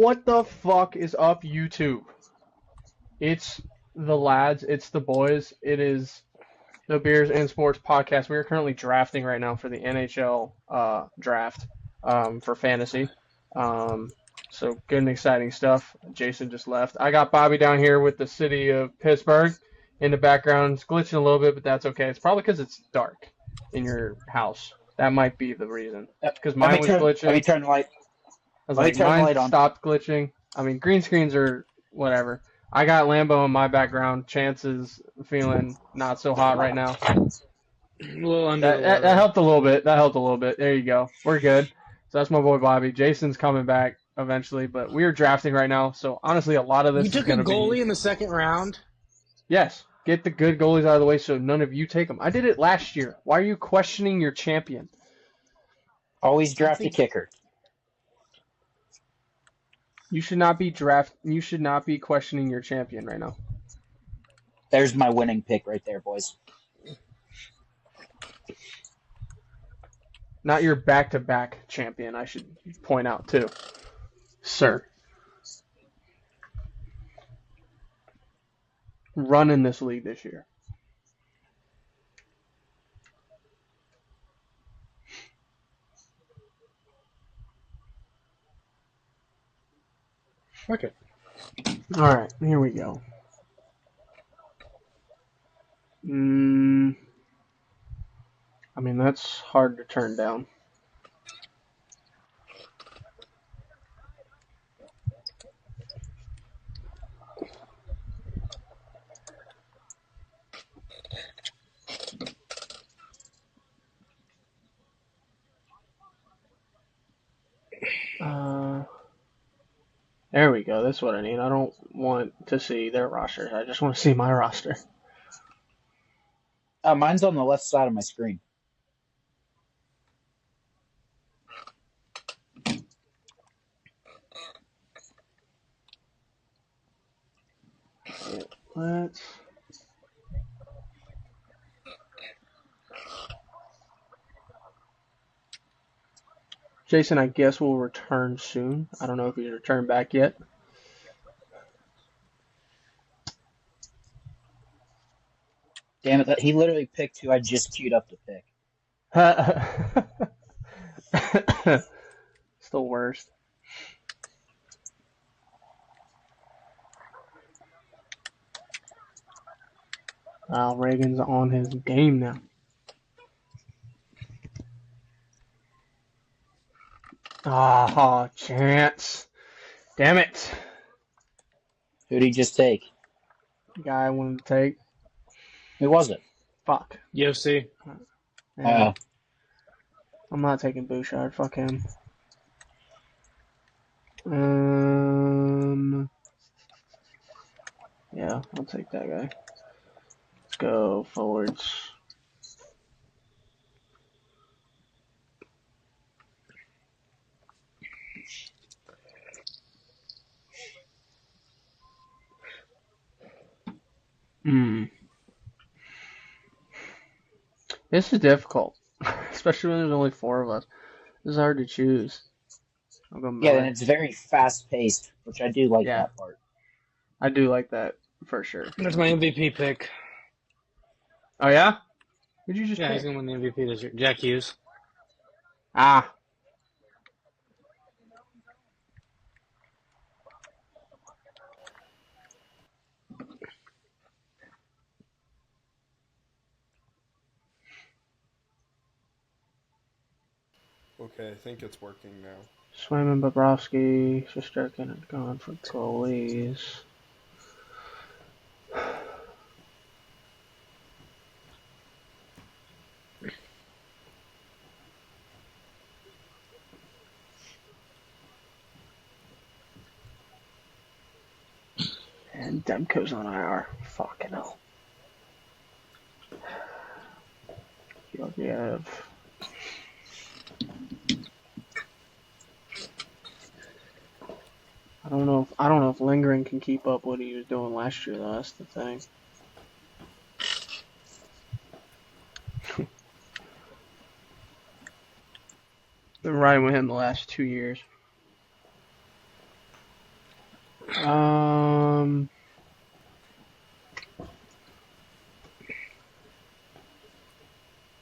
What the fuck is up, YouTube? It's the lads, it's the boys, it is the Beers and Sports podcast. We are currently drafting right now for the NHL draft for fantasy. So good and exciting stuff. Jason just left. I got Bobby down here with the city of Pittsburgh in the background. It's glitching a little bit, but that's okay. It's probably because it's dark in your house. That might be the reason. Because mine was glitching. Let me turn the light. I was like, mine stopped glitching. I mean, green screens are whatever. I got Lambo in my background. Chance is feeling not so hot right now. That helped a little bit. There you go. We're good. So that's my boy Bobby. Jason's coming back eventually, but we are drafting right now. So honestly, a lot of this is going to be. You took a goalie in the second round? Yes. Get the good goalies out of the way so none of you take them. I did it last year. Why are you questioning your champion? Always draft a kicker. You should not be questioning your champion right now. There's my winning pick right there, boys. Not your back-to-back champion, I should point out, too. Sir. Running this league this year. Okay. All right, here we go. I mean, that's hard to turn down. There we go. That's what I need. I don't want to see their rosters. I just want to see my roster. Mine's on the left side of my screen. Let's. Jason, I guess, will return soon. I don't know if he's returned back yet. Damn it, he literally picked who I just queued up to pick. It's the worst. Wow, Reagan's on his game now. Oh, Chance. Damn it. Who'd he just take? The guy I wanted to take. Who was it? Fuck. UFC. Yeah. I'm not taking Bouchard. Fuck him. Yeah, I'll take that guy. Let's go forwards. This is difficult, especially when there's only 4 of us. This is hard to choose. Yeah, and it's very fast-paced, which I do like that part. I do like that, for sure. That's my MVP pick. Oh, yeah? Who'd you just pick? He's going to win the MVP this year. Jack Hughes. Ah. Okay, I think it's working now. Swayman, Bobrovsky, Shesterkin, and gone for goalies. And Demko's on IR. Fucking hell. Georgiev. I don't know if Lingering can keep up what he was doing last year though, that's the thing. Been riding with him the last 2 years. I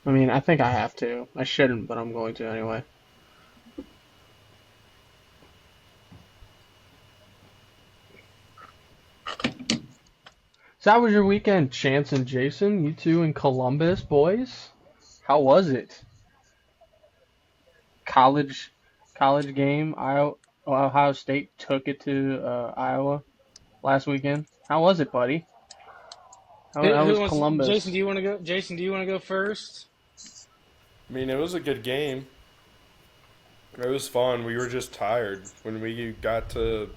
mean, I think I have to. I shouldn't, but I'm going to anyway. So how was your weekend, Chance and Jason? You two in Columbus, boys? How was it? College, college game. Ohio State took it to Iowa last weekend. How was it, buddy? How Who was wants? Jason, Columbus? do you want to go? Jason, do you want to go first? I mean, it was a good game. It was fun. We were just tired when we got to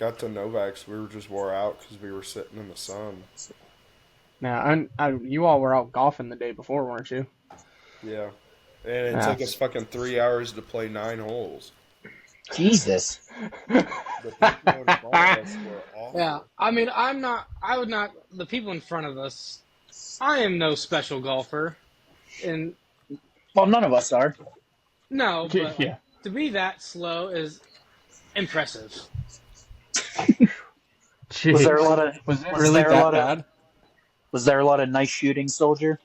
Novaks. We were just wore out because we were sitting in the sun. Now, you all were out golfing the day before, weren't you? Yeah, and it Yeah. took us fucking 3 hours to play 9 holes. Jesus. The people in front of us were awful. Yeah, I mean, I'm not. I would not. The people in front of us. I am no special golfer, and Well, none of us are. no, but Yeah. to be that slow is impressive. Jeez. Was there a lot of? Was it Was really there a that lot bad? of? Was there a lot of nice shooting, soldier?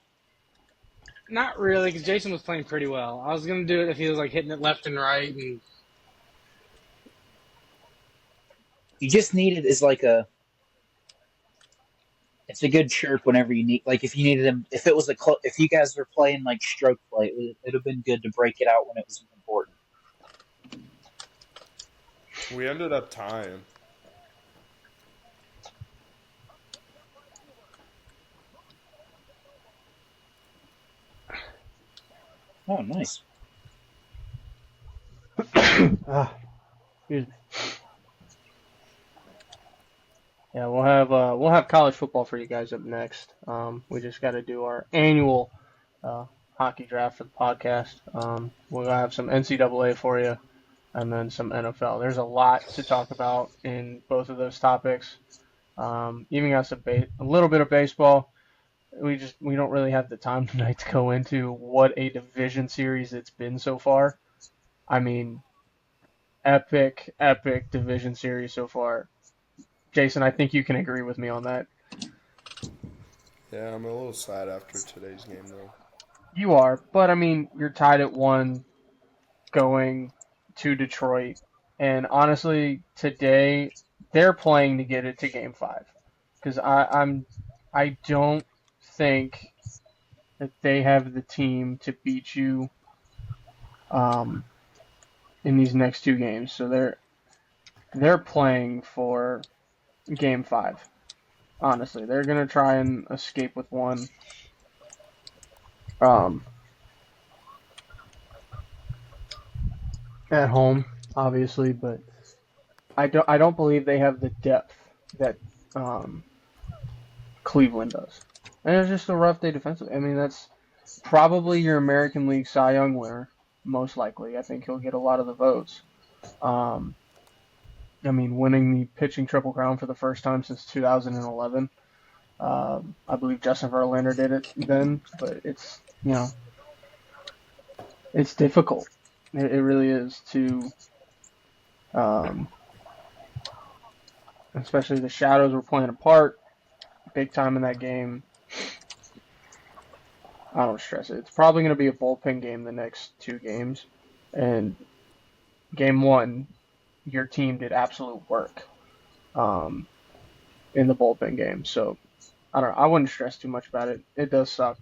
Not really, because Jason was playing pretty well. I was gonna do it if he was like hitting it left and right, and You just need it as like a. It's a good chirp whenever you need. Like if you needed him, if it was if you guys were playing like stroke play, it'd have been good to break it out when it was important. We ended up tying. Oh, nice. Excuse me. Yeah, we'll have college football for you guys up next. We just got to do our annual hockey draft for the podcast. We'll have some NCAA for you, and then some NFL. There's a lot to talk about in both of those topics. Even got a little bit of baseball. We don't really have the time tonight to go into what a division series it's been so far. I mean, epic division series so far. Jason, I think you can agree with me on that. Yeah, I'm a little sad after today's game, though. You are, but I mean, you're tied at 1 going to Detroit. And honestly, today they're playing to get it to game 5. Because I don't think that they have the team to beat you in these next 2 games. So they're playing for game 5. Honestly, they're gonna try and escape with 1. At home, obviously, but I don't believe they have the depth that Cleveland does. And it's just a rough day defensively. I mean, that's probably your American League Cy Young winner, most likely. I think he'll get a lot of the votes. I mean, winning the pitching triple crown for the first time since 2011. I believe Justin Verlander did it then, but it's it's difficult. It really is to, especially the shadows were playing a part big time in that game. I don't stress it. It's probably going to be a bullpen game the next 2 games, and game 1, your team did absolute work in the bullpen game. So I don't know. I wouldn't stress too much about it. It does suck,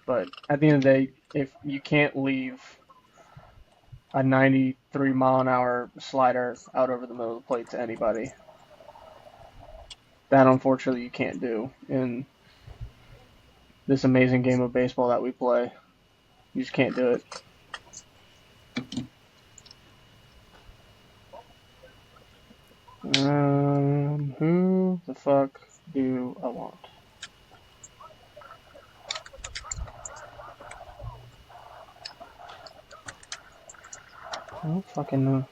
but at the end of the day, if you can't leave a 93-mile-an-hour slider out over the middle of the plate to anybody, that unfortunately you can't do in this amazing game of baseball that we play. You just can't do it. Who the fuck do I want? I don't fucking know.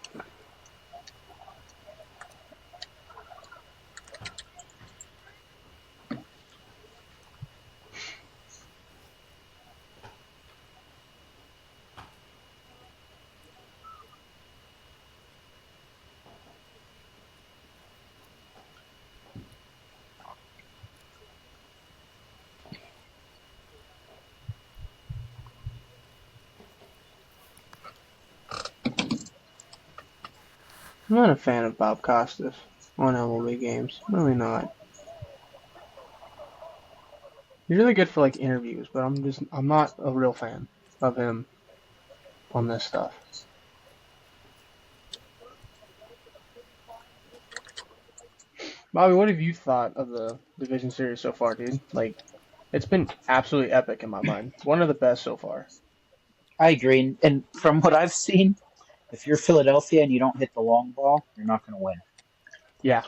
I'm not a fan of Bob Costas on MLB games. Really not. He's really good for like interviews, but I'm not a real fan of him on this stuff. Bobby, what have you thought of the division series so far, dude? Like, it's been absolutely epic in my mind. One of the best so far. I agree. And from what I've seen, if you're Philadelphia and you don't hit the long ball, you're not going to win. Yeah,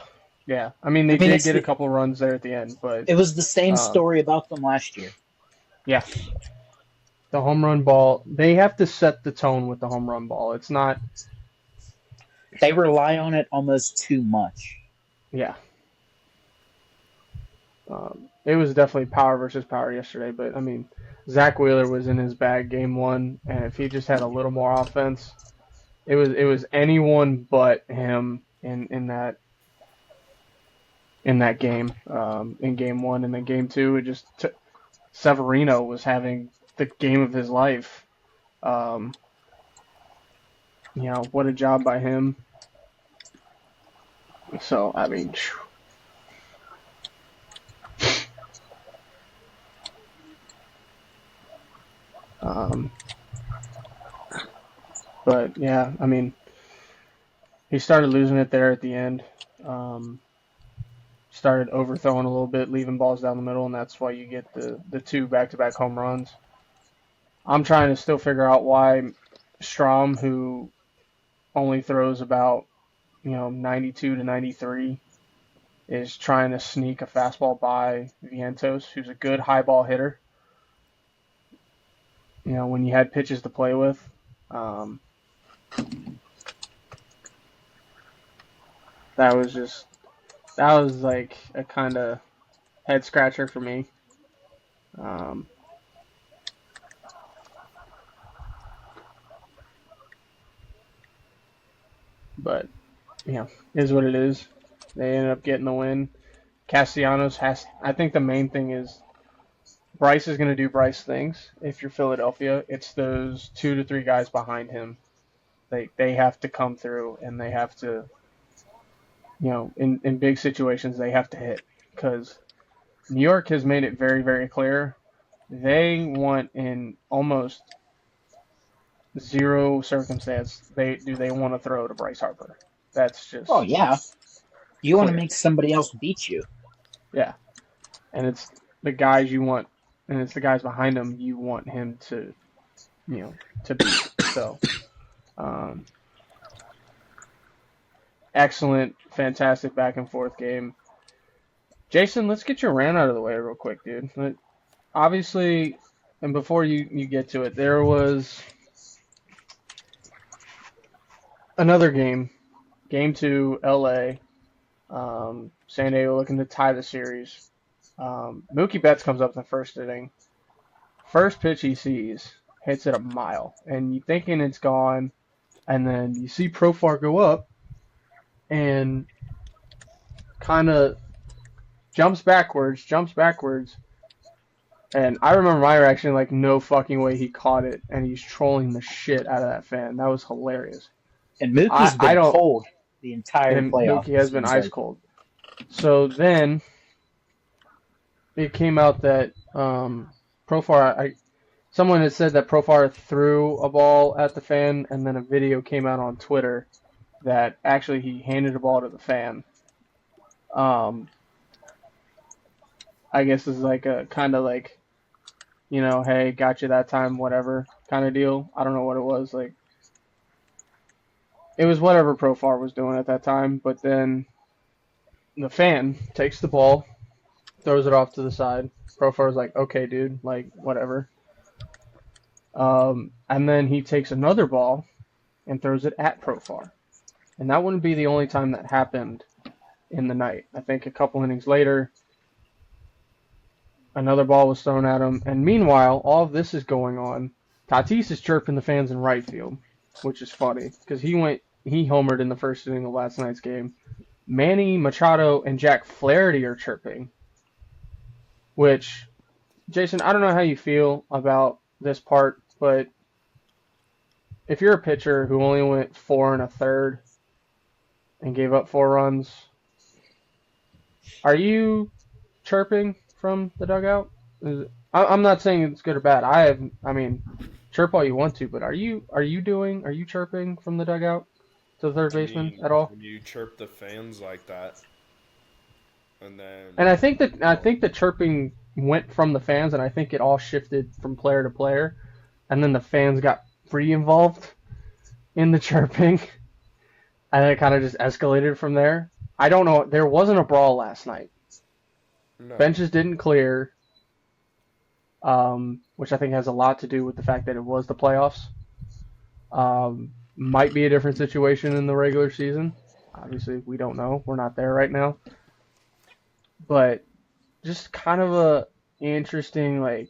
yeah. I mean, they did get a couple runs there at the end, but it was the same story about them last year. Yeah. The home run ball, they have to set the tone with the home run ball. It's not. They rely on it almost too much. Yeah. It was definitely power versus power yesterday, but I mean, Zach Wheeler was in his bag game one, and if he just had a little more offense, it was anyone but him in that game, in game one, and then game two, it just Severino was having the game of his life. You know, what a job by him. So I mean. But yeah, I mean, he started losing it there at the end. Started overthrowing a little bit, leaving balls down the middle, and that's why you get the two back-to-back home runs. I'm trying to still figure out why Strom, who only throws about 92 to 93, is trying to sneak a fastball by Vientos, who's a good high ball hitter. You know, when you had pitches to play with. That was like a kind of head scratcher for me. But, is what it is. They ended up getting the win. Castellanos I think the main thing is Bryce is going to do Bryce things. If you're Philadelphia, it's those 2 to 3 guys behind him. They have to come through, and they have to, in big situations, they have to hit. Because New York has made it very, very clear they want in almost zero circumstance they want to throw to Bryce Harper. That's just. Oh yeah, you want to make somebody else beat you. Yeah, and it's the guys you want, and it's the guys behind him you want him to, to beat. So, excellent, fantastic back and forth game. Jason, let's get your rant out of the way real quick, dude. Obviously, and before you get to it, there was another game, Game 2, LA. San Diego looking to tie the series. Mookie Betts comes up in the first inning. First pitch he sees, hits it a mile. And you're thinking it's gone. And then you see Profar go up and kind of jumps backwards. And I remember my reaction, like, no fucking way he caught it. And he's trolling the shit out of that fan. That was hilarious. And Mookie's been cold the entire playoff. Mookie has been ice cold. So then it came out that Profar, someone had said that Profar threw a ball at the fan, and then a video came out on Twitter that actually he handed a ball to the fan. I guess it's like a kind of like, hey, got you that time, whatever kind of deal. I don't know what it was. Like, it was whatever Profar was doing at that time, but then the fan takes the ball, throws it off to the side. Profar's like, okay, dude, like, whatever. And then he takes another ball and throws it at Profar. And that wouldn't be the only time that happened in the night. I think a couple innings later, another ball was thrown at him. And meanwhile, all of this is going on. Tatis is chirping the fans in right field, which is funny because he homered in the first inning of last night's game. Manny Machado and Jack Flaherty are chirping, which, Jason, I don't know how you feel about this part, but if you're a pitcher who only went 4 1/3 and gave up 4 runs. Are you chirping from the dugout? I'm not saying it's good or bad. I mean, chirp all you want to, but are you chirping from the dugout to the third I baseman mean, at all? when you chirp the fans like that, and then And I think the chirping went from the fans, and I think it all shifted from player to player, and then the fans got re-involved in the chirping, and then it kind of just escalated from there. I don't know. There wasn't a brawl last night. no. Benches didn't clear, which I think has a lot to do with the fact that it was the playoffs. Might be a different situation in the regular season. Obviously, we don't know. We're not there right now. But just kind of a interesting,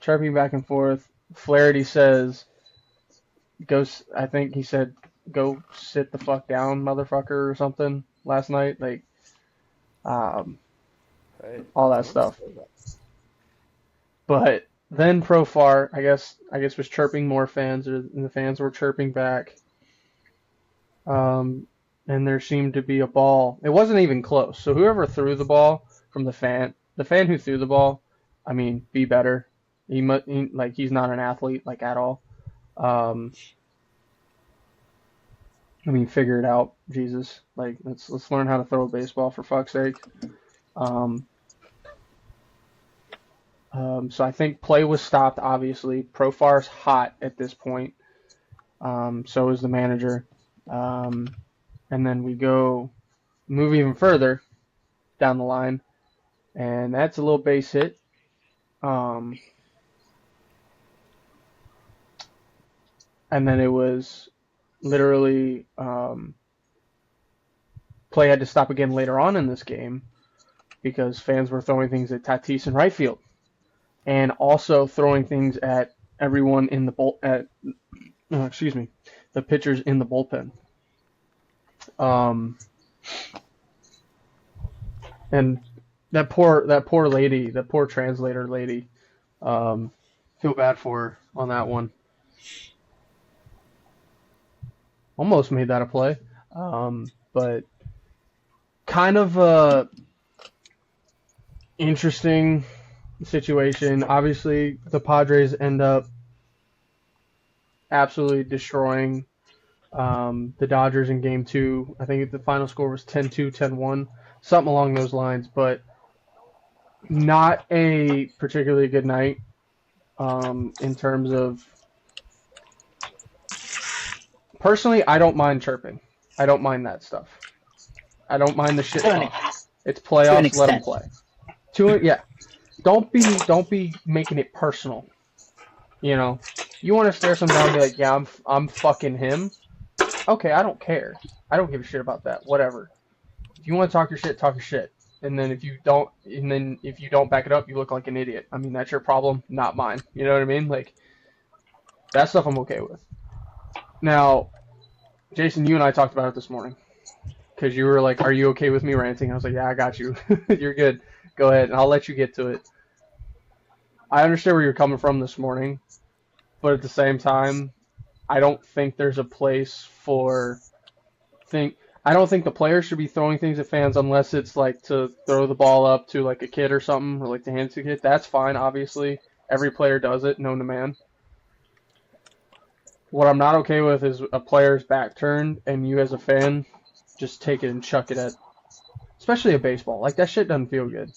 chirping back and forth. Flaherty says, I think he said, go sit the fuck down, motherfucker, or something last night. Hey, All that stuff. But then Profar, I guess was chirping more fans, and the fans were chirping back. And there seemed to be a ball. It wasn't even close. So whoever threw the ball from the fan who threw the ball, I mean, be better. He's not an athlete at all. I mean, figure it out, Jesus. Let's learn how to throw a baseball for fuck's sake. So I think play was stopped. Obviously, Profar's hot at this point. So is the manager. And then we move even further down the line, and that's a little base hit. And then it was literally play had to stop again later on in this game because fans were throwing things at Tatis in right field, and also throwing things at everyone in the the pitchers in the bullpen. And that poor lady, that poor translator lady, feel bad for her on that one. Almost made that a play, but kind of a interesting situation. Obviously, the Padres end up absolutely destroying the Dodgers in Game 2. I think the final score was 10-2, 10-1, something along those lines, but not a particularly good night in terms of... Personally, I don't mind chirping. I don't mind that stuff. I don't mind the shit talk. It's playoffs, let them play. Don't be making it personal. You know, you want to stare someone down and be like, yeah, I'm fucking him. Okay, I don't care. I don't give a shit about that. Whatever. If you want to talk your shit, talk your shit. And then if you don't back it up, you look like an idiot. I mean, that's your problem, not mine. You know what I mean? That stuff I'm okay with. Now, Jason, you and I talked about it this morning. Because you were like, are you okay with me ranting? I was like, yeah, I got you. You're good. Go ahead, and I'll let you get to it. I understand where you're coming from this morning. But at the same time, I don't think there's a place for... I don't think the players should be throwing things at fans unless it's to throw the ball up to a kid or something, or to hand to a kid. That's fine, obviously. Every player does it, known to man. What I'm not okay with is a player's back turned and you as a fan just take it and chuck it at, especially a baseball. That shit doesn't feel good.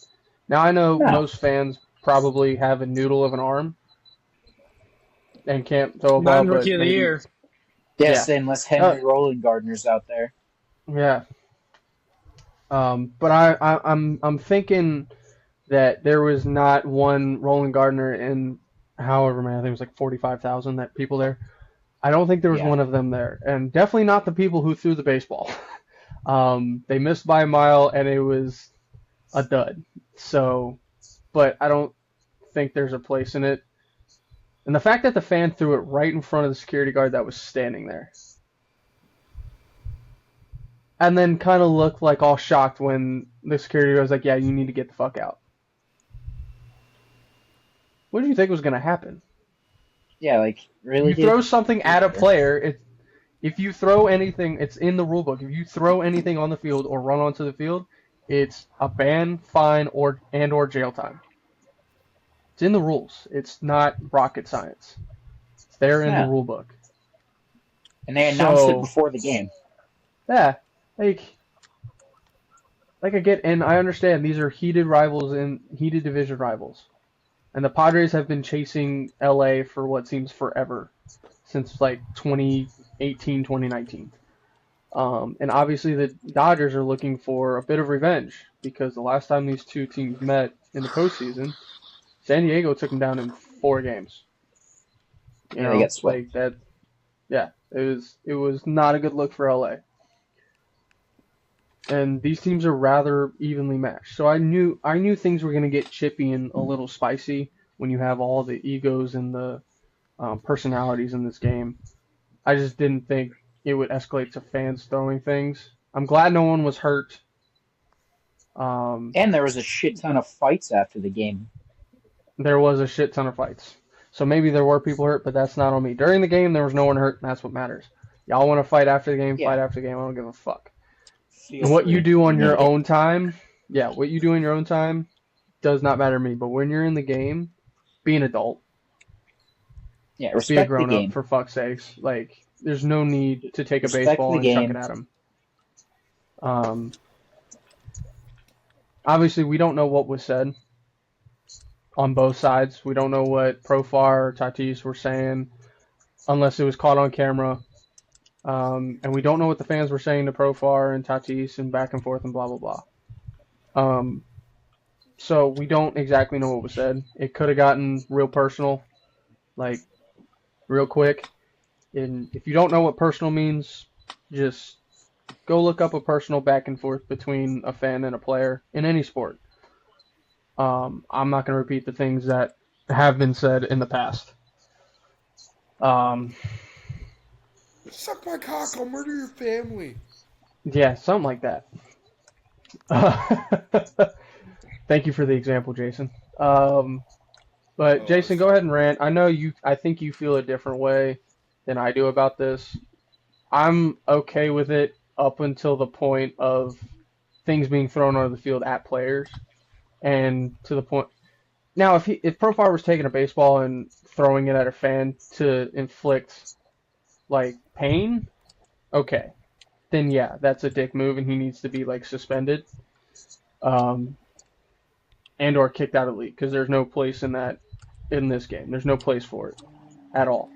Now I know most fans probably have a noodle of an arm and can't throw a ball. Rookie of the year. Yes, unless Henry Roland Gardner's out there. Yeah. But I'm thinking that there was not one Roland Gardner in however many, I think it was 45,000 that people there. I don't think there was one of them there, and definitely not the people who threw the baseball. They missed by a mile, and it was a dud. So, but I don't think there's a place in it. And the fact that the fan threw it right in front of the security guard that was standing there. And then kind of looked all shocked when the security guard was like, yeah, you need to get the fuck out. What did you think was going to happen? Yeah, really? You throw something at a player, If you throw anything, it's in the rule book. If you throw anything on the field or run onto the field, it's a ban, fine, or jail time. It's in the rules. It's not rocket science. It's there in the Yeah. rule book. And they announced it So, before the game. yeah, like I get, and I understand these are heated rivals and heated division rivals. And the Padres have been chasing LA for what seems forever, since like 2018, 2019. And obviously the Dodgers are looking for a bit of revenge because the last time these two teams met in the postseason, San Diego took them down in 4 games. You Yeah, they know, got swept. like that. Yeah, it was not a good look for LA. And these teams are rather evenly matched. So I knew things were going to get chippy and a little spicy when you have all the egos and the personalities in this game. I just didn't think it would escalate to fans throwing things. I'm glad no one was hurt. And there was a shit ton of fights after the game. There was a shit ton of fights. So maybe there were people hurt, but that's not on me. During the game, there was no one hurt, and that's what matters. Y'all want to fight after the game, fight Yeah. after the game. I don't give a fuck. Feel What free. you do on your Yeah. own time, what you do in your own time does not matter to me. But when you're in the game, be an adult. Yeah, Be a respect the grown game. up, for fuck's sakes. Like, there's no need to take a Respect baseball the and chuck game. it at him. Obviously, we don't know what was said on both sides. We don't know what Profar or Tatis were saying unless it was caught on camera. And we don't know what the fans were saying to Profar and Tatis and back and forth and blah, blah, blah. So we don't exactly know what was said. It could have gotten real personal, like real quick. And if you don't know what personal means, just go look up a personal back and forth between a fan and a player in any sport. I'm not going to repeat the things that have been said in the past. Suck my cock, I'll murder your family. Yeah, something like that. Thank you for the example, Jason. But Jason, go ahead and rant. I think you feel a different way than I do about this. I'm okay with it up until the point of things being thrown onto the field at players, and to the point. Now, if Profar was taking a baseball and throwing it at a fan to inflict like pain, okay, then yeah, that's a dick move, and he needs to be like suspended, and or kicked out of the league because there's no place in this game. There's no place for it at all.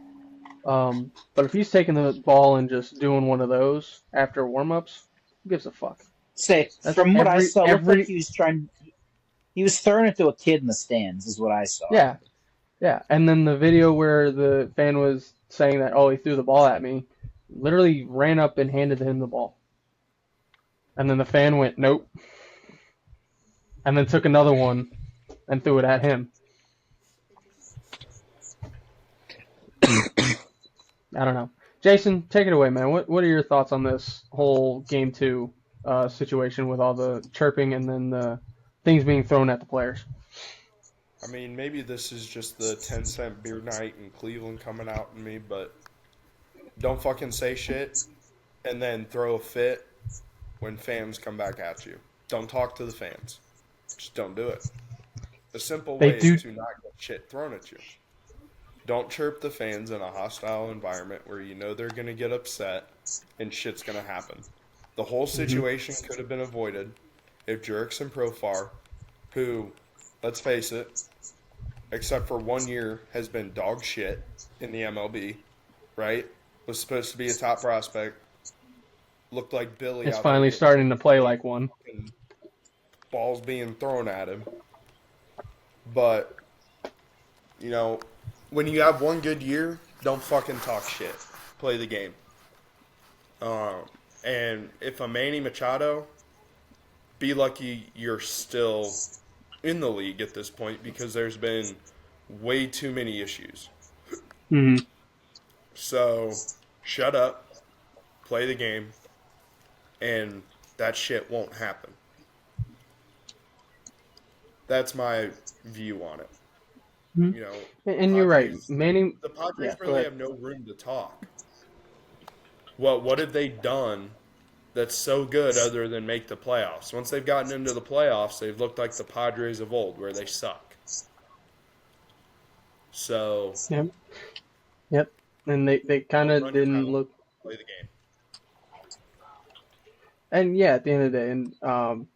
But if he's taking the ball and just doing one of those after warm-ups, who gives a fuck? Say, That's from what I saw, it looked every- like he was throwing it to a kid in the stands, is what I saw. Yeah. And then the video where the fan was saying that, oh, he threw the ball at me, literally ran up and handed him the ball. And then the fan went, nope. And then took another one and threw it at him. I don't know. Jason, take it away, man. What are your thoughts on this whole Game 2 situation with all the chirping and then the things being thrown at the players? I mean, maybe this is just the 10-cent beer night in Cleveland coming out in me, but don't fucking say shit and then throw a fit when fans come back at you. Don't talk to the fans. Just don't do it. The simple way is to not get shit thrown at you. Don't chirp the fans in a hostile environment where you know they're going to get upset and shit's going to happen. The whole situation could have been avoided if Jerks and Profar, who, let's face it, except for 1 year, has been dog shit in the MLB, right? Was supposed to be a top prospect. Looked like Billy. It's out finally there starting to play like one. balls being thrown at him. But, you know, when you have one good year, don't fucking talk shit. Play the game. And if a Manny Machado, be lucky you're still in the league at this point because there's been way too many issues. Mm-hmm. So, shut up, play the game, and that shit won't happen. That's my view on it. Mm-hmm. You know, And you're right. the Padres yeah, really have no room to talk. What have they done that's so good other than make the playoffs? Once they've gotten into the playoffs, they've looked like the Padres of old, where they suck. So Yep. And they kind of run your didn't mouth, look. play the game. And yeah, at the end of the day, and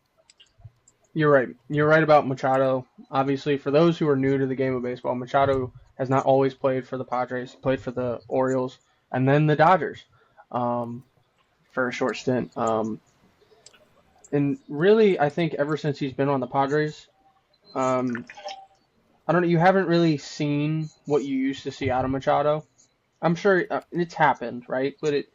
you're right. You're right about Machado. Obviously, for those who are new to the game of baseball, Machado has not always played for the Padres. He played for the Orioles and then the Dodgers for a short stint. And really, I think ever since he's been on the Padres, I don't know. You haven't really seen what you used to see out of Machado. I'm sure it's happened, right? But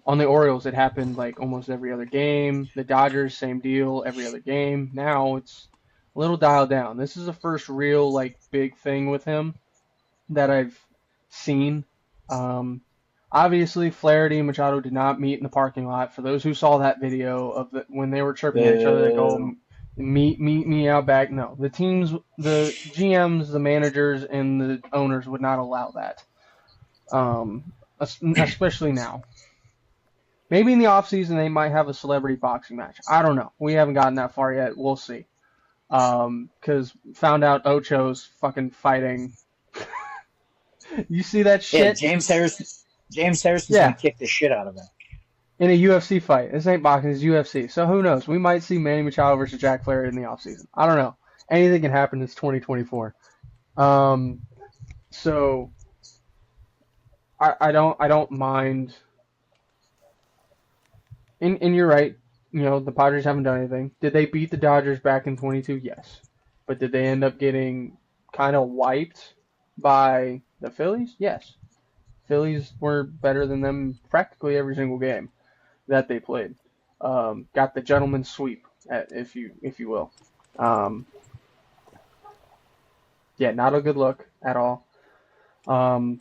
on the Orioles, it happened like almost every other game. The Dodgers, same deal, every other game. Now it's a little dialed down. This is the first real like big thing with him that I've seen. Obviously, Flaherty and Machado did not meet in the parking lot. For those who saw that video of when they were chirping at each other, they go meet me out back. No, the teams, the GMs, the managers, and the owners would not allow that. Especially now. Maybe in the offseason they might have a celebrity boxing match. I don't know. We haven't gotten that far yet. We'll see. Because found out Ocho's fucking fighting. You see that shit? Yeah, James Harrison's gonna kick the shit out of him. In a UFC fight. This ain't boxing, it's UFC. So who knows? We might see Manny Machado versus Jack Flaherty in the offseason. I don't know. Anything can happen. It's 2024. So I don't mind. And you're right. You know, the Padres haven't done anything. Did they beat the Dodgers back in 22? Yes. But did they end up getting kind of wiped by the Phillies? Yes. Phillies were better than them practically every single game that they played. Got the gentleman's sweep, if you will. Yeah, not a good look at all. And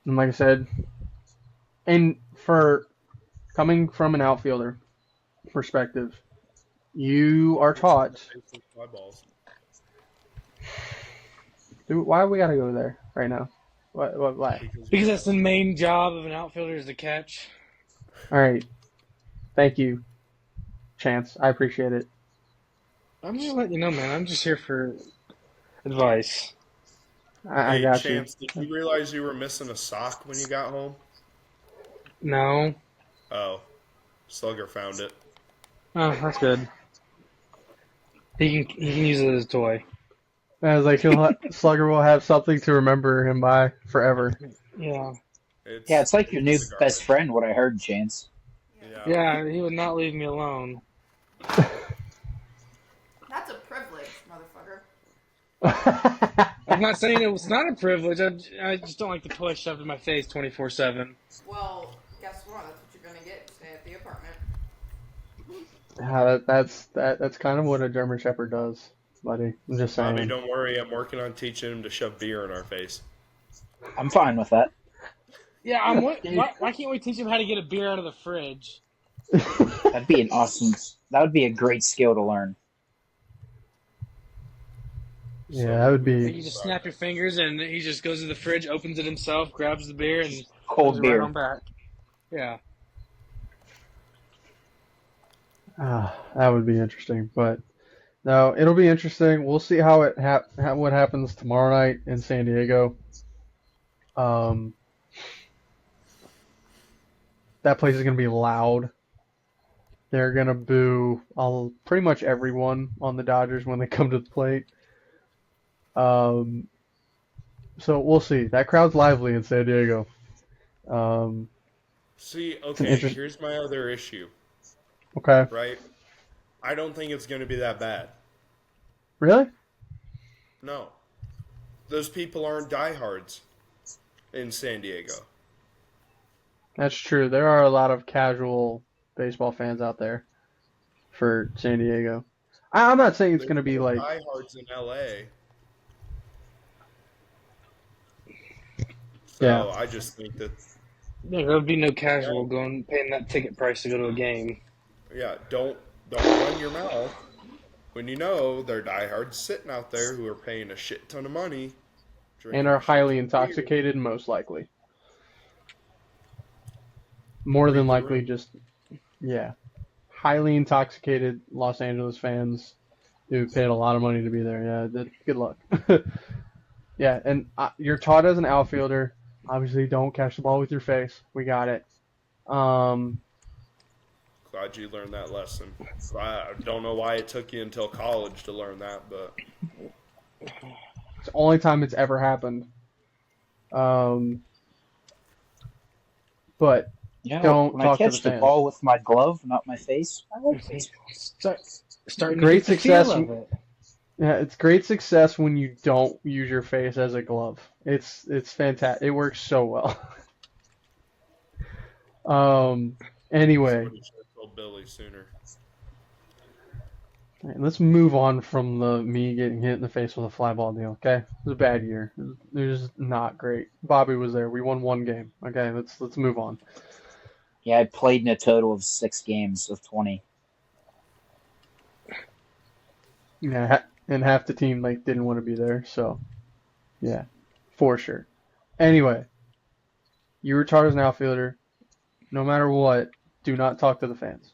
like I said, and for coming from an outfielder perspective, you are taught. Dude, why we gotta go there right now? Why? Because that's the main job of an outfielder is to catch. All right. Thank you, Chance. I appreciate it. I'm just letting you know, man. I'm just here for advice. I got Chance, you. did you realize you were missing a sock when you got home? No. Oh. Slugger found it. Oh, that's good. He can use it as a toy. I was like, Slugger will have something to remember him by forever. Yeah. It's like your new best friend, what I heard, Chance. Yeah, he would not leave me alone. That's a privilege, motherfucker. I'm not saying it was not a privilege. I just don't like the toy shoved in my face 24/7. Well, guess what? That's what you're gonna get. Stay at the apartment. That's kind of what a German Shepherd does, buddy. I'm just saying. Bobby, don't worry. I'm working on teaching him to shove beer in our face. I'm fine with that. Yeah, why can't we teach him how to get a beer out of the fridge? That'd be that would be a great skill to learn. Yeah, that would be. You just snap your fingers, and he just goes to the fridge, opens it himself, grabs the beer, and cold goes beer. right on back. Yeah. That would be interesting, but no, it'll be interesting. We'll see how what happens tomorrow night in San Diego. That place is gonna be loud. They're gonna boo pretty much everyone on the Dodgers when they come to the plate. So we'll see. That crowd's lively in San Diego. See, okay, here's my other issue. Okay. Right? I don't think it's going to be that bad. Really? No. Those people aren't diehards in San Diego. That's true. There are a lot of casual baseball fans out there for San Diego. I'm not saying it's going to be like diehards in LA. So yeah. I just think that There would be no casual paying that ticket price to go to a game. Yeah, don't run your mouth when you know they're diehards sitting out there who are paying a shit ton of money and are highly intoxicated, most likely. more than Read the likely room. just, yeah, highly intoxicated Los Angeles fans who paid a lot of money to be there. Yeah, good luck. Yeah, and you're taught as an outfielder, obviously don't catch the ball with your face. We got it. Um, Glad you learned that lesson. I don't know why it took you until college to learn that, but it's the only time it's ever happened. Um, but You know, don't when I talk to the catch the fans. ball with my glove, not my face, I like baseball. Starting to Great get the feel success. of it. Yeah, it's great success when you don't use your face as a glove. It's fantastic. It works so well. Anyway, somebody should have told Billy sooner. let's move on from the me getting hit in the face with a fly ball deal. Okay, it was a bad year. It was not great. Bobby was there. We won one game. Okay, let's move on. Yeah, I played in a total of 6 games of 20. Yeah, and half the team didn't want to be there. So, yeah, for sure. Anyway, you were charged as an outfielder. No matter what, do not talk to the fans.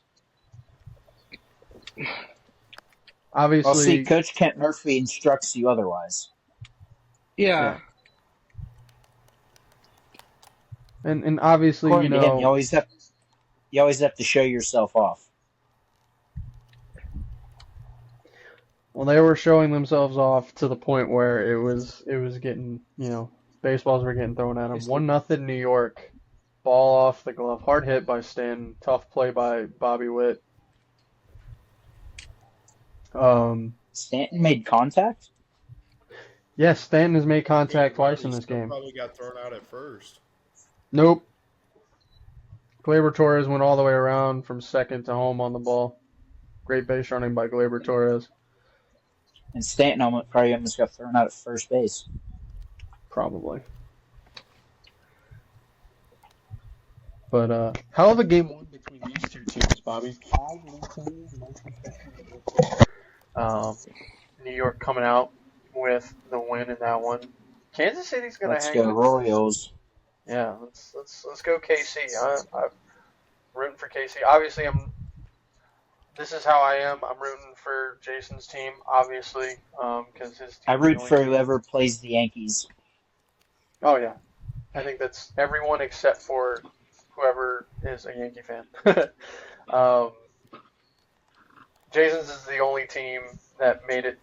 Obviously, Well, see, Coach Kent Murphy instructs you otherwise. Yeah. and obviously, According to him, you always have to show yourself off. well, they were showing themselves off to the point where it was getting, baseballs were getting thrown at them. 1-0 New York, ball off the glove, hard hit by Stanton, tough play by Bobby Witt. Stanton made contact? Yes, Stanton has made contact twice in He this still game. probably got thrown out at first. Nope. Gleyber Torres went all the way around from second to home on the ball. Great base running by Gleyber Torres. And Stanton probably almost got thrown out at first base. Probably. But hell of a game one between these two teams, Bobby. New York coming out with the win in that one. Kansas City's gonna Let's hang go with. Royals. Yeah, let's go KC. I'm rooting for KC. Obviously, this is how I am. I'm rooting for Jason's team, obviously, because his team. I root for whoever plays the Yankees. Oh yeah, I think that's everyone except for whoever is a Yankee fan. Jason's is the only team that made it.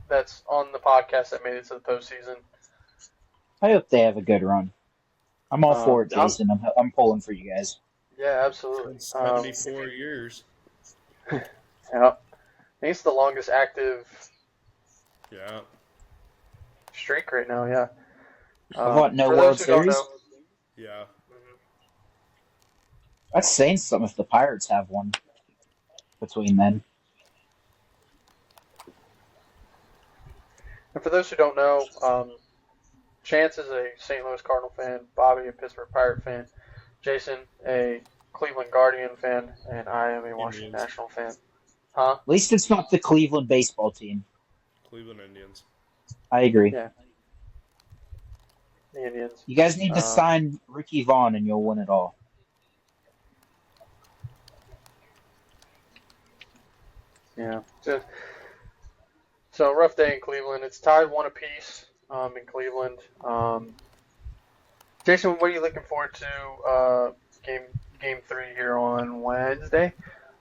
That's on the podcast that made it to the postseason. I hope they have a good run. I'm all for it, Jason. I'm pulling for you guys. Yeah, absolutely. 74 years. Yeah, I think it's the longest active Yeah. streak right now. Yeah. What, no for World those who don't Series? know- Yeah. That's saying something if the Pirates have one between then. And for those who don't know, Chance is a St. Louis Cardinal fan, Bobby a Pittsburgh Pirate fan, Jason a Cleveland Guardian fan, and I am a Washington Indians. National fan. Huh? At least it's not the Cleveland baseball team. Cleveland Indians. I agree. Yeah. The Indians. You guys need to sign Ricky Vaughn and you'll win it all. Yeah. So rough day in Cleveland. It's tied 1 apiece in Cleveland. Jason, what are you looking forward to game 3 here on Wednesday?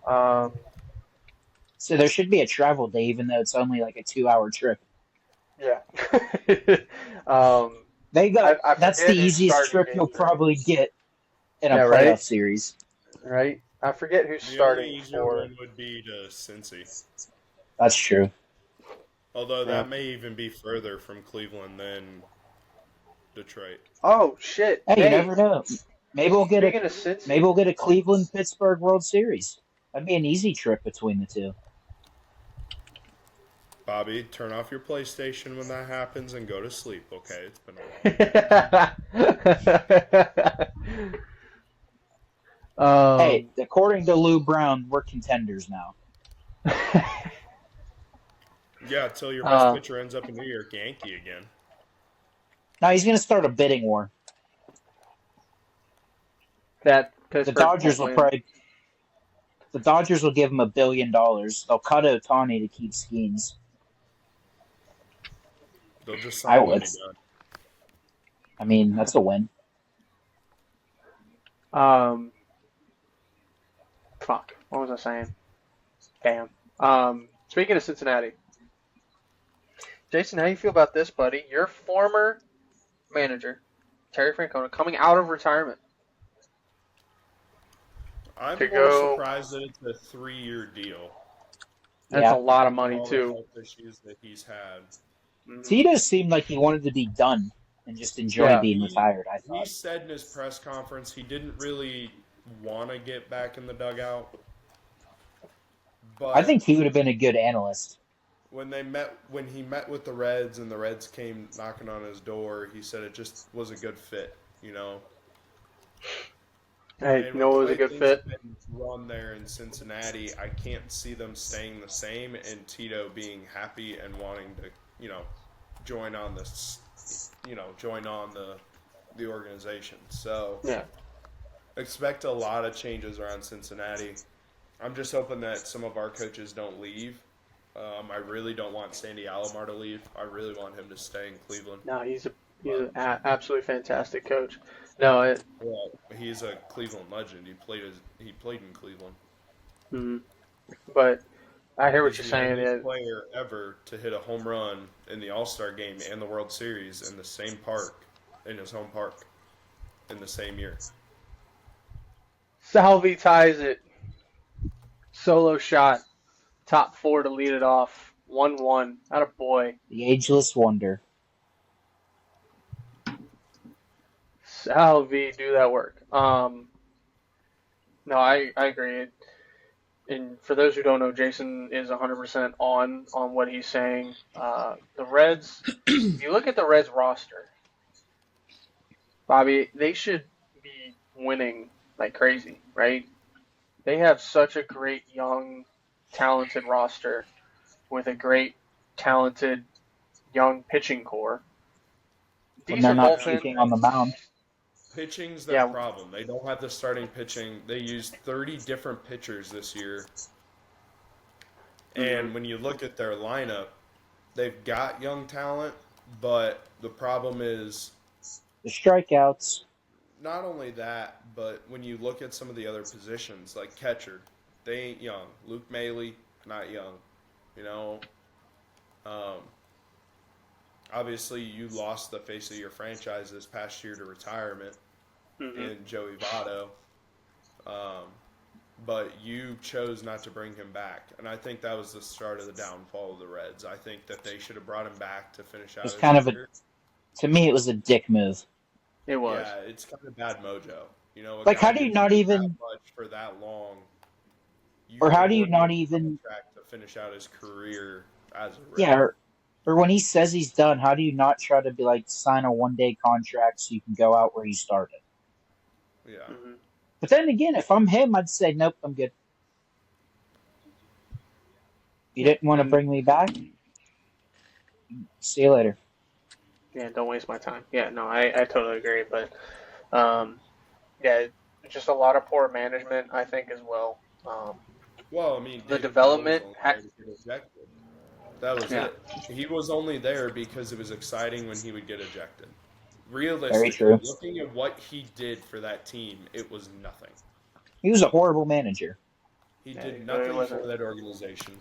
So there should be a travel day, even though it's only like a 2-hour trip. Yeah. That's the easiest trip you'll probably get in a playoff series. Right? I forget who's The starting only easier for. one would be to Cincy. That's true. Although that may even be further from Cleveland than Detroit. Oh shit! Hey, you never know. Maybe we'll get a Cleveland Pittsburgh World Series. That'd be an easy trip between the two. Bobby, turn off your PlayStation when that happens and go to sleep. Okay, it's been a while. Hey, according to Lou Brown, we're contenders now. Yeah, until your best pitcher ends up a New York Yankee again. No, he's going to start a bidding war. that The Pittsburgh Dodgers won't will win. probably. The Dodgers will give him $1 billion. They'll cut Otani to keep Skeens. They'll just I sign would. Lenny Dunn. I mean, that's a win. Fuck. What was I saying? Damn. Speaking of Cincinnati, Jason, how do you feel about this, buddy? Your former manager, Terry Francona, coming out of retirement I'm to more go. surprised that it's a 3-year deal. That's Yeah. a lot of With money all the too. health issues that he's had. Tito seemed like he wanted to be done and just enjoy Yeah. being retired, I He thought. said in his press conference he didn't really want to get back in the dugout. But I think he would have been a good analyst. when he met with the Reds and the Reds came knocking on his door, he said it just was a good fit, you know. Hey, And you know with what the was a way good things fit? have been run there in Cincinnati, I can't see them staying the same and Tito being happy and wanting to, join on the organization. So Yeah. expect a lot of changes around Cincinnati. I'm just hoping that some of our coaches don't leave. I really don't want Sandy Alomar to leave. I really want him to stay in Cleveland. No, he's an absolutely fantastic coach. No, Well, he's a Cleveland legend. He played in Cleveland. but I hear what He's you're the saying. only player ever to hit a home run in the All-Star game and the World Series in the same park, in his home park, in the same year. Salvi ties it. Solo shot. Top 4 to lead it off. 1-1. Atta boy. The ageless wonder. Salvi, do that work. No, I agree. And for those who don't know, Jason is 100% on what he's saying. The Reds, if you look at the Reds roster, Bobby, they should be winning like crazy, right? They have such a great young, talented roster with a great, talented, young pitching core. When they're Decent not bullpen. puking on the mound. Pitching's their problem. They don't have the starting pitching. They used 30 different pitchers this year. And when you look at their lineup, they've got young talent, but the problem is The strikeouts. not only that, but when you look at some of the other positions, like catcher, they ain't young. Luke Maley, not young. Obviously, you lost the face of your franchise this past year to retirement in Joey Votto. But you chose not to bring him back. And I think that was the start of the downfall of the Reds. I think that they should have brought him back to finish out It was his kind of career. to me, it was a dick move. It was. Yeah, it's kind of bad mojo. A Like, guy how do you who's not been even- that much for that long? Or how do you award not him a even- contract to finish out his career as a Red? Yeah, or when he says he's done, how do you not try to be like sign a 1-day contract so you can go out where you started? Yeah. But then again, if I'm him, I'd say, nope, I'm good. You didn't want to bring me back? See you later. Yeah, don't waste my time. Yeah, no, I totally agree. But, yeah, just a lot of poor management, I think, as well. Well, I mean, The David development Bell was only there to get ejected. That was Yeah. it. He was only there because it was exciting when he would get ejected. Very Realistically, true. looking at what he did for that team, it was nothing. He was a horrible manager. He Yeah, did he nothing really wasn't. for that organization.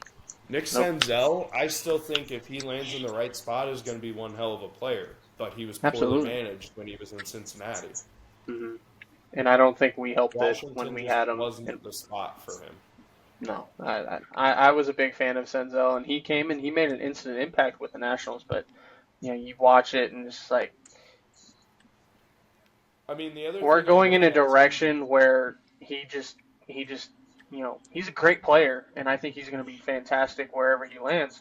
Nick Nope. Senzel, I still think if he lands in the right spot, is going to be one hell of a player. But he was poorly Absolutely. managed when he was in Cincinnati. And I don't think we helped it Washington when we just had him. wasn't the spot for him. No, I was a big fan of Senzel, and he came and he made an instant impact with the Nationals. But you watch it and it's like I mean, the other we're thing going in a you look at- direction where he just he's a great player, and I think he's going to be fantastic wherever he lands.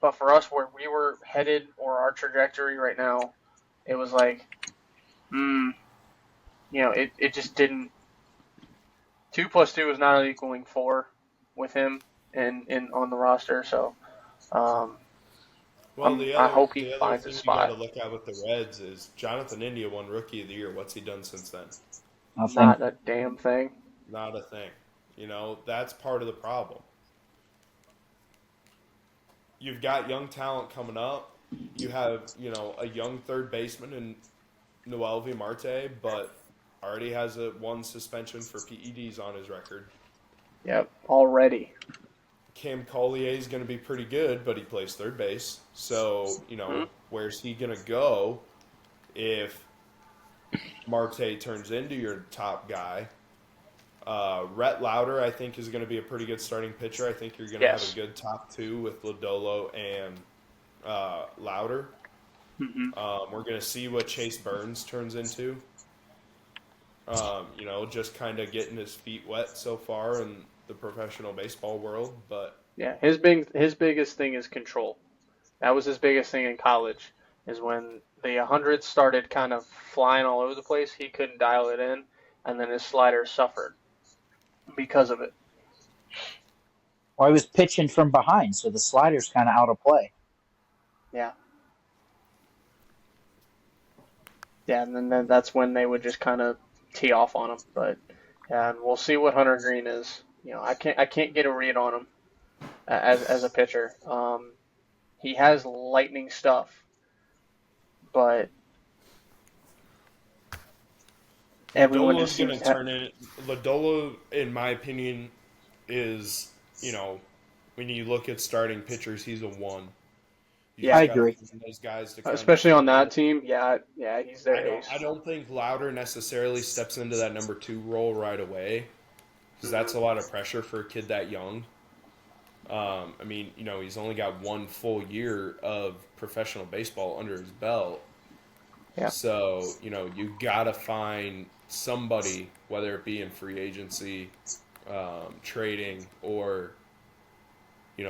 But for us, where we were headed or our trajectory right now, it was like, it just didn't. 2 + 2 is not equaling 4 with him in on the roster. So, Well, I hope he the other finds a thing spot. you got to look at with the Reds is Jonathan India won Rookie of the Year. What's he done since then? Nothing. Not a damn thing. Not a thing. That's part of the problem. You've got young talent coming up. You have, a young third baseman in Noel V. Marte, but already has one suspension for PEDs on his record. Yep, already. Cam Collier is going to be pretty good, but he plays third base. So, where's he going to go if Marte turns into your top guy? Rhett Lauder, I think, is going to be a pretty good starting pitcher. I think you're going to have a good top two with Lodolo and Lauder. We're going to see what Chase Burns turns into. Just kind of getting his feet wet so far in the professional baseball world. But yeah, his biggest thing is control. That was his biggest thing in college, is when the 100s started kind of flying all over the place, he couldn't dial it in, and then his slider suffered because of it. Well, he was pitching from behind, so the slider's kind of out of play. Yeah. Yeah, and then that's when they would just kind of tee off on him. But and we'll see what Hunter Green is. I can't get a read on him as a pitcher. He has lightning stuff, but everyone just seems to turn in. Lodolo, in my opinion, is when you look at starting pitchers, he's a 1. I agree. Those guys especially on that team, yeah, he's their ace. I don't think Lauder necessarily steps into that number 2 role right away, because that's a lot of pressure for a kid that young. He's only got 1 full year of professional baseball under his belt. Yeah. So, you got to find somebody, whether it be in free agency, trading, or,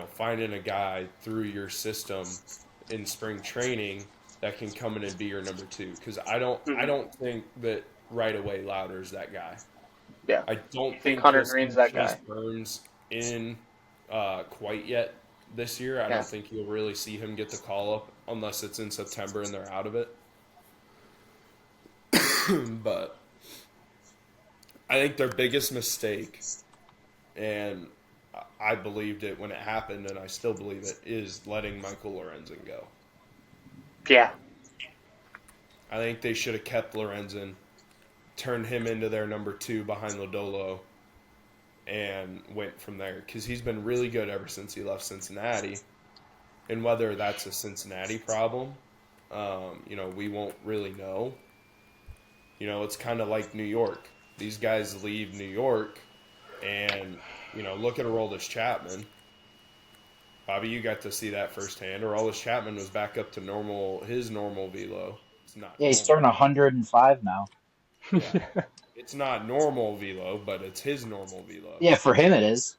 finding a guy through your system in spring training that can come in and be your number 2. Because I don't think that right away Lauder's that guy. Yeah. I don't think Hunter Green's that Chase guy. Burns in quite yet this year. I don't think you'll really see him get the call up unless it's in September and they're out of it. But I think their biggest mistake, and I believed it when it happened, and I still believe it, is letting Michael Lorenzen go. Yeah. I think they should have kept Lorenzen, turned him into their number 2 behind Lodolo, and went from there. Because he's been really good ever since he left Cincinnati. And whether that's a Cincinnati problem, we won't really know. It's kind of like New York. These guys leave New York, and, look at Aroldis Chapman. Bobby, you got to see that firsthand. Aroldis Chapman was back up to his normal velo. It's not. Yeah, he's turning 105 now. Yeah. It's not normal velo, but it's his normal velo. Yeah, for him it is.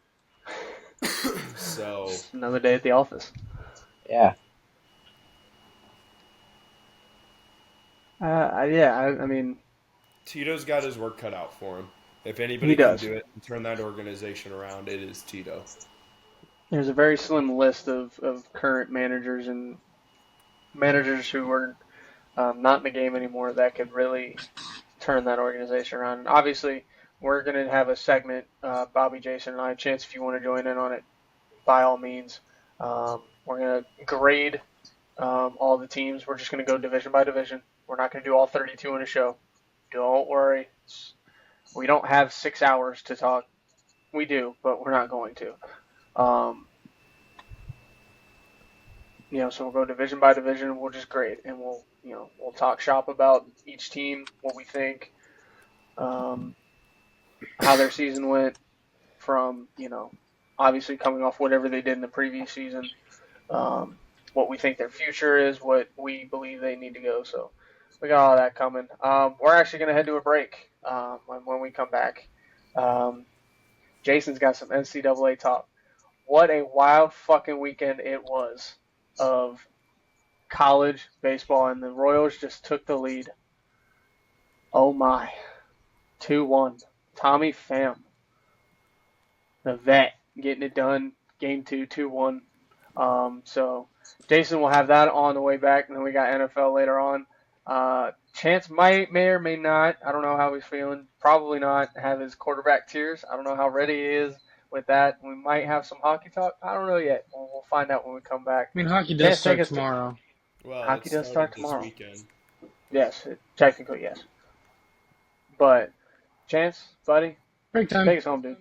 So another day at the office. Yeah. I mean, Tito's got his work cut out for him. If anybody can do it and turn that organization around, it is Tito. There's a very slim list of current managers and managers who are not in the game anymore that could really turn that organization around. And obviously, we're going to have a segment, Bobby, Jason, and I. Chance, if you want to join in on it, by all means. We're going to grade all the teams. We're just going to go division by division. We're not going to do all 32 in a show. Don't worry. We don't have 6 hours to talk. We do, but we're not going to. So we'll go division by division. We'll just grade, and we'll talk shop about each team, what we think, how their season went from, obviously coming off whatever they did in the previous season, what we think their future is, what we believe they need to go. So we got all that coming. We're actually going to head to a break when we come back. Jason's got some NCAA talk. What a wild fucking weekend it was of college baseball, and the Royals just took the lead. Oh my. 2-1. Tommy Pham, the vet, getting it done. Game 2, 2-1. So Jason will have that on the way back, and then we got NFL later on. Chance may or may not. I don't know how he's feeling. Probably not have his quarterback tears. I don't know how ready he is with that. We might have some hockey talk. I don't know yet. We'll find out when we come back. I mean, hockey does Chance, take start us tomorrow. Well, Hockey it does started start tomorrow. this weekend. Yes, technically yes. But Chance, buddy, Break time. take us home, dude.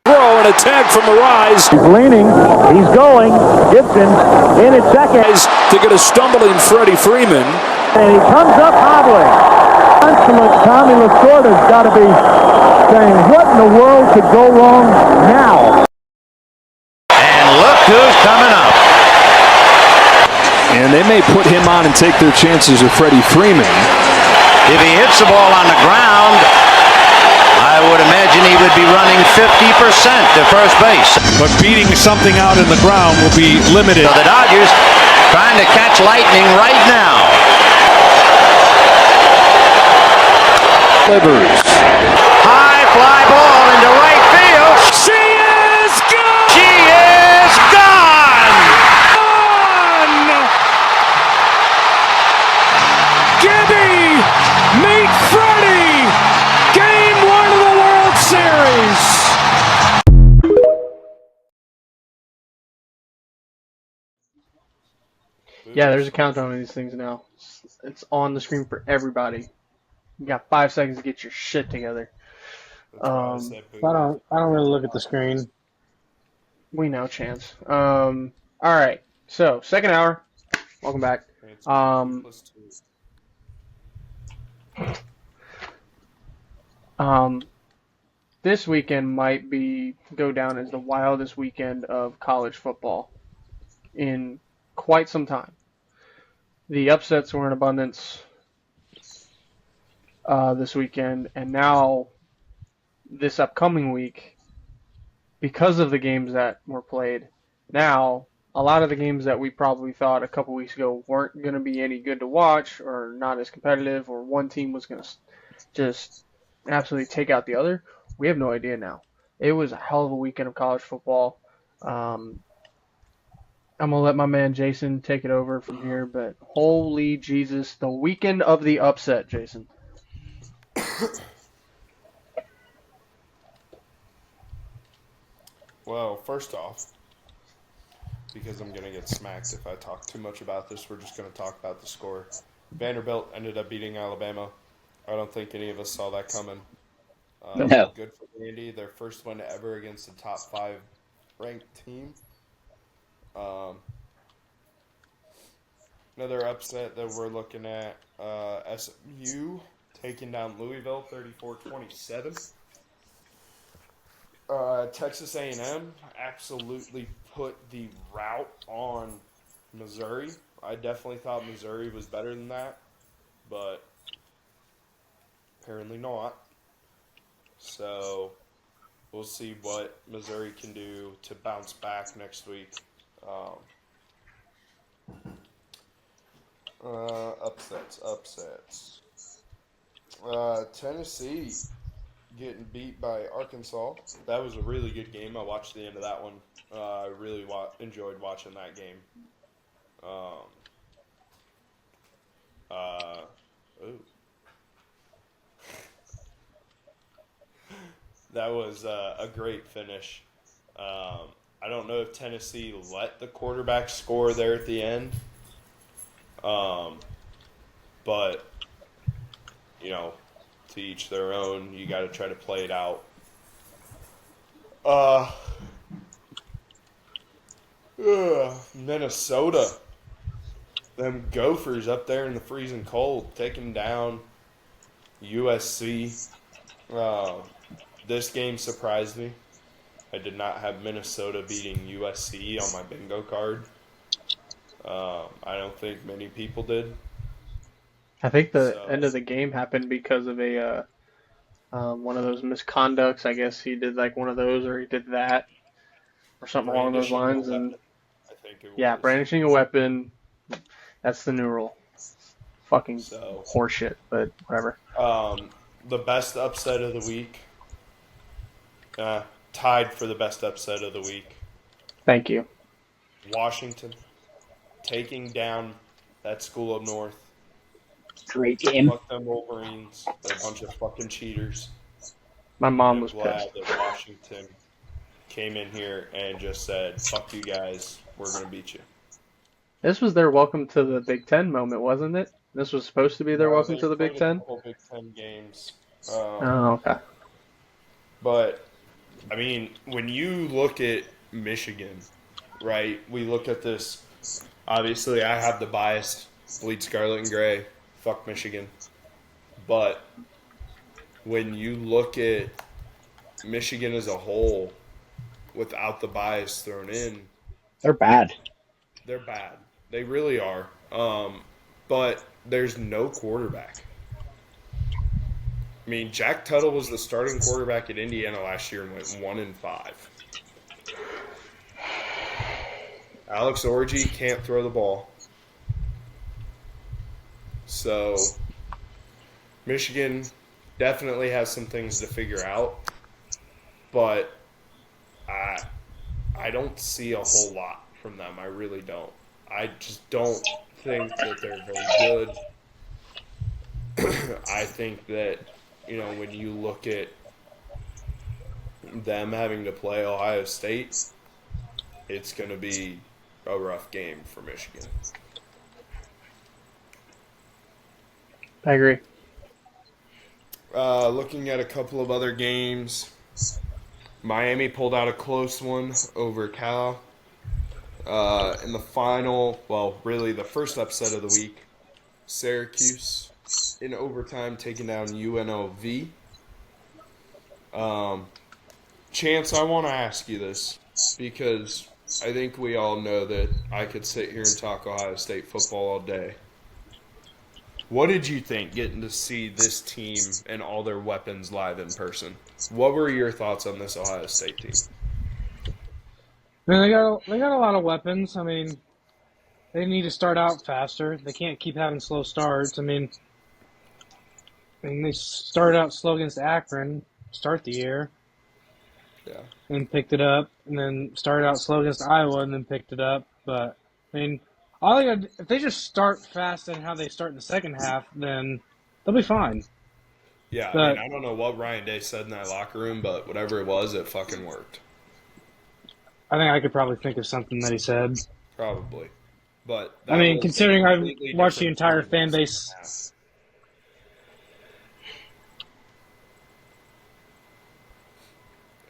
Throw and a tag from the rise. He's leaning. He's going. Gibson in at second. To get a stumbling Freddie Freeman. And he comes up hobbling. Consummate Tommy Lasorda's got to be saying, what in the world could go wrong now? And look who's coming up. And they may put him on and take their chances with Freddie Freeman. If he hits the ball on the ground, I would imagine he would be running 50% to first base. But beating something out in the ground will be limited. So the Dodgers trying to catch lightning right now. Livers. High fly ball into right field. She is gone! She is gone! Gibby! Meet Freddie! Game 1 of the World Series! Yeah, there's a countdown on these things now. It's on the screen for everybody. You got 5 seconds to get your shit together. That's why I said boo. I don't really look at the screen. We know, Chance. All right. So, second hour. Welcome back. It's plus 2. This weekend might go down as the wildest weekend of college football in quite some time. The upsets were in abundance this weekend, and now this upcoming week, because of the games that were played, now a lot of the games that we probably thought a couple weeks ago weren't going to be any good to watch or not as competitive, or one team was going to just absolutely take out the other, we have no idea now. It was a hell of a weekend of college football. I'm going to let my man Jason take it over from here, but holy Jesus, the weekend of the upset, Jason. Well, first off, because I'm going to get smacked if I talk too much about this, we're just going to talk about the score. Vanderbilt ended up beating Alabama. I don't think any of us saw that coming. No. Good for Vandy. Their first win ever against a top 5 ranked team. Another upset that we're looking at, SMU taking down Louisville 34-27. Texas A&M absolutely put the route on Missouri. I definitely thought Missouri was better than that, but apparently not. So we'll see what Missouri can do to bounce back next week. Upsets. Tennessee getting beat by Arkansas. That was a really good game. I watched the end of that one. I really enjoyed watching that game. That was a great finish. I don't know if Tennessee let the quarterback score there at the end. But, you know, to each their own. You got to try to play it out. Minnesota. Them Gophers up there in the freezing cold, taking down USC. This game surprised me. I did not have Minnesota beating USC on my bingo card. I don't think many people did. I think the end of the game happened because of a one of those misconducts. I guess he did like one of those, or he did that, or something along those lines. And I think it was. yeah, brandishing a weapon. That's the new rule. Fucking horseshit, but whatever. The best upset of the week. Tied for the best upset of the week. Thank you. Washington taking down that school up north Great game. Fuck them Wolverines. They're a bunch of fucking cheaters. My mom I'm was glad pissed. that Washington came in here and just said, fuck you guys, we're going to beat you. This was their welcome to the Big Ten moment, wasn't it? This was supposed to be their welcome They to the Big played Ten? a couple Big Ten games. Oh, okay. But, I mean, when you look at Michigan, right, we look at this. Obviously, I have the bias, bleed scarlet and gray, fuck Michigan. But when you look at Michigan as a whole, without the bias thrown in, They're bad. they're bad. They really are. But there's no quarterback. I mean, Jack Tuttle was the starting quarterback at Indiana last year and went 1-5. Alex Orji can't throw the ball. So, Michigan definitely has some things to figure out. But I don't see a whole lot from them. I really don't. I just don't think that they're very good. I think that, when you look at them having to play Ohio State, it's going to be a rough game for Michigan. I agree. Looking at a couple of other games, Miami pulled out a close one over Cal. In the final, really the first upset of the week, Syracuse in overtime taking down UNLV. Chance, I want to ask you this because I think we all know that I could sit here and talk Ohio State football all day. What did you think getting to see this team and all their weapons live in person? What were your thoughts on this Ohio State team? Man, they got a lot of weapons. I mean, they need to start out faster. They can't keep having slow starts. I mean, they started out slow against Akron, start the year, and picked it up, and then started out slow against Iowa, and then picked it up. But I mean, if they just start fast and how they start in the second half, then they'll be fine. Yeah, I don't know what Ryan Day said in that locker room, but whatever it was, it fucking worked. I think I could probably think of something that he said. Probably. But I mean, considering I've watched the entire fan base.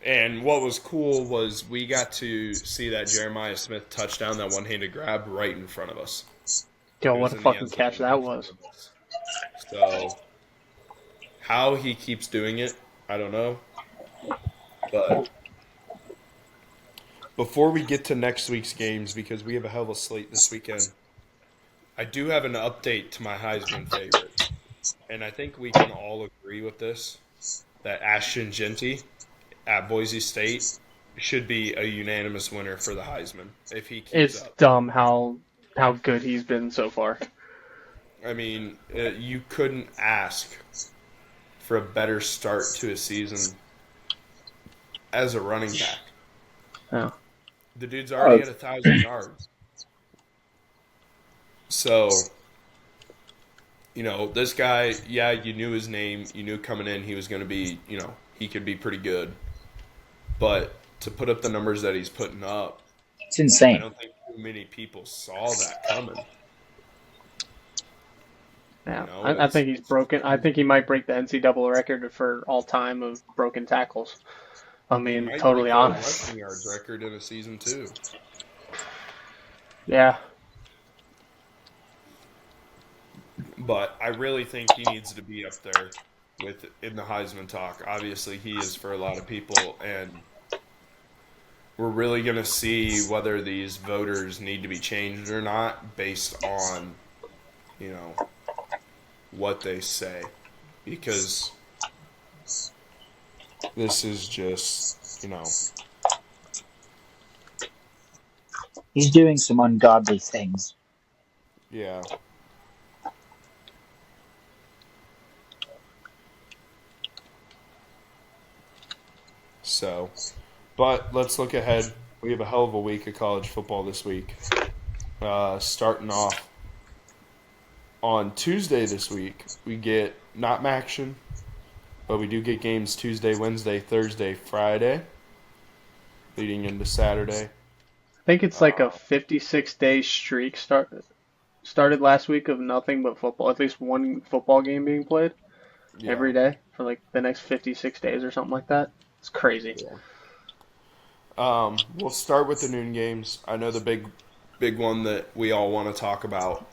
And what was cool was we got to see that Jeremiah Smith touchdown, that one-handed grab right in front of us. Yo, what a fucking catch that was. So, how he keeps doing it, I don't know. But before we get to next week's games, because we have a hell of a slate this weekend, I do have an update to my Heisman favorite. And I think we can all agree with this, that Ashton Genty at Boise State should be a unanimous winner for the Heisman if he keeps up. It's dumb how good he's been so far. I mean, you couldn't ask for a better start to a season as a running back. Yeah. The dude's already at 1,000 yards. So, this guy, you knew his name. You knew coming in he was going to be, he could be pretty good. But to put up the numbers that he's putting up, it's insane. I don't think too many people saw that coming. Yeah, I think he's broken. I think he might break the NCAA record for all time of broken tackles. I mean, totally honest. Rushing yards record in a season too. Yeah. But I really think he needs to be up there in the Heisman talk. Obviously, he is for a lot of people, and we're really going to see whether these voters need to be changed or not based on, what they say. Because this is just, He's doing some ungodly things. Yeah. So, but let's look ahead. We have a hell of a week of college football this week. Starting off On Tuesday this week, we get not action, but we do get games Tuesday, Wednesday, Thursday, Friday, leading into Saturday. I think it's like a 56-day streak started last week of nothing but football. At least one football game being played every day for like the next 56 days or something like that. It's crazy. Yeah. We'll start with the noon games. I know the big one that we all want to talk about.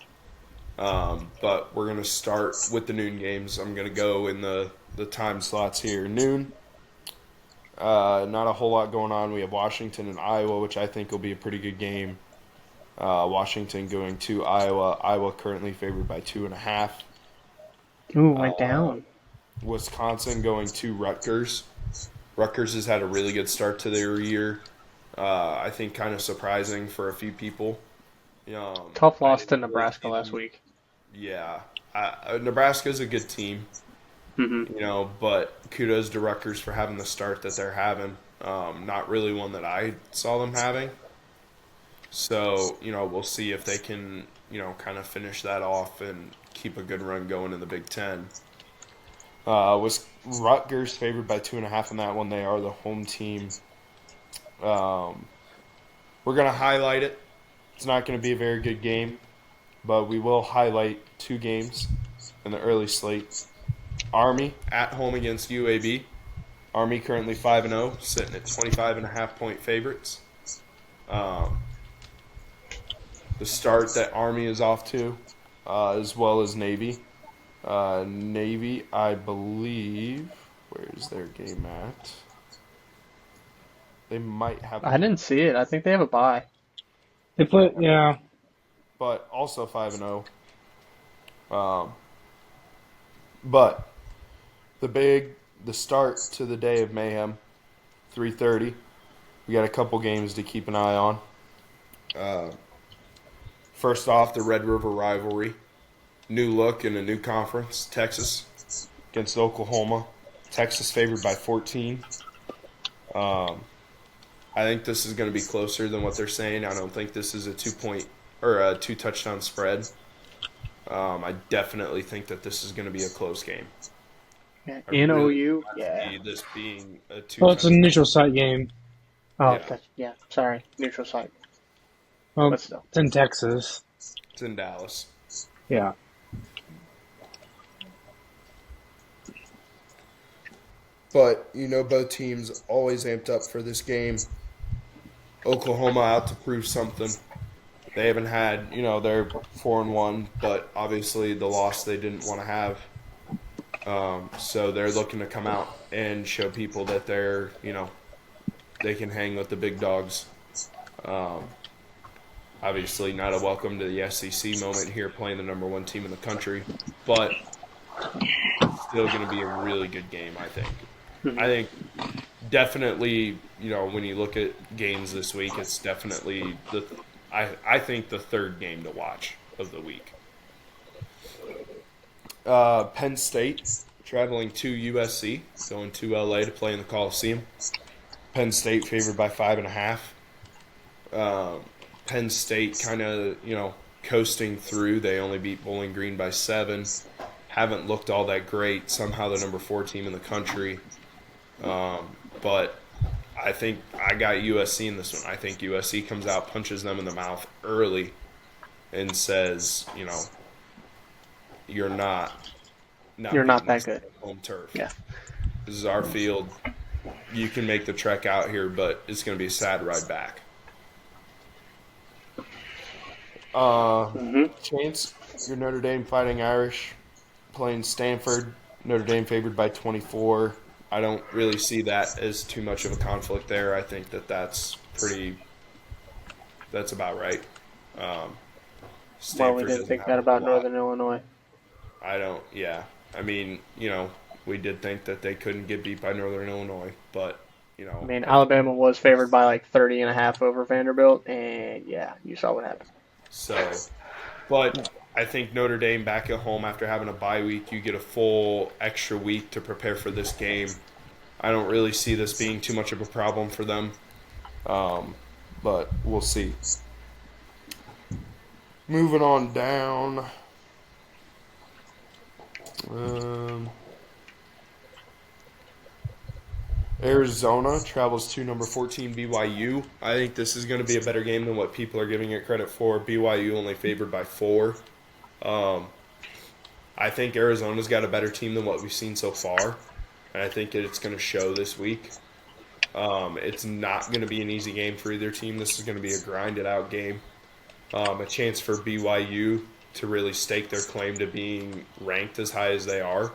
But we're going to start with the noon games. I'm going to go in the time slots here. Noon, not a whole lot going on. We have Washington and Iowa, which I think will be a pretty good game. Washington going to Iowa. Iowa currently favored by 2.5. Ooh, went down. Wisconsin going to Rutgers. Rutgers has had a really good start to their year. I think kind of surprising for a few people. Tough loss to Nebraska last week. Yeah. Nebraska's a good team, but kudos to Rutgers for having the start that they're having. Not really one that I saw them having. So, we'll see if they can, kind of finish that off and keep a good run going in the Big Ten. Was Rutgers favored by 2.5 in that one? They are the home team. We're going to highlight it. It's not going to be a very good game, but we will highlight two games in the early slate. Army at home against UAB. Army currently 5-0, sitting at 25.5-point favorites. The start that Army is off to, as well as Navy. Navy, I believe, where's their game at? They might have. I didn't see it. I think they have a bye. They put, yeah. But also 5-0. But the start to the day of mayhem, 3:30. We got a couple games to keep an eye on. First off, the Red River rivalry. New look in a new conference. Texas against Oklahoma. Texas favored by 14. I think this is going to be closer than what they're saying. I don't think this is a 2-point or a 2-touchdown spread. I definitely think that this is going to be a close game. Yeah. In OU? Yeah. This being a 2. Well, it's a neutral site game. Oh, yeah. Sorry. Neutral site. Well, But still. it's in Texas. It's in Dallas. Yeah. But, both teams always amped up for this game. Oklahoma out to prove something. They haven't had, they're 4-1, but obviously the loss they didn't want to have. So they're looking to come out and show people that they're, they can hang with the big dogs. Obviously not a welcome to the SEC moment here playing the number 1 team in the country, but still going to be a really good game, I think. I think definitely, when you look at games this week, it's definitely I think the third game to watch of the week. Penn State traveling to USC, going to LA to play in the Coliseum. Penn State favored by 5.5. Penn State kind of, coasting through. They only beat Bowling Green by 7. Haven't looked all that great. Somehow the number 4 team in the country. But I think I got USC in this one. I think USC comes out, punches them in the mouth early, and says, you're not that good. Home turf. Yeah. This is our field. You can make the trek out here, but it's going to be a sad ride back. Chance, your Notre Dame Fighting Irish playing Stanford. Notre Dame favored by 24. I don't really see that as too much of a conflict there. I think that's about right. Well, we didn't think that about Northern Illinois. Yeah. I mean, we did think that they couldn't get beat by Northern Illinois, but, I mean, Alabama was favored by like 30.5 over Vanderbilt, and yeah, you saw what happened. So, but I think Notre Dame back at home after having a bye week, you get a full extra week to prepare for this game. I don't really see this being too much of a problem for them, but we'll see. Moving on down, Arizona travels to number 14 BYU. I think this is going to be a better game than what people are giving it credit for. BYU only favored by 4. I think Arizona's got a better team than what we've seen so far, and I think that it's going to show this week. It's not going to be an easy game for either team. This is going to be a grinded-out game. A chance for BYU to really stake their claim to being ranked as high as they are.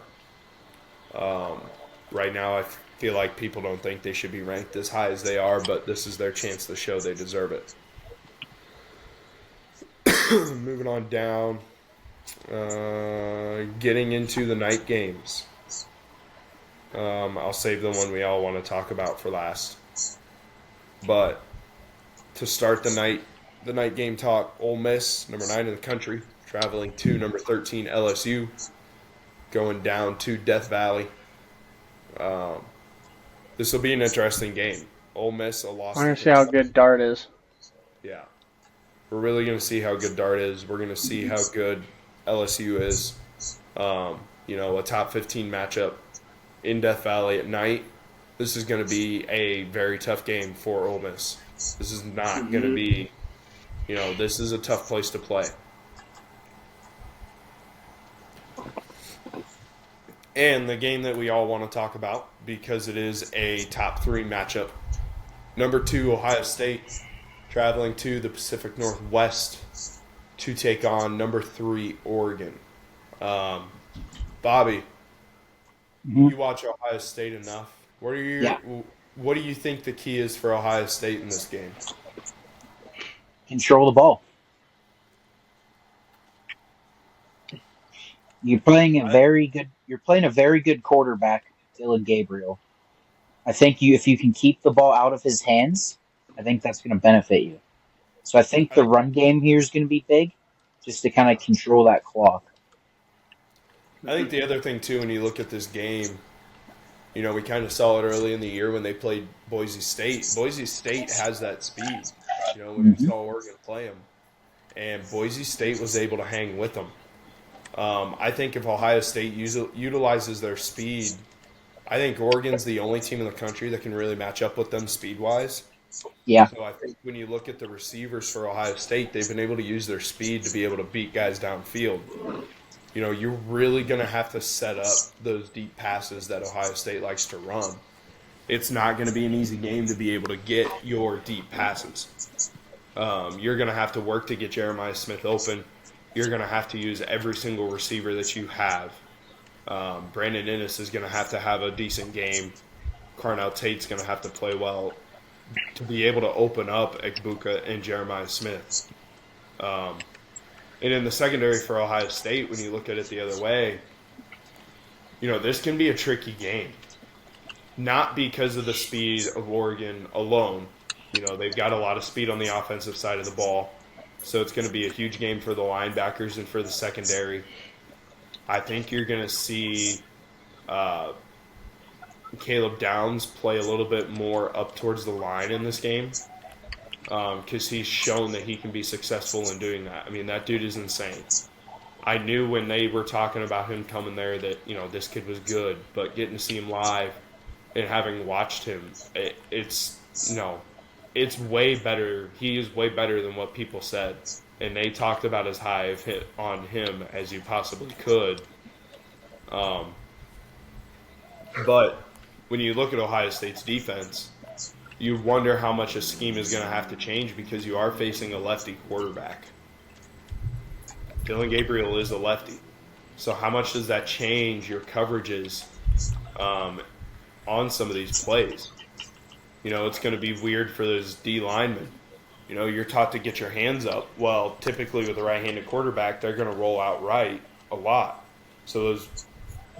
Right now, I feel like people don't think they should be ranked as high as they are, but this is their chance to show they deserve it. Moving on down, getting into the night games. I'll save the one we all want to talk about for last. But to start the night game talk, Ole Miss, number 9 in the country, traveling to number 13 LSU, going down to Death Valley. This will be an interesting game. Ole Miss, a loss. I'm going to see how good Dart is. Yeah. We're really going to see how good Dart is. We're going to see how good LSU is. A top 15 matchup in Death Valley at night. This is going to be a very tough game for Ole Miss. This is not going to be, this is a tough place to play. And the game that we all want to talk about, because it is a top 3 matchup. Number 2, Ohio State, traveling to the Pacific Northwest to take on number 3, Oregon. Bobby, you watch Ohio State enough. What do you think the key is for Ohio State in this game? Control the ball. You're playing a very good quarterback, Dylan Gabriel. I think if you can keep the ball out of his hands, I think that's going to benefit you. So I think the run game here is going to be big, just to kind of control that clock. I think the other thing, too, when you look at this game, we kind of saw it early in the year when they played Boise State. Boise State has that speed, when we saw Oregon play them. And Boise State was able to hang with them. I think if Ohio State utilizes their speed, I think Oregon's the only team in the country that can really match up with them speed-wise. Yeah. So I think when you look at the receivers for Ohio State, they've been able to use their speed to be able to beat guys downfield. You're really going to have to set up those deep passes that Ohio State likes to run. It's not going to be an easy game to be able to get your deep passes. You're going to have to work to get Jeremiah Smith open. You're going to have to use every single receiver that you have. Brandon Innes is going to have a decent game. Carnell Tate's going to have to play well to be able to open up Egbuka and Jeremiah Smith. And in the secondary for Ohio State, when you look at it the other way, this can be a tricky game. Not because of the speed of Oregon alone. They've got a lot of speed on the offensive side of the ball. So it's going to be a huge game for the linebackers and for the secondary. I think you're going to see Caleb Downs play a little bit more up towards the line in this game. Because he's shown that he can be successful in doing that. I mean, that dude is insane. I knew when they were talking about him coming there that, this kid was good. But getting to see him live and having watched him, it's way better. He is way better than what people said. And they talked about as high of hit on him as you possibly could. But when you look at Ohio State's defense, you wonder how much a scheme is going to have to change because you are facing a lefty quarterback. Dylan Gabriel is a lefty. So how much does that change your coverages on some of these plays? It's going to be weird for those D linemen. You're taught to get your hands up. Well, typically with a right-handed quarterback, they're going to roll out right a lot. So those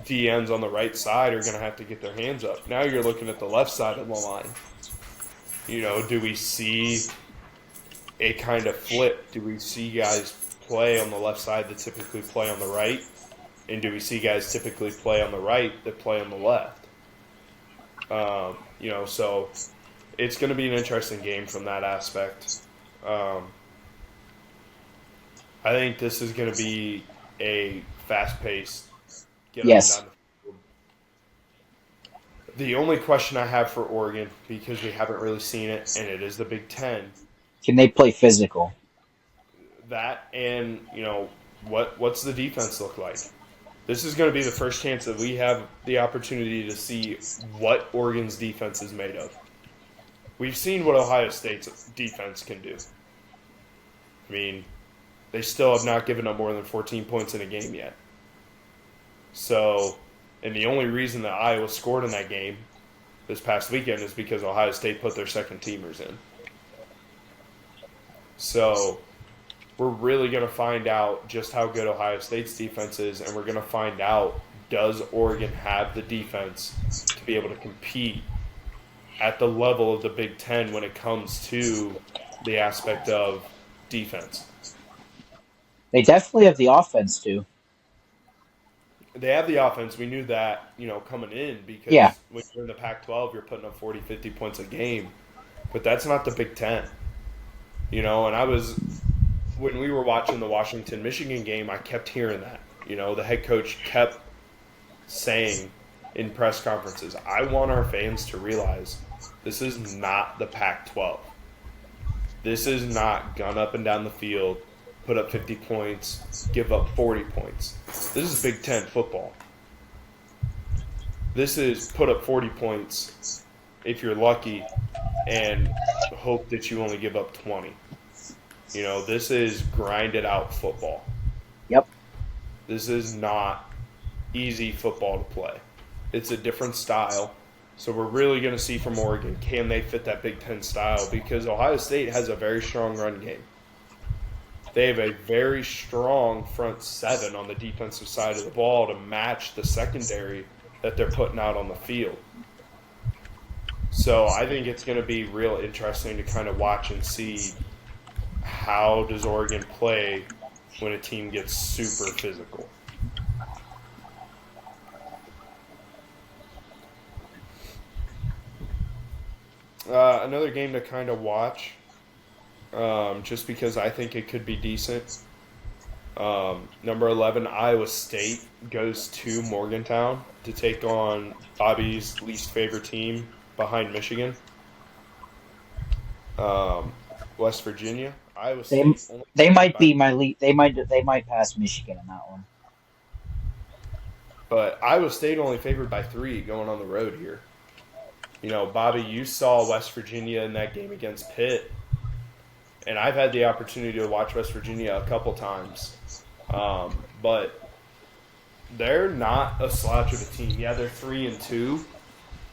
D ends on the right side are going to have to get their hands up. Now you're looking at the left side of the line. Do we see a kind of flip? Do we see guys play on the left side that typically play on the right? And do we see guys typically play on the right that play on the left? So it's going to be an interesting game from that aspect. I think this is going to be a fast-paced get Yes. up and down the field. The only question I have for Oregon, because we haven't really seen it, and it is the Big Ten, Can they play physical? that and, what's the defense look like? This is going to be the first chance that we have the opportunity to see what Oregon's defense is made of. We've seen what Ohio State's defense can do. I mean, they still have not given up more than 14 points in a game yet. So, and the only reason that Iowa scored in that game this past weekend is because Ohio State put their second teamers in. So, we're really going to find out just how good Ohio State's defense is, and we're going to find out, does Oregon have the defense to be able to compete at the level of the Big Ten when it comes to the aspect of defense? They definitely have the offense too. They have the offense. We knew that, coming in because Yeah. when you're in the Pac-12, you're putting up 40, 50 points a game. But that's not the Big Ten. And when we were watching the Washington-Michigan game, I kept hearing that. The head coach kept saying in press conferences, I want our fans to realize this is not the Pac-12. This is not gun up and down the field, put up 50 points, give up 40 points. This is Big Ten football. This is put up 40 points if you're lucky and hope that you only give up 20. This is grinded out football. Yep. This is not easy football to play. It's a different style. So we're really going to see from Oregon, can they fit that Big Ten style? Because Ohio State has a very strong run game. They have a very strong front seven on the defensive side of the ball to match the secondary that they're putting out on the field. So I think it's going to be real interesting to kind of watch and see how does Oregon play when a team gets super physical. Another game to kind of watch, just because I think it could be decent. Number 11, Iowa State goes to Morgantown to take on Bobby's least favorite team behind Michigan. West Virginia, Iowa State. They might be my lead. They might pass Michigan in that one. But Iowa State only favored by 3 going on the road here. Bobby, you saw West Virginia in that game against Pitt. And I've had the opportunity to watch West Virginia a couple times. But they're not a slouch of a team. Yeah, they're 3-2.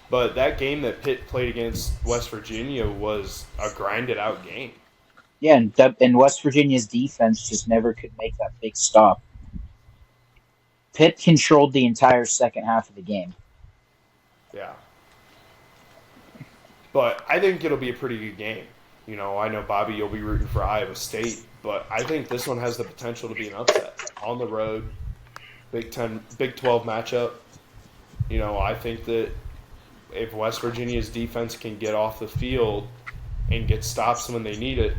But that game that Pitt played against West Virginia was a grinded-out game. Yeah, and West Virginia's defense just never could make that big stop. Pitt controlled the entire second half of the game. Yeah. But I think it'll be a pretty good game. I know, Bobby, you'll be rooting for Iowa State, but I think this one has the potential to be an upset. On the road, Big 12 matchup. I think that if West Virginia's defense can get off the field and get stops when they need it,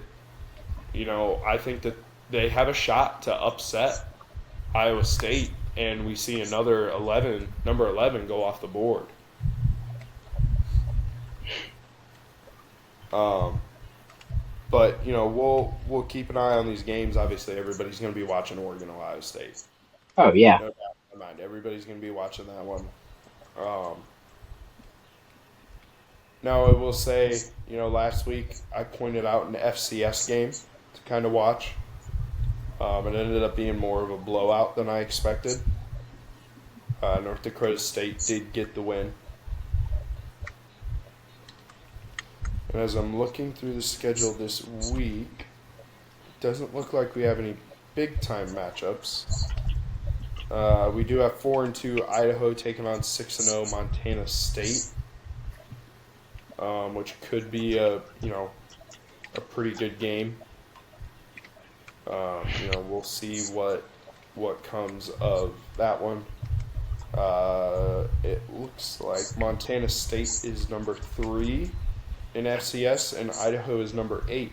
I think that they have a shot to upset Iowa State, and we see number 11 go off the board. But we'll keep an eye on these games. Obviously, everybody's going to be watching Oregon, Ohio State. Oh yeah. No doubt in my mind, everybody's going to be watching that one. Now I will say, last week I pointed out an FCS game to kind of watch. It ended up being more of a blowout than I expected. North Dakota State did get the win. And as I'm looking through the schedule this week, it doesn't look like we have any big-time matchups. We do have 4-2 Idaho taking on 6-0 Montana State, which could be a pretty good game. We'll see what comes of that one. It looks like Montana State is number 3 in FCS, and Idaho is number 8.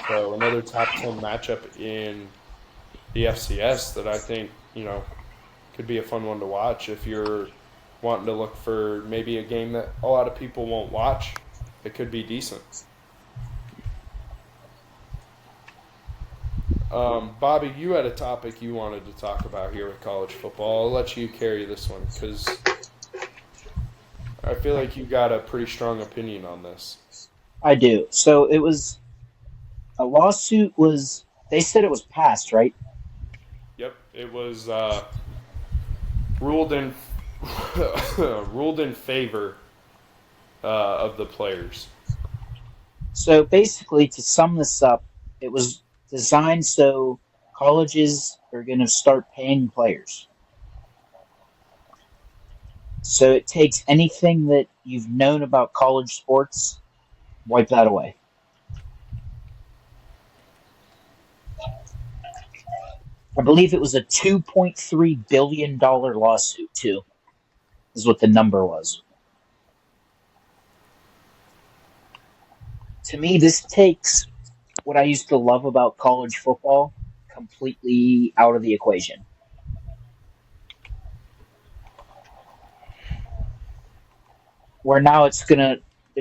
So another top 10 matchup in the FCS that I think, could be a fun one to watch if you're wanting to look for maybe a game that a lot of people won't watch. It could be decent. Bobby, you had a topic you wanted to talk about here with college football. I'll let you carry this one because I feel like you got a pretty strong opinion on this. I do. So it was a lawsuit they said it was passed, right? Yep, it was ruled in ruled in favor of the players. So basically, to sum this up, it was designed so colleges are going to start paying players. So it takes anything that you've known about college sports, wipe that away. I believe it was a $2.3 billion lawsuit, too, is what the number was. To me, this takes what I used to love about college football completely out of the equation. Where now it's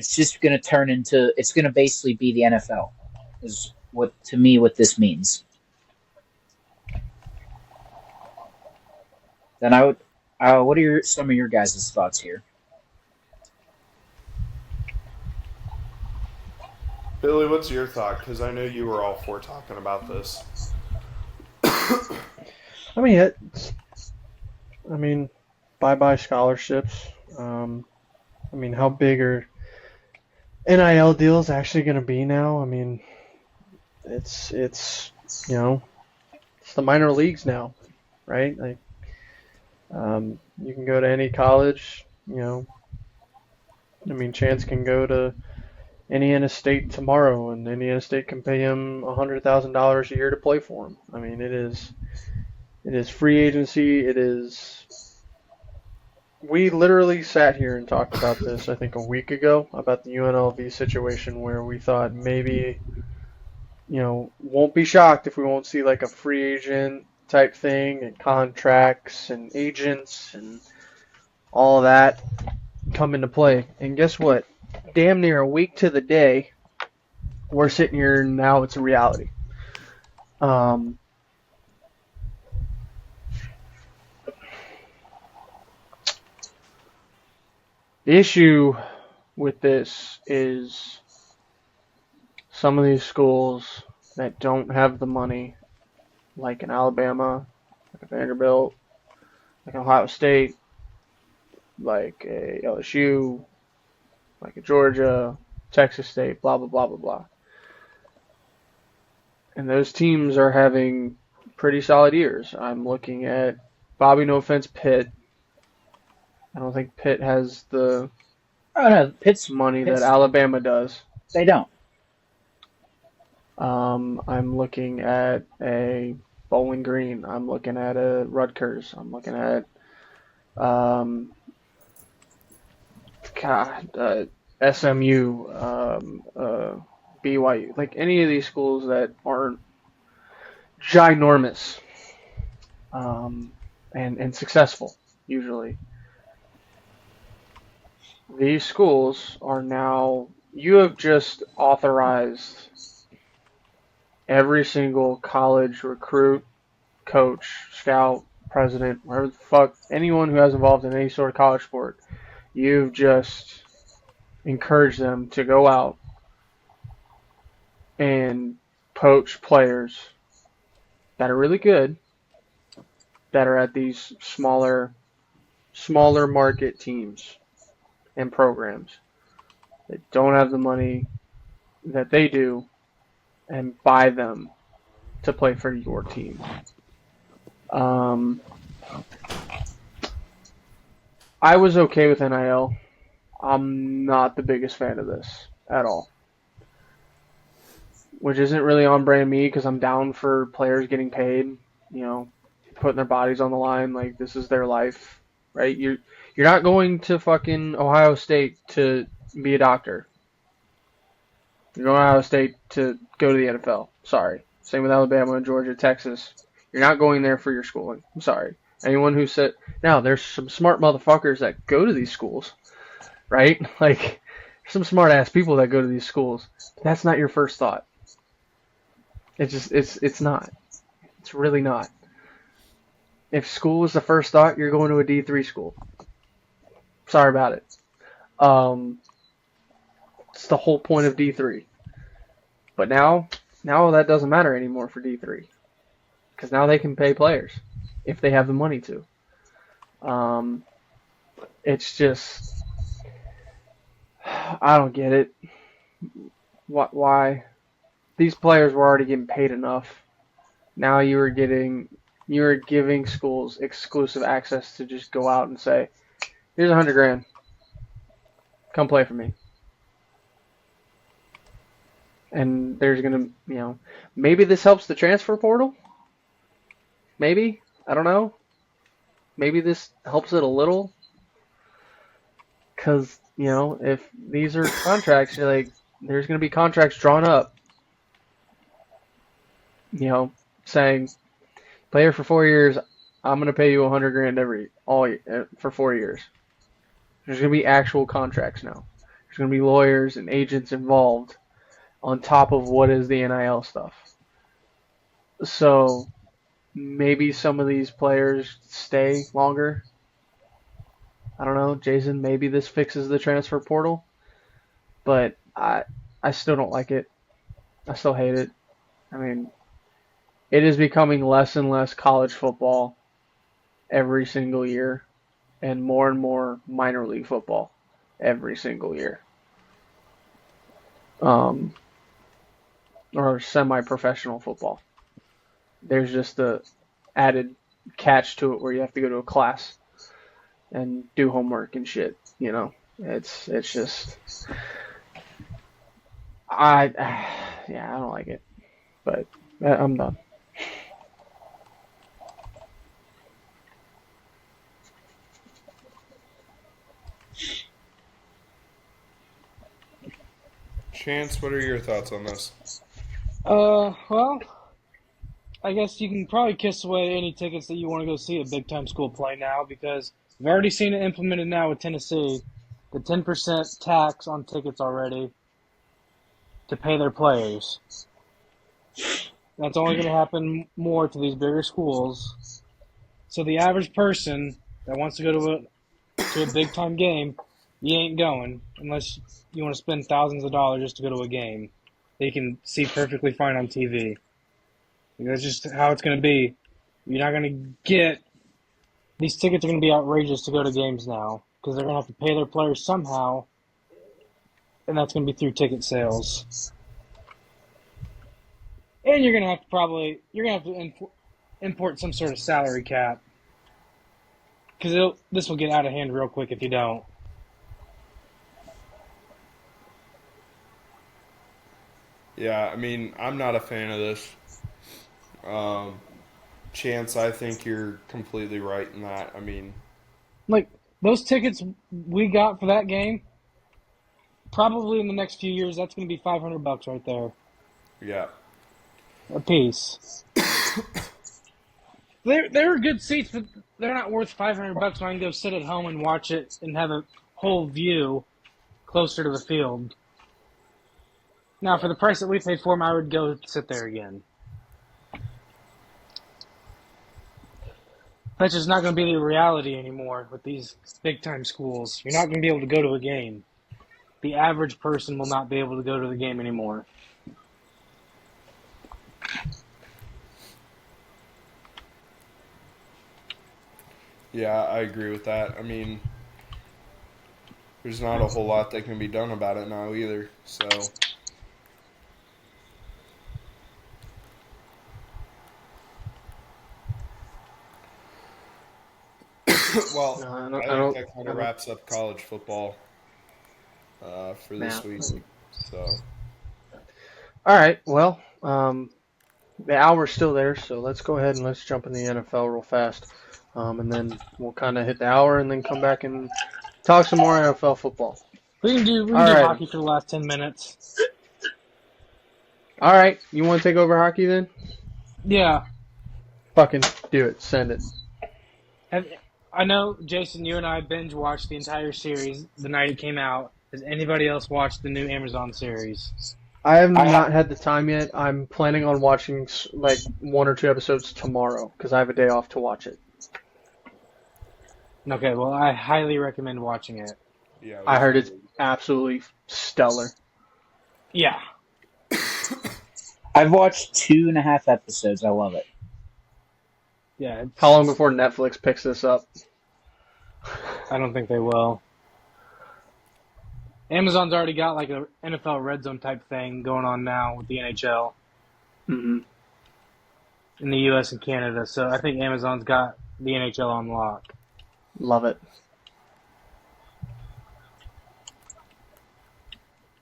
just gonna turn into, it's gonna basically be the NFL, is what this means. Then what are some of your guys' thoughts here? Billy, what's your thought? Because I know you were all for talking about this. Bye-bye scholarships. How big are NIL deals actually going to be now? It's the minor leagues now, right? Like, you can go to any college, Chance can go to Indiana State tomorrow, and Indiana State can pay him $100,000 a year to play for him. It is free agency. It is. We literally sat here and talked about this, I think, a week ago about the UNLV situation where we thought maybe, won't be shocked if we won't see like a free agent type thing and contracts and agents and all that come into play. And guess what? Damn near a week to the day, we're sitting here and now it's a reality. The issue with this is some of these schools that don't have the money, like in Alabama, like a Vanderbilt, like Ohio State, like a LSU, like a Georgia, Texas State, blah, blah, blah, blah, blah. And those teams are having pretty solid years. I'm looking at, Bobby, no offense, Pitt. I don't think Pitt has the Pitt's money that Alabama does. They don't. I'm looking at a Bowling Green. I'm looking at a Rutgers. I'm looking at SMU, BYU. Like any of these schools that aren't ginormous and successful usually. These schools are now, you have just authorized every single college recruit, coach, scout, president, whatever the fuck, anyone who has involved in any sort of college sport, you've just encouraged them to go out and poach players that are really good, that are at these smaller market teams and programs that don't have the money that they do and buy them to play for your team. I was okay with NIL. I'm not the biggest fan of this at all. Which isn't really on brand me because I'm down for players getting paid, putting their bodies on the line. Like, this is their life, right? You're not going to fucking Ohio State to be a doctor. You're going to Ohio State to go to the NFL. Sorry. Same with Alabama, Georgia, Texas. You're not going there for your schooling. I'm sorry. Anyone who said, now there's some smart motherfuckers that go to these schools, right? Like, some smart ass people that go to these schools. That's not your first thought. It's not. It's really not. If school was the first thought, you're going to a D3 school. Sorry about it. It's the whole point of D3. But now that doesn't matter anymore for D3. Because now they can pay players if they have the money to. It's just, I don't get it. Why? These players were already getting paid enough. Now you are giving schools exclusive access to just go out and say, here's $100,000. Come play for me. And there's going to, maybe this helps the transfer portal. Maybe. I don't know. Maybe this helps it a little. Because, if these are contracts, there's going to be contracts drawn up. Saying, player for 4 years, I'm going to pay you $100,000 for 4 years. There's going to be actual contracts now. There's going to be lawyers and agents involved on top of what is the NIL stuff. So maybe some of these players stay longer. I don't know, Jason, maybe this fixes the transfer portal. But I still don't like it. I still hate it. I mean, it is becoming less and less college football every single year and more minor league football every single year. Or semi-professional football. There's just the added catch to it where you have to go to a class and do homework and shit, It's just I don't like it. But I'm done. Chance, what are your thoughts on this? Well, I guess you can probably kiss away any tickets that you want to go see a big-time school play now because we've already seen it implemented now with Tennessee, the 10% tax on tickets already to pay their players. That's only going to happen more to these bigger schools. So the average person that wants to go to a big-time game, you ain't going unless you want to spend thousands of dollars just to go to a game that you can see perfectly fine on TV. That's just how it's going to be. You're not going to get – these tickets are going to be outrageous to go to games now because they're going to have to pay their players somehow, and that's going to be through ticket sales. And you're going to have to import some sort of salary cap because this will get out of hand real quick if you don't. Yeah, I mean, I'm not a fan of this. Chance, I think you're completely right in that. I mean, like those tickets we got for that game, probably in the next few years, that's going to be $500 right there. Yeah, a piece. They're good seats, but they're not worth $500 when I can go sit at home and watch it and have a whole view closer to the field. Now, for the price that we paid for them, I would go sit there again. That's just not going to be the reality anymore with these big-time schools. You're not going to be able to go to a game. The average person will not be able to go to the game anymore. Yeah, I agree with that. I mean, there's not a whole lot that can be done about it now either, so... Well, I think that kind of wraps up college football for this week. So, all right. Well, the hour's still there, so let's go ahead and let's jump in the NFL real fast, and then we'll kind of hit the hour and then come back and talk some more NFL football. We can do hockey for the last 10 minutes. All right. You want to take over hockey then? Yeah. Fucking do it. Send it. I know, Jason, you and I binge watched the entire series the night it came out. Has anybody else watched the new Amazon series? I have not had the time yet. I'm planning on watching like 1 or 2 episodes tomorrow because I have a day off to watch it. Okay, well, I highly recommend watching it. Yeah, I heard it's absolutely stellar. Yeah. I've watched 2.5 episodes. I love it. Yeah. How long before Netflix picks this up? I don't think they will. Amazon's already got like a NFL Red Zone type thing going on now with the NHL Mm-hmm. in the U.S. and Canada, so I think Amazon's got the NHL on lock. Love it.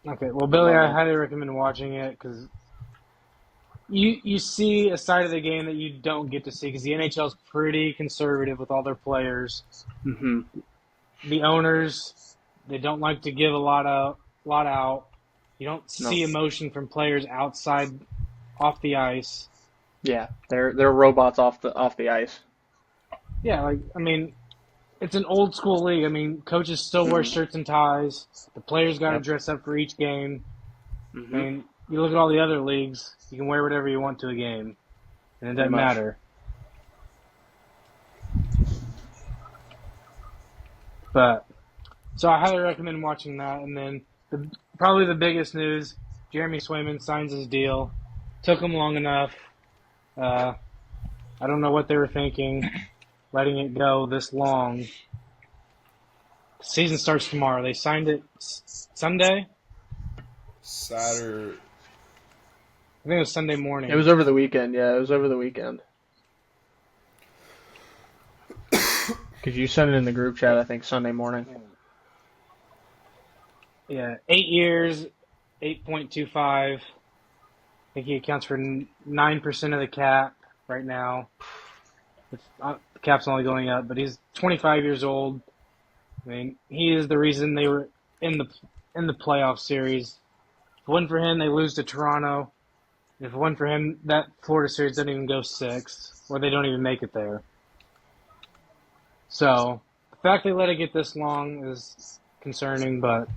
Okay, well, Billy, I highly recommend watching it because you see a side of the game that you don't get to see because the NHL is pretty conservative with all their players. Mm-hmm. The owners, they don't like to give a lot out. You don't see emotion from players off the ice. Yeah, they're robots off the ice. Yeah, like I mean, it's an old school league. I mean, coaches still wear shirts and ties. The players got to dress up for each game. Mm-hmm. I mean, you look at all the other leagues, you can wear whatever you want to a game, and it doesn't matter. But, so I highly recommend watching that. And then, probably the biggest news, Jeremy Swayman signs his deal. Took him long enough. I don't know what they were thinking, letting it go this long. The season starts tomorrow. They signed it Sunday? Saturday. I think it was Sunday morning. It was over the weekend. Yeah, it was over the weekend. Because you sent it in the group chat, I think, Sunday morning. Yeah, 8 years, 8.25. I think he accounts for 9% of the cap right now. The cap's only going up, but he's 25 years old. I mean, he is the reason they were in the playoff series. If it wasn't for him, they lose to Toronto. If it wasn't for him, that Florida series doesn't even go 6, or they don't even make it there. So, the fact they let it get this long is concerning, but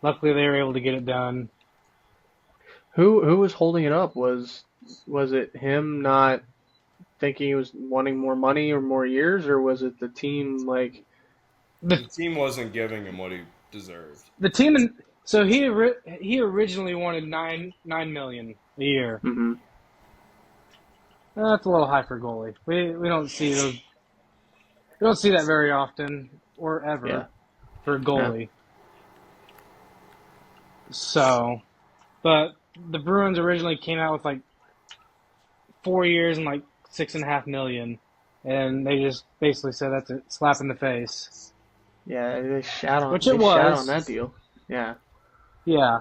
luckily they were able to get it done. Who was holding it up? Was it him not thinking he was wanting more money or more years, or was it the team like? The team wasn't giving him what he deserved. The team, so he originally wanted $9 million a year. Mm-hmm. That's a little high for a goalie. We don't see those. We don't see that very often or ever for a goalie. Yeah. So, but the Bruins originally came out with like 4 years and like $6.5 million, and they just basically said that's a slap in the face. Yeah, they shat on. Which it was. Shat on that deal. Yeah. Yeah.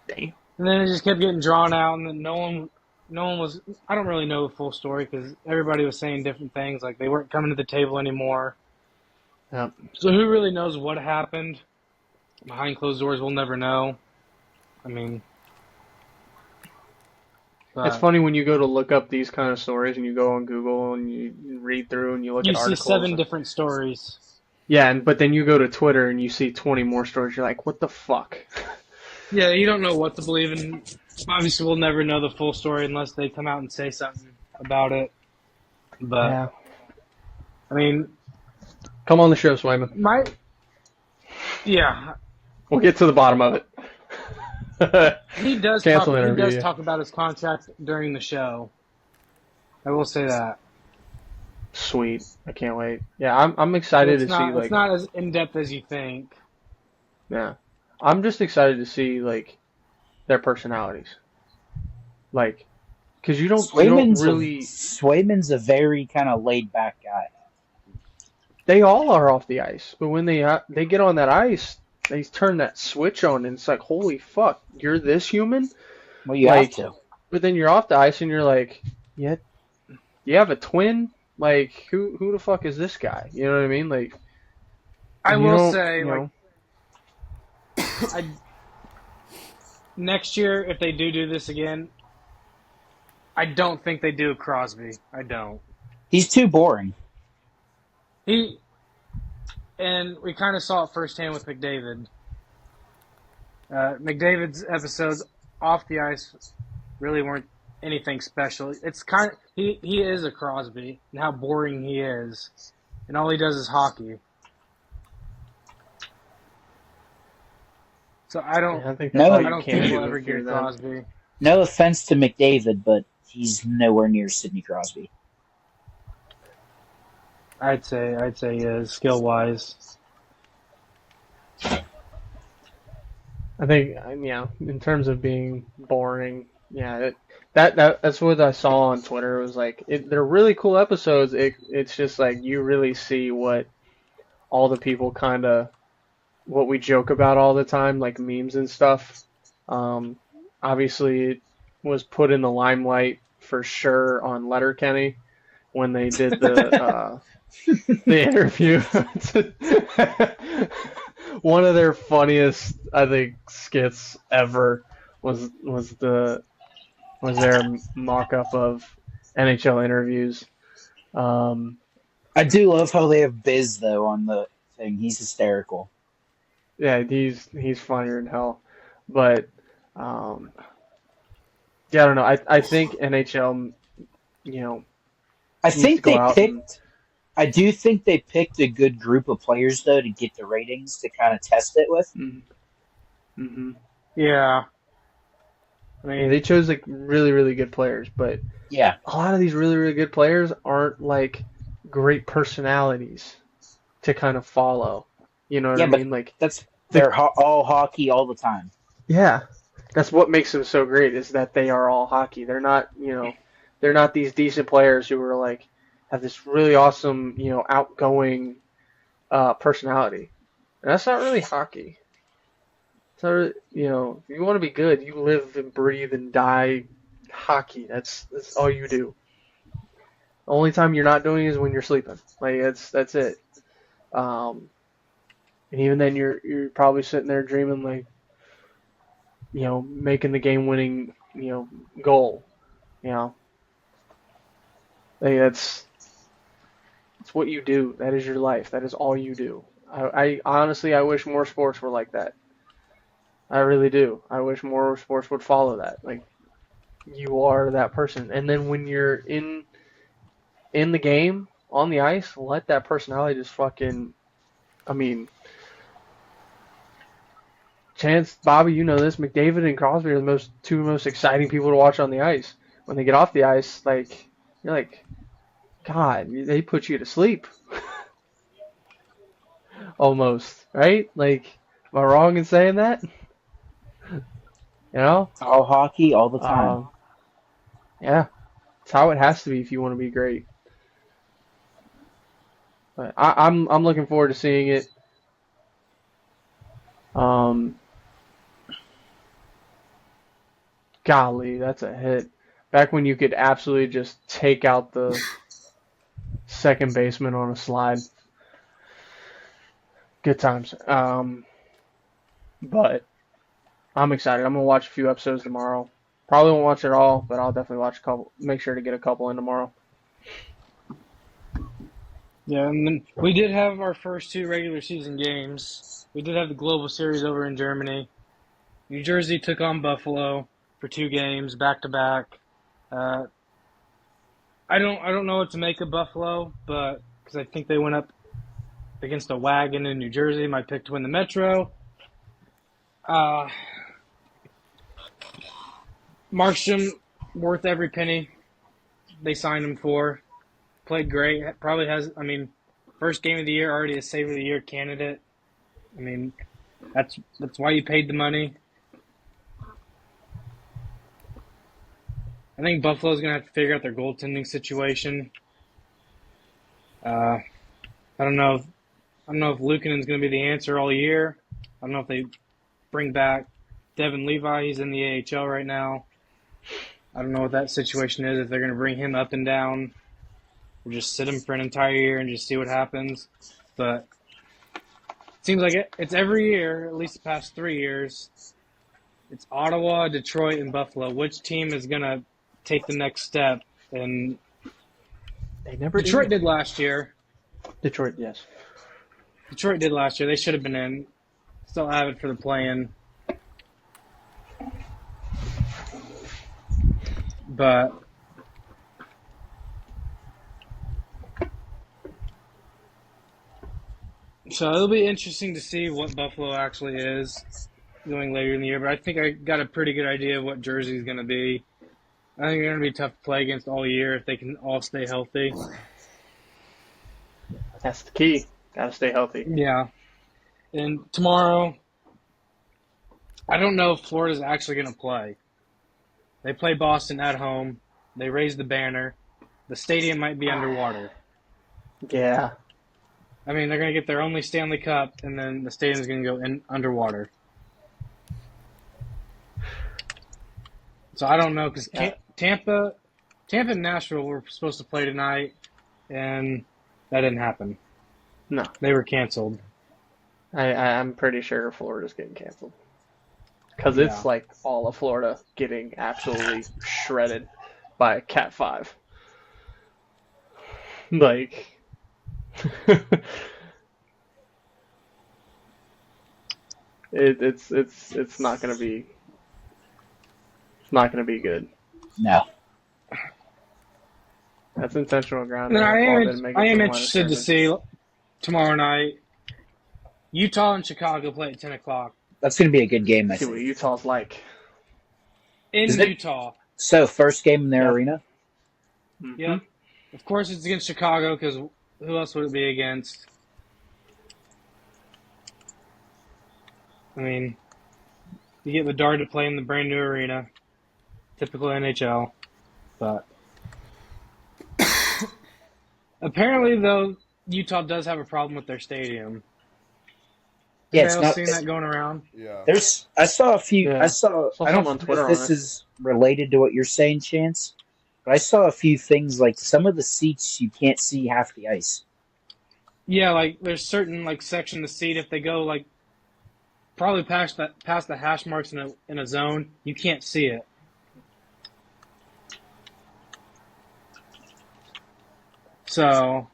Damn. And then it just kept getting drawn out, and then no one was. I don't really know the full story because everybody was saying different things. Like they weren't coming to the table anymore. Yep. So who really knows what happened? Behind closed doors, we'll never know. I mean, it's funny when you go to look up these kind of stories and you go on Google and you read through and you look at articles. You see 7 different stories. Yeah, but then you go to Twitter and you see 20 more stories. You're like, what the fuck? Yeah, you don't know what to believe, and obviously we'll never know the full story unless they come out and say something about it. But, yeah. I mean... Come on the show, Swayman. Yeah. We'll get to the bottom of it. He does talk about his contract during the show. I will say that. Sweet. I can't wait. Yeah, I'm excited to see, like... It's not as in-depth as you think. Yeah. I'm just excited to see, like, their personalities. Like, because you don't really... Swayman's a very kind of laid-back guy. They all are off the ice. But when they get on that ice, they turn that switch on, and it's like, holy fuck, you're this human? Well, you have to. But then you're off the ice, and you're like, yeah, you have a twin? Like, who the fuck is this guy? You know what I mean? Like, I will say, like, next year, if they do this again, I don't think they do Crosby. I don't. He's too boring. And we kind of saw it firsthand with McDavid. McDavid's episodes off the ice really weren't anything special. It's kind of he is a Crosby and how boring he is, and all he does is hockey. So I don't think No, all I you don't can think do we'll ever if you're get them. Crosby. No offense to McDavid, but he's nowhere near Sidney Crosby. I'd say he is skill wise. I think, in terms of being boring, that's what I saw on Twitter. It was like, they're really cool episodes. It's just like you really see what all the people kind of, what we joke about all the time, like memes and stuff. Obviously, it was put in the limelight for sure on Letterkenny when they did the interview. One of their funniest, I think, skits ever was their mock-up of NHL interviews. I do love how they have Biz though on the thing. He's hysterical. Yeah, he's funnier than hell, but I don't know. I think NHL, I needs think to go they out picked. I do think they picked a good group of players though to get the ratings to kind of test it with. Mm-hmm. Yeah. I Yeah, mean, they chose like really, really good players, but Yeah, a lot of these really, really good players aren't like great personalities to kind of follow. You know what yeah, I but mean? Like, they're all hockey all the time. yeah, that's what makes them so great is that they are all hockey. They're not, they're not these decent players who are like have this really awesome, outgoing personality. And that's not really hockey. It's not really, if you want to be good, you live and breathe and die hockey. That's all you do. The only time you're not doing is when you're sleeping. Like that's it. And even then, you're probably sitting there dreaming like, making the game-winning, goal. Like it's what you do. That is your life. That is all you do. I honestly, I wish more sports were like that. I really do. I wish more sports would follow that. Like you are that person, and then when you're in the game on the ice, let that personality just fucking. I mean, Chance, Bobby, you know this. McDavid and Crosby are the two most exciting people to watch on the ice. When they get off the ice, like you're like, God, they put you to sleep. Almost, right? Like, am I wrong in saying that? All hockey all the time. Yeah, it's how it has to be if you want to be great. But I'm looking forward to seeing it. Golly, that's a hit. Back when you could absolutely just take out the second baseman on a slide. Good times. But I'm excited. I'm gonna watch a few episodes tomorrow. Probably won't watch it all, but I'll definitely watch a couple. Make sure to get a couple in tomorrow. yeah, and then we did have our first two regular season games. We did have the Global Series over in Germany. New Jersey took on Buffalo for 2 games back to back. I don't know what to make of Buffalo, but because I think they went up against a wagon in New Jersey, my pick to win the Metro. Markstrom, worth every penny they signed him for. Played great. Probably has, first game of the year, already a Save of the Year candidate. That's why you paid the money. I think Buffalo's going to have to figure out their goaltending situation. I don't know if Luukkonen's going to be the answer all year. I don't know if they bring back Devin Levi. He's in the AHL right now. I don't know what that situation is, if they're going to bring him up and down or just sit him for an entire year and just see what happens. But it seems like it's every year, at least the past 3 years, it's Ottawa, Detroit, and Buffalo. Which team is going to take the next step. And They never Detroit did last year. Detroit, yes. Detroit did last year. They should have been in. Still have it for the play-in. But so it'll be interesting to see what Buffalo actually is going later in the year. But I think I got a pretty good idea of what Jersey is going to be. I think they're going to be tough to play against all year if they can all stay healthy. That's the key. Got to stay healthy. Yeah. And tomorrow, I don't know if Florida's actually going to play. They play Boston at home. They raise the banner. The stadium might be underwater. Yeah. I mean, they're going to get their only Stanley Cup, and then the stadium's going to go in underwater. So I don't know, because Tampa and Nashville were supposed to play tonight, and that didn't happen. No. They were canceled. I'm pretty sure Florida's getting canceled. Because it's like all of Florida getting absolutely shredded by Cat 5. Like, it's not gonna be good. No. That's intentional ground. And I am interested to see tomorrow night. Utah and Chicago play at 10 o'clock. That's going to be a good game, I See what think. Utah's like. In Is it- Utah. So, first game in their arena? Mm-hmm. Yep. Of course it's against Chicago, because who else would it be against? I mean, you get Bedard to play in the brand new arena. Typical NHL. But apparently, though, Utah does have a problem with their stadium. Yeah, it's Have you not. seen that going around? Yeah. I saw a few. Yeah. I don't something know on if Twitter this on it. is related to what you're saying, Chance, but I saw a few things like some of the seats you can't see half the ice. Yeah, like there's certain like section of the seat if they go like probably past the hash marks in a zone, you can't see it. So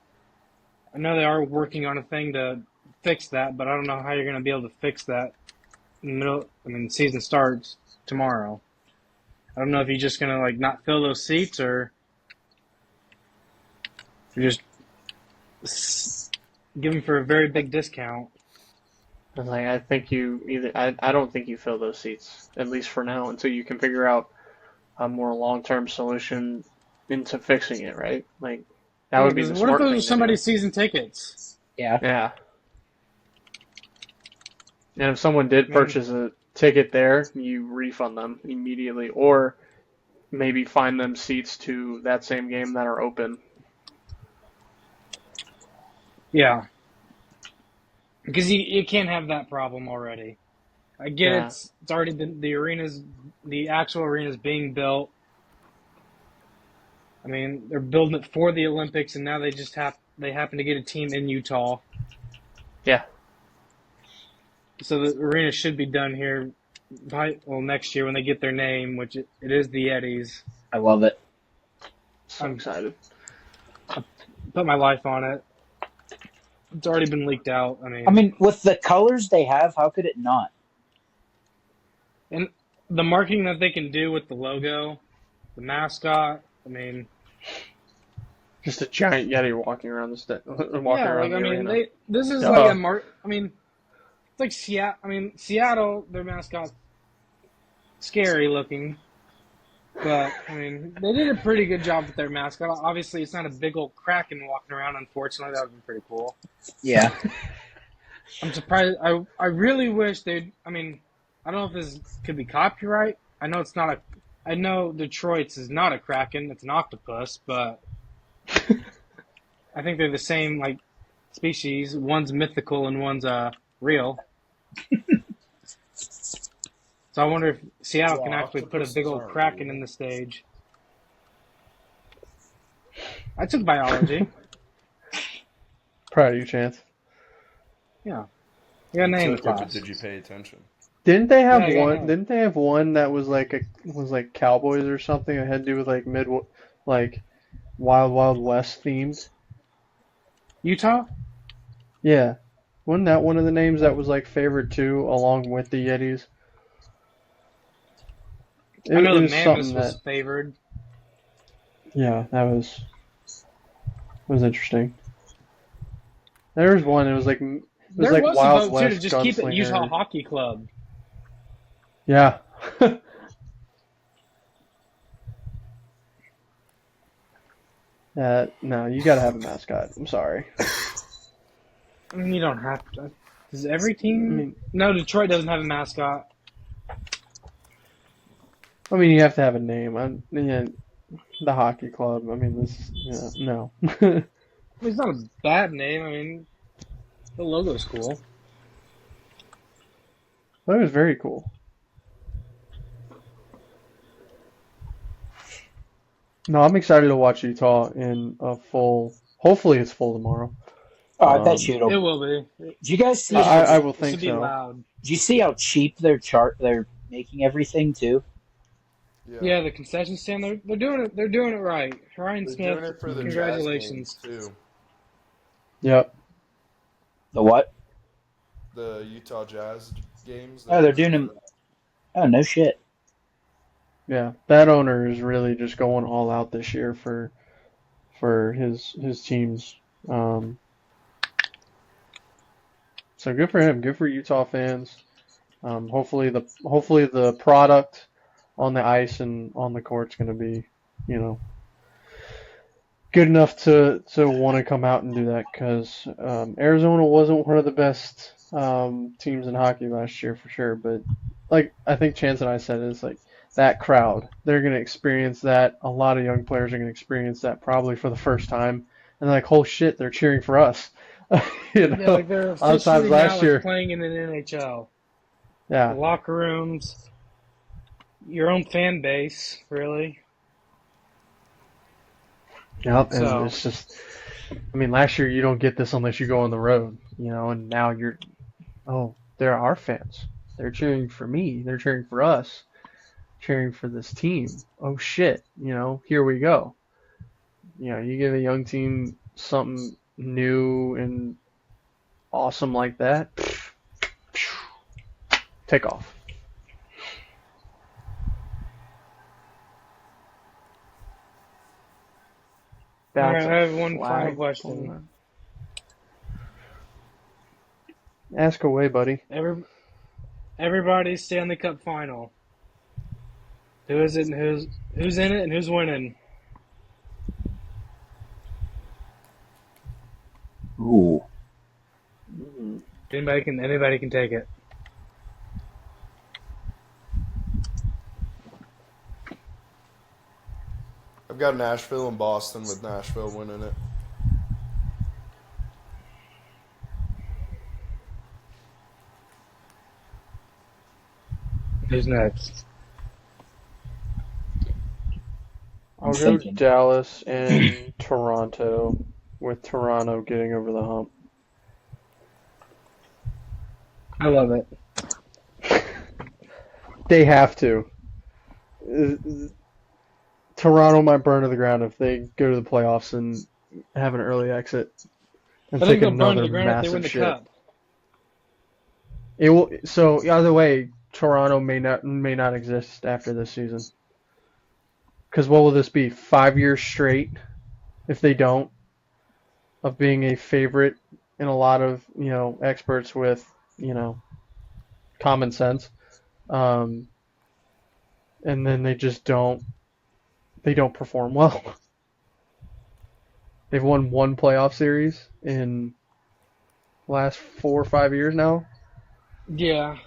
I know they are working on a thing to fix that, but I don't know how you're going to be able to fix that in the middle. I mean, the season starts tomorrow. I don't know if you're just going to like not fill those seats or if you're just give them for a very big discount. Like, I think I don't think you fill those seats, at least for now, until you can figure out a more long-term solution into fixing it, right? Like, that would be the What smart if those thing are to somebody's season tickets? Yeah. do. Yeah. And if someone did purchase a ticket there, you refund them immediately, or maybe find them seats to that same game that are open. Yeah. Because you can't have that problem already. I get it's already been the actual arena's being built. I mean, they're building it for the Olympics, and now they happen to get a team in Utah. Yeah. So the arena should be done here next year when they get their name, which it is the Eddies. I love it. So excited. Put my life on it. It's already been leaked out. I mean, with the colors they have, how could it not? And the marketing that they can do with the logo, the mascot, I mean, just a giant Yeti walking around the arena. This is like a I mean, it's like Seattle. I mean, Seattle, their mascot's scary looking, but I mean, they did a pretty good job with their mascot. Obviously, it's not a big old Kraken walking around. Unfortunately, that would be pretty cool. Yeah. I'm surprised. I really wish they'd. I mean, I don't know if this could be copyright. I know it's not a. I know Detroit's is not a Kraken; it's an octopus, but I think they're the same like species. One's mythical and one's real. So I wonder if Seattle can actually put a big old Kraken in the stage. I took biology. Proud of you, Chance. Yeah. You got a name in class. Did you pay attention? Didn't they have Yeah, one? no. Didn't they have one that was like Cowboys or something? It had to do with like Wild Wild West themed. Utah? Yeah, wasn't that one of the names that was like favored too, along with the Yetis? I know It the was Mammoth something was that, favored. yeah, that was interesting. There was one. It was There like was a Wild vote too to West just keep it Utah Gunslinger. Hockey Club. Yeah. No, you gotta have a mascot. I'm sorry. I mean, you don't have to. Does every I team? mean, No, Detroit doesn't have a mascot. you have to have a name. Yeah, the hockey club. I mean, no. I mean, it's not a bad name. I mean, the logo's cool. That was very cool. No, I'm excited to watch Utah in a full. Hopefully, it's full tomorrow. Oh, I bet you It it'll. will be. Did you guys see? I will This will think be so. loud. Did you see how cheap they're making everything too? Yeah, the concession stand. They're doing it. They're doing it right. Ryan They're Smith. doing it for the Congratulations. Jazz games, too. Yep. The what? The Utah Jazz games. Oh, they're doing them. Oh, no shit. Yeah, that owner is really just going all out this year for his teams. So good for him. Good for Utah fans. Hopefully the product on the ice and on the court's going to be, good enough to want to come out and do that, because Arizona wasn't one of the best teams in hockey last year for sure. But like I think Chance and I said, is like that crowd, they're going to experience that. A lot of young players are going to experience that probably for the first time, and they're like, oh shit, they're cheering for us. Yeah, like they're a lot of times officially now last like year, playing in an NHL. yeah. The locker rooms, your own fan base, really. Yep, and So- it's just, last year you don't get this unless you go on the road, and now they're our fans. They're cheering for me. They're cheering for us. Cheering for this team. Oh shit, here we go. You give a young team something new and awesome like that, take off. All That's right, I have a one final flag question. going on. Ask away, buddy. Everybody's Stanley Cup final. Who is it and who's in it and who's winning? Ooh. Anybody can take it. I've got Nashville and Boston, with Nashville winning it. Who's next? I'll I'm go thinking. Dallas and Toronto, with Toronto getting over the hump. I love it. They have to. Toronto might burn to the ground if they go to the playoffs and have an early exit and I think take they'll burn to another the ground if they win massive the shit. cup. It will. So either way, Toronto may not exist after this season. Because what will this be? 5 years straight, if they don't, of being a favorite in a lot of experts with common sense, and then they just don't perform well. They've won one playoff series in the last 4 or 5 years now. Yeah.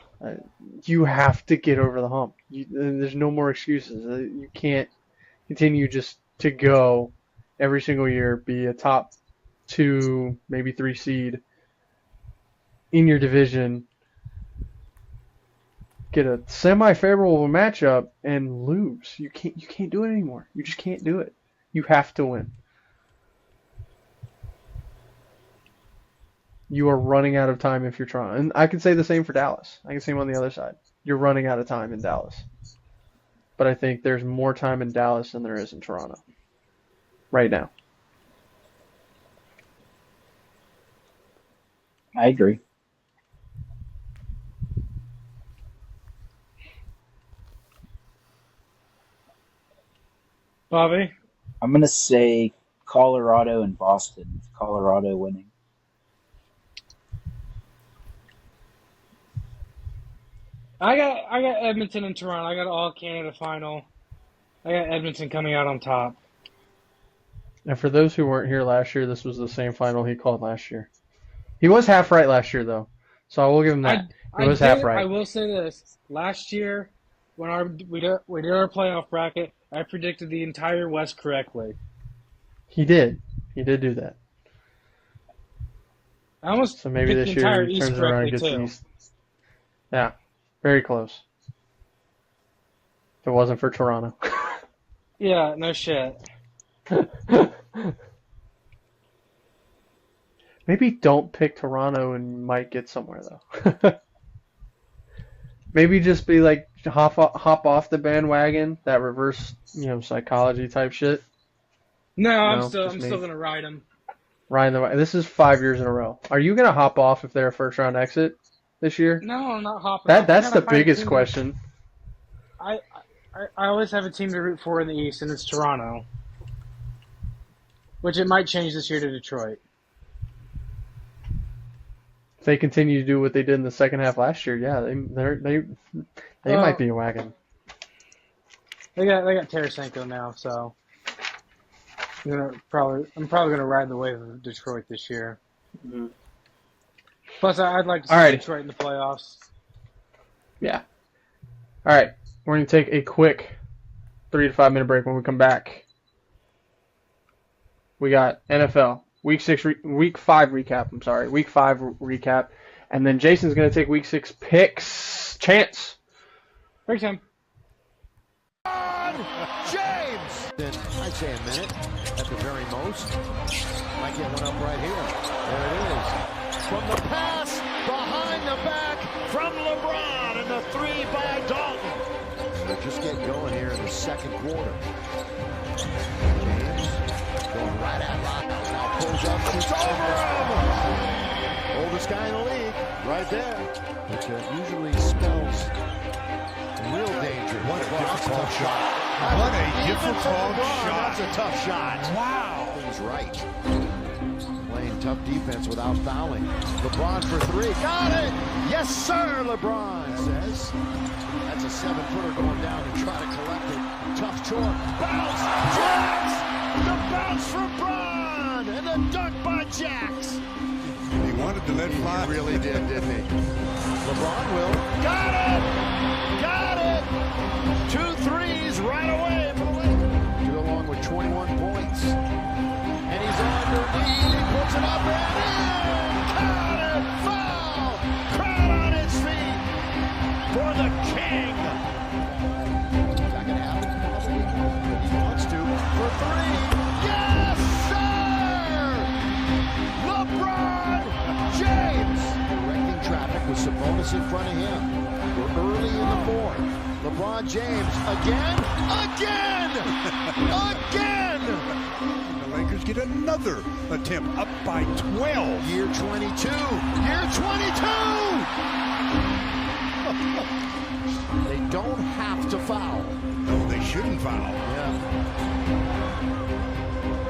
You have to get over the hump. There's no more excuses. You can't continue just to go every single year, be a top 2, maybe 3 seed in your division, get a semi-favorable matchup, and lose. You can't do it anymore. You just can't do it. You have to win. You are running out of time if you're trying. And I can say the same for Dallas. I can say them on the other side. you're running out of time in Dallas. But I think there's more time in Dallas than there is in Toronto right now. I agree. Bobby? I'm going to say Colorado and Boston. Colorado winning. I got Edmonton and Toronto. I got all Canada final. I got Edmonton coming out on top. And for those who weren't here last year, this was the same final he called last year. He was half right last year, though, so I will give him that. He was half right. I will say this: last year, when we did our playoff bracket, I predicted the entire West correctly. He did. He did do that. I almost So maybe picked this the entire year he East turns around and correctly gets too. East. Yeah, very close. If it wasn't for Toronto. Yeah, no shit. Maybe don't pick Toronto and you might get somewhere, though. Maybe just be like, hop off the bandwagon, that reverse, psychology type shit. No, I'm No, still just me. gonna ride them. Ryan, this is 5 years in a row. Are you gonna hop off if they're a first round exit this year? No, I'm not hopping. off. I That's gotta the find a biggest team question. I always have a team to root for in the East, and it's Toronto. Which it might change this year to Detroit. If they continue to do what they did in the second half last year, yeah, they might be a wagon. They got Tarasenko now, so I'm probably gonna ride the wave of Detroit this year. Mm-hmm. Plus, I'd like to see Alrighty. Detroit in the playoffs. Yeah. All right, we're gonna take a quick 3 to 5 minute break. When we come back, we got NFL week 5 recap. I'm sorry, week 5 recap, and then Jason's gonna take week 6 picks. Chance. Break time. James! I'd say a minute at the very most. Might get one up right here. There it is. From the pass, behind the back, from LeBron, and the 3 by Dalton. They're just getting going here in the second quarter. James going right at Lyles. Now pulls up, shoots over him! Oldest guy in the league, right there. Which usually spells real danger. What a difficult shot. What a difficult shot. That's a tough shot. Wow. He's right. Playing tough defense without fouling. LeBron for 3. Got it. Yes, sir, LeBron says. That's a 7-footer going down to try to collect it. Tough chore. Bounce. Jax. The bounce from Bron. And the dunk by Jax. He wanted to let fly. He really did, didn't he? LeBron will. Got it. Got it. 2 threes right away for the Lakers. 2 along with 21 points. And he's underneath. He puts it up and in. Got it. Foul. Crowd on his feet for the king. Not going to happen. He wants to. For 3. Yes, sir. LeBron James. Directing traffic with Sabonis in front of him. We're early in the 4th. LeBron James again. The Lakers get another attempt up by 12. Year 22. They don't have to foul. No, they shouldn't foul. Yeah.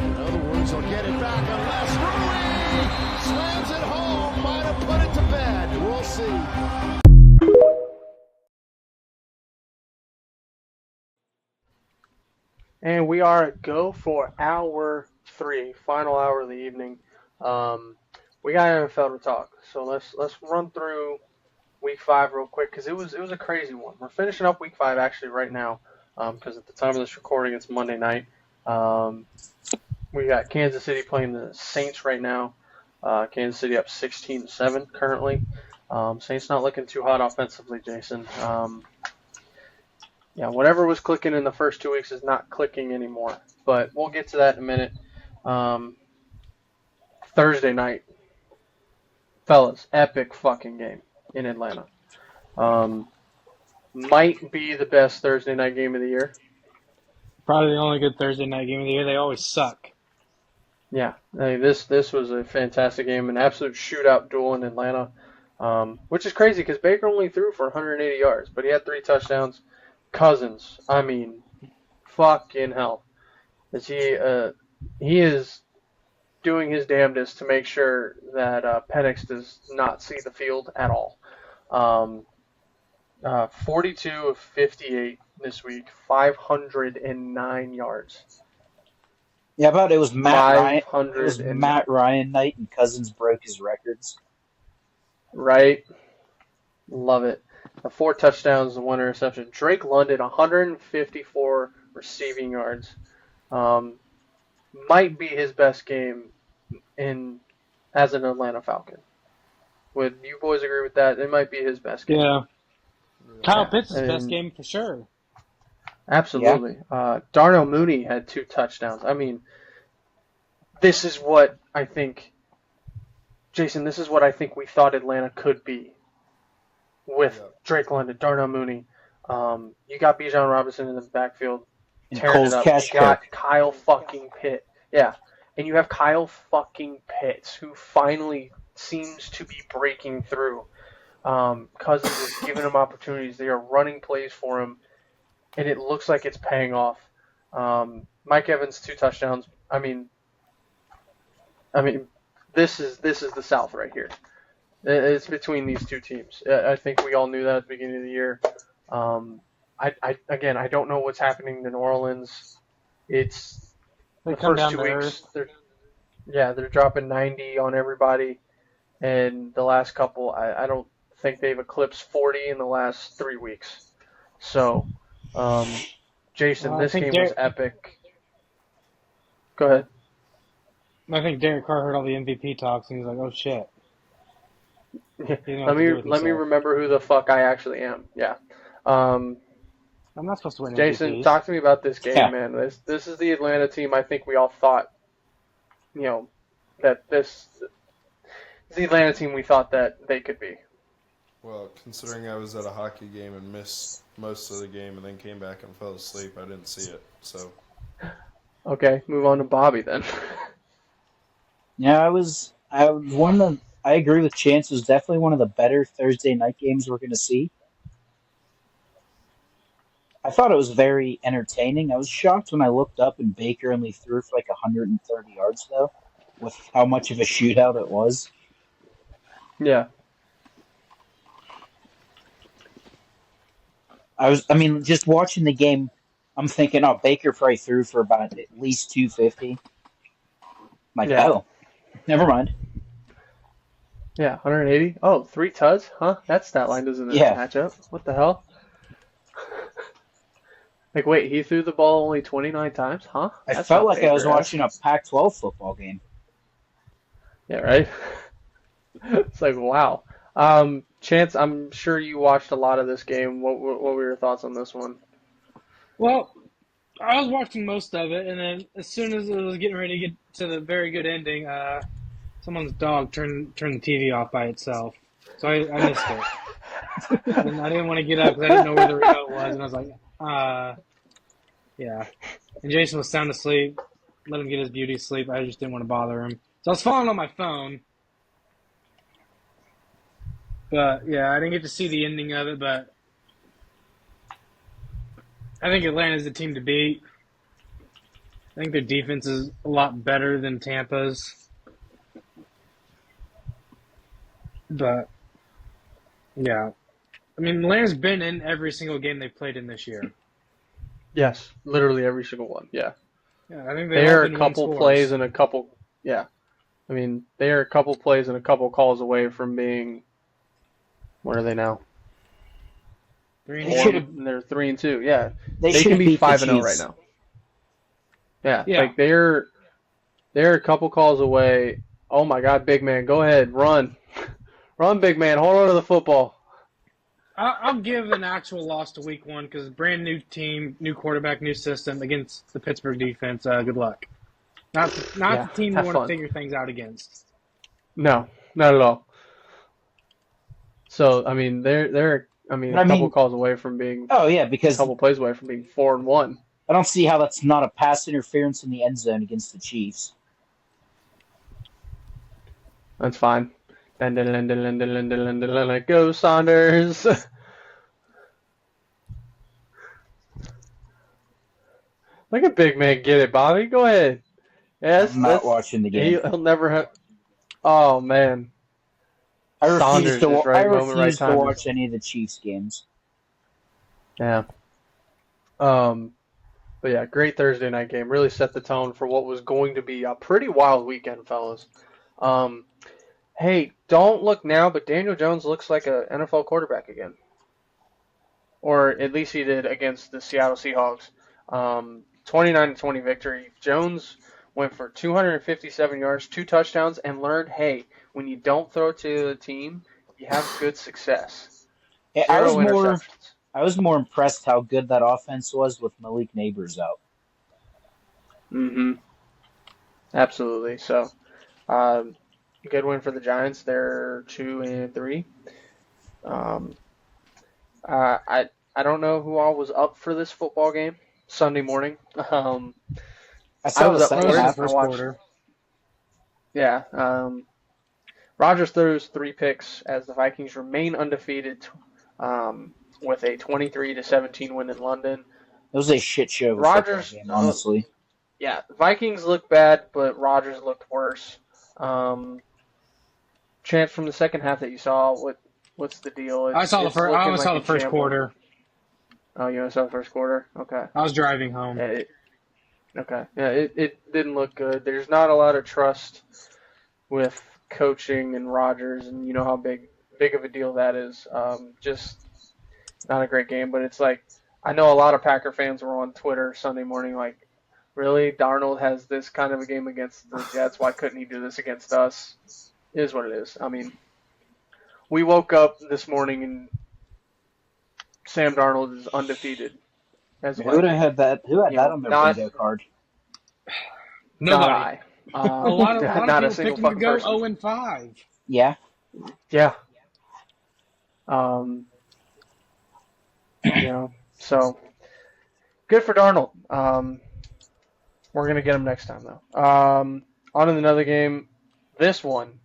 In other words, they'll get it back unless Rui slams it home. Might have put it to bed. We'll see. And we are at go for hour 3, final hour of the evening. We got NFL to talk, so let's run through week 5 real quick because it was a crazy one. We're finishing up week 5 actually right now because at the time of this recording it's Monday night. We got Kansas City playing the Saints right now. Kansas City up 16-7 currently. Saints not looking too hot offensively, Jason. Yeah, whatever was clicking in the first 2 weeks is not clicking anymore. But we'll get to that in a minute. Thursday night. Fellas, epic fucking game in Atlanta. might be the best Thursday night game of the year. Probably the only good Thursday night game of the year. They always suck. Yeah, I mean, this was a fantastic game, an absolute shootout duel in Atlanta, which is crazy because Baker only threw for 180 yards, but he had 3 touchdowns. Cousins, I mean, fucking hell, he is doing his damnedest to make sure that Penix does not see the field at all. 42 of 58 this week, 509 yards. Yeah, but it was Matt Ryan. It 500 was Matt Ryan night, and Cousins broke his records. Right. Love it. 4 touchdowns and 1 interception. Drake London, 154 receiving yards. Might be his best game as an Atlanta Falcon. Would you boys agree with that? It might be his best game. Yeah. Kyle Pitts' best game for sure. Absolutely. Yeah. Darnell Mooney had 2 touchdowns. I mean, this is what I think, Jason, this is what I think we thought Atlanta could be with Drake London, Darnell Mooney. You got Bijan Robinson in the backfield tearing it up. You got Kyle fucking Pitt. Yeah. And you have Kyle fucking Pitts, who finally seems to be breaking through. Cousins is giving him opportunities. They are running plays for him, and it looks like it's paying off. Mike Evans, 2 touchdowns. I mean, this is the South right here. It's between these 2 teams. I think we all knew that at the beginning of the year. I don't know what's happening to New Orleans. It's the first 2 weeks. They're dropping 90 on everybody, and the last couple, I don't think they've eclipsed 40 in the last 3 weeks. So, Jason, this game was epic. Go ahead. I think Derek Carr heard all the MVP talks, and he's like, "Oh shit." Let me remember who the fuck I actually am. Yeah. I'm not supposed to win. Jason, MVPs. talk to me about this game, man. This is the Atlanta team. I think we all thought, that this is the Atlanta team we thought that they could be. Well, considering I was at a hockey game and missed most of the game and then came back and fell asleep, I didn't see it. So. Okay, move on to Bobby then. Yeah, I agree with Chance. It was definitely one of the better Thursday night games we're going to see. I thought it was very entertaining. I was shocked when I looked up and Baker only threw for like 130 yards, though, with how much of a shootout it was. Yeah. Just watching the game, I'm thinking, Baker probably threw for about at least 250. Oh, never mind. Yeah, 180. Oh, 3 tuds? Huh? That stat line doesn't match up. What the hell? Wait, he threw the ball only 29 times? Huh? I felt like I was watching a Pac-12 football game. Yeah, right? It's like, wow. Chance, I'm sure you watched a lot of this game. What were your thoughts on this one? Well, I was watching most of it, and then as soon as it was getting ready to get to the very good ending, someone's dog turned the TV off by itself. So I missed it. And I didn't want to get up because I didn't know where the remote was, and I was like, yeah. And Jason was sound asleep. Let him get his beauty sleep. I just didn't want to bother him. So I was falling on my phone. But, yeah, I didn't get to see the ending of it, but I think Atlanta's the team to beat. I think their defense is a lot better than Tampa's. But, yeah. Atlanta's been in every single game they've played in this year. Yes, literally every single one. Yeah. Yeah, I think they are a couple plays and a couple. Yeah, they are a couple plays and a couple calls away from being. What are they now? 3-2. They're 3-2. Yeah, they can be 5-0 right now. Yeah, they're a couple calls away. Oh my God, big man, go ahead, run, big man, hold on to the football. I'll give an actual loss to week 1 because brand new team, new quarterback, new system against the Pittsburgh defense. Good luck. Not the team you want to figure things out against. No, not at all. So they're I mean, But a couple calls away from being. Oh yeah, A because couple plays away from being 4-1. I don't see how that's not a pass interference in the end zone against the Chiefs. That's fine. Go Saunders. Look at Big Man get it, Bobby. Go ahead. Yes, I'm not watching the game. He'll never have. Oh man. I refuse Saunders is right moment, right to time. watch any of the Chiefs games. Yeah. But yeah, great Thursday night game. Really set the tone for what was going to be a pretty wild weekend, fellas. Hey, don't look now, but Daniel Jones looks like an NFL quarterback again. Or at least he did against the Seattle Seahawks. 29-20 victory. Jones went for 257 yards, 2 touchdowns, and learned, hey, when you don't throw to the team, you have good success. Yeah, Zero interceptions. I was more impressed how good that offense was with Malik Neighbors out. Mm-hmm. Absolutely. So, good win for the Giants. They're 2-3. I don't know who all was up for this football game Sunday morning. I was up for the first quarter. Yeah. Rodgers throws 3 picks as the Vikings remain undefeated with a 23-17 win in London. It was a shit show of a Rodgers, football game, honestly. Yeah, Vikings looked bad, but Rodgers looked worse. Chance from the second half that you saw, what's the deal? I only saw the first quarter. Oh, you only saw the first quarter? Okay. I was driving home. Okay. Yeah, it didn't look good. There's not a lot of trust with coaching and Rodgers, and you know how big of a deal that is. Just not a great game, but it's like I know a lot of Packer fans were on Twitter Sunday morning like, really? Darnold has this kind of a game against the Jets. Why couldn't he do this against us? It is what it is. I mean, we woke up this morning and Sam Darnold is undefeated. Who would have had that? Who had that on their bingo card? Nobody. A lot of not a people single picking to fucking go person. 0-5. Yeah. Yeah. So good for Darnold. We're gonna get him next time though. On to another game. This one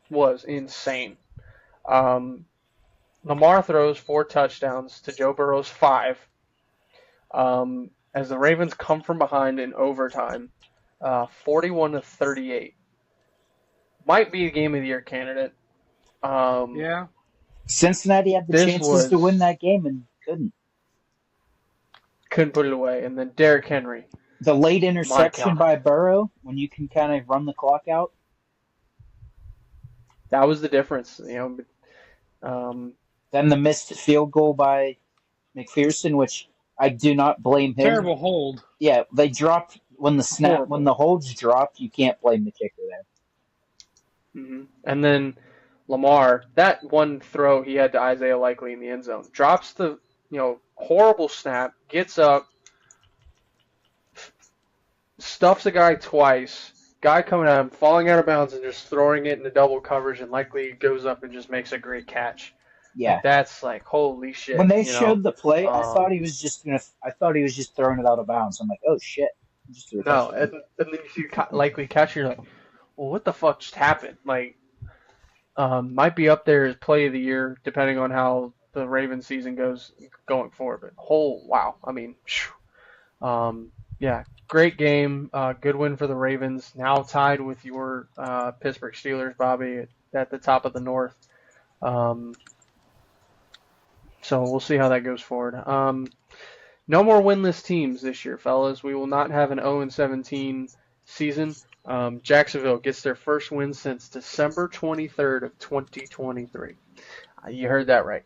was insane. Lamar throws 4 touchdowns to Joe Burrow's 5. As the Ravens come from behind in overtime, 41-38. Might be a game of the year candidate. Yeah. Cincinnati had the chances to win that game and couldn't. Couldn't put it away. And then Derrick Henry. The late interception by Burrow, when you can kind of run the clock out. That was the difference. Then the missed field goal by McPherson, which I do not blame him. Terrible hold. Yeah, they dropped when the holds dropped. You can't blame the kicker there. Mm-hmm. And then Lamar, that one throw he had to Isaiah Likely in the end zone, drops the horrible snap, gets up, stuffs a guy twice. Guy coming at him, falling out of bounds, and just throwing it into double coverage, and Likely goes up and just makes a great catch. Yeah, that's like holy shit. When they showed the play, I thought he was just throwing it out of bounds. I'm like, oh shit. No, and then you see Likely catch, you're like, well, what the fuck just happened? Like, might be up there as play of the year, depending on how the Ravens season goes going forward. But wow, I mean, yeah. Great game, good win for the Ravens. Now tied with your Pittsburgh Steelers, Bobby, at the top of the North. So we'll see how that goes forward. No more winless teams this year, fellas. We will not have an 0-17 season. Jacksonville gets their first win since December 23rd of 2023. You heard that right.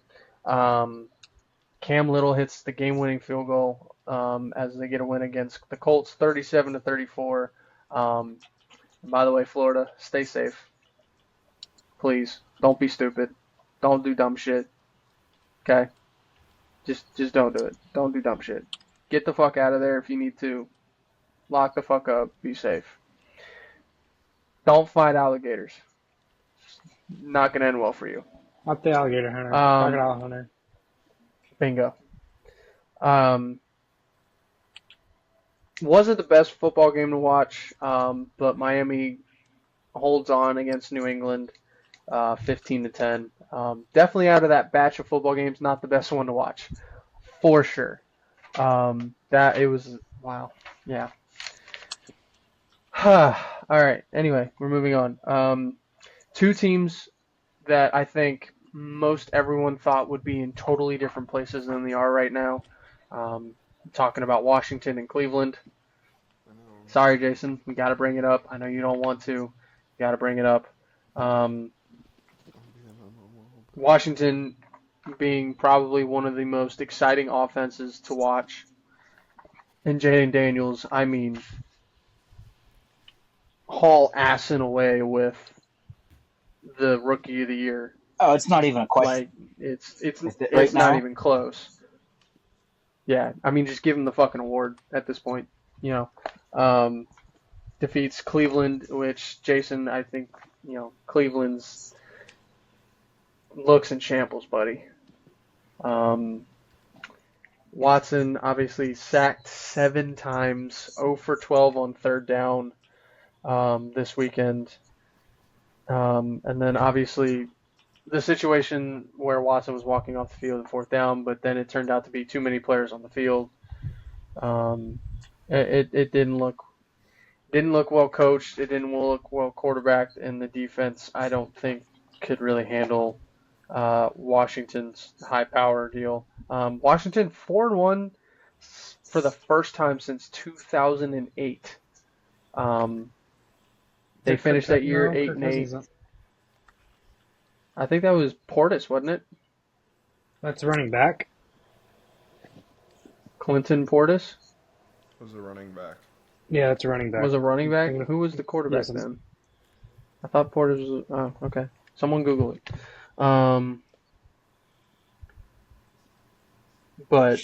Cam Little hits the game-winning field goal as they get a win against the Colts, 37-34. And by the way, Florida, stay safe. Please, don't be stupid. Don't do dumb shit. Okay? Just don't do it. Don't do dumb shit. Get the fuck out of there if you need to. Lock the fuck up. Be safe. Don't fight alligators. It's not going to end well for you. Not the alligator hunter. Crocodile hunter. Bingo. Wasn't the best football game to watch, but Miami holds on against New England, 15-10. Definitely out of that batch of football games, not the best one to watch, for sure. That it was wow, yeah. All right. Anyway, we're moving on. Two teams that I think most everyone thought would be in totally different places than they are right now. Talking about Washington and Cleveland. Sorry, Jason, we got to bring it up. I know you don't want to. Got to bring it up. Washington being probably one of the most exciting offenses to watch. And Jaden Daniels, I mean, haul assing away with the Rookie of the Year. Oh, it's not even a question. Like it's right not now? even close. Yeah, I mean, just give him the fucking award at this point. You know, defeats Cleveland, which Jason, I think, you know, Cleveland's looks in shambles, buddy. Watson obviously sacked 7 times, 0 for 12 on third down this weekend. And then obviously the situation where Watson was walking off the field in fourth down, but then it turned out to be too many players on the field. It didn't look well coached. It didn't look well quarterbacked, and the defense I don't think could really handle Washington's high power deal. Washington 4-1 for the first time since 2008. They finished that year 8-8. I think that was Portis, wasn't it? That's running back. Clinton Portis Was a running back. Yeah, that's a running back. was a running back. Who was the quarterback Yes, then? I thought Portis was. Oh, okay. Someone Google it. But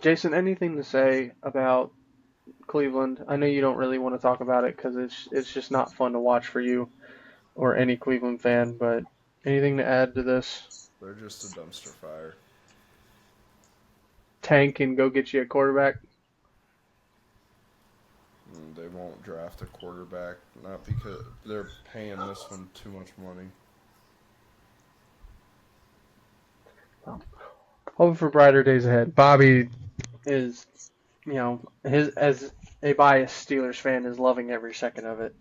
Jason, anything to say about Cleveland? I know you don't really want to talk about it because it's just not fun to watch for you or any Cleveland fan. But anything to add to this? They're just a dumpster fire. Tank and go get you a quarterback. They won't draft a quarterback, not because they're paying this one too much money. Hoping for brighter days ahead. Bobby is, you know, as a biased Steelers fan, is loving every second of it.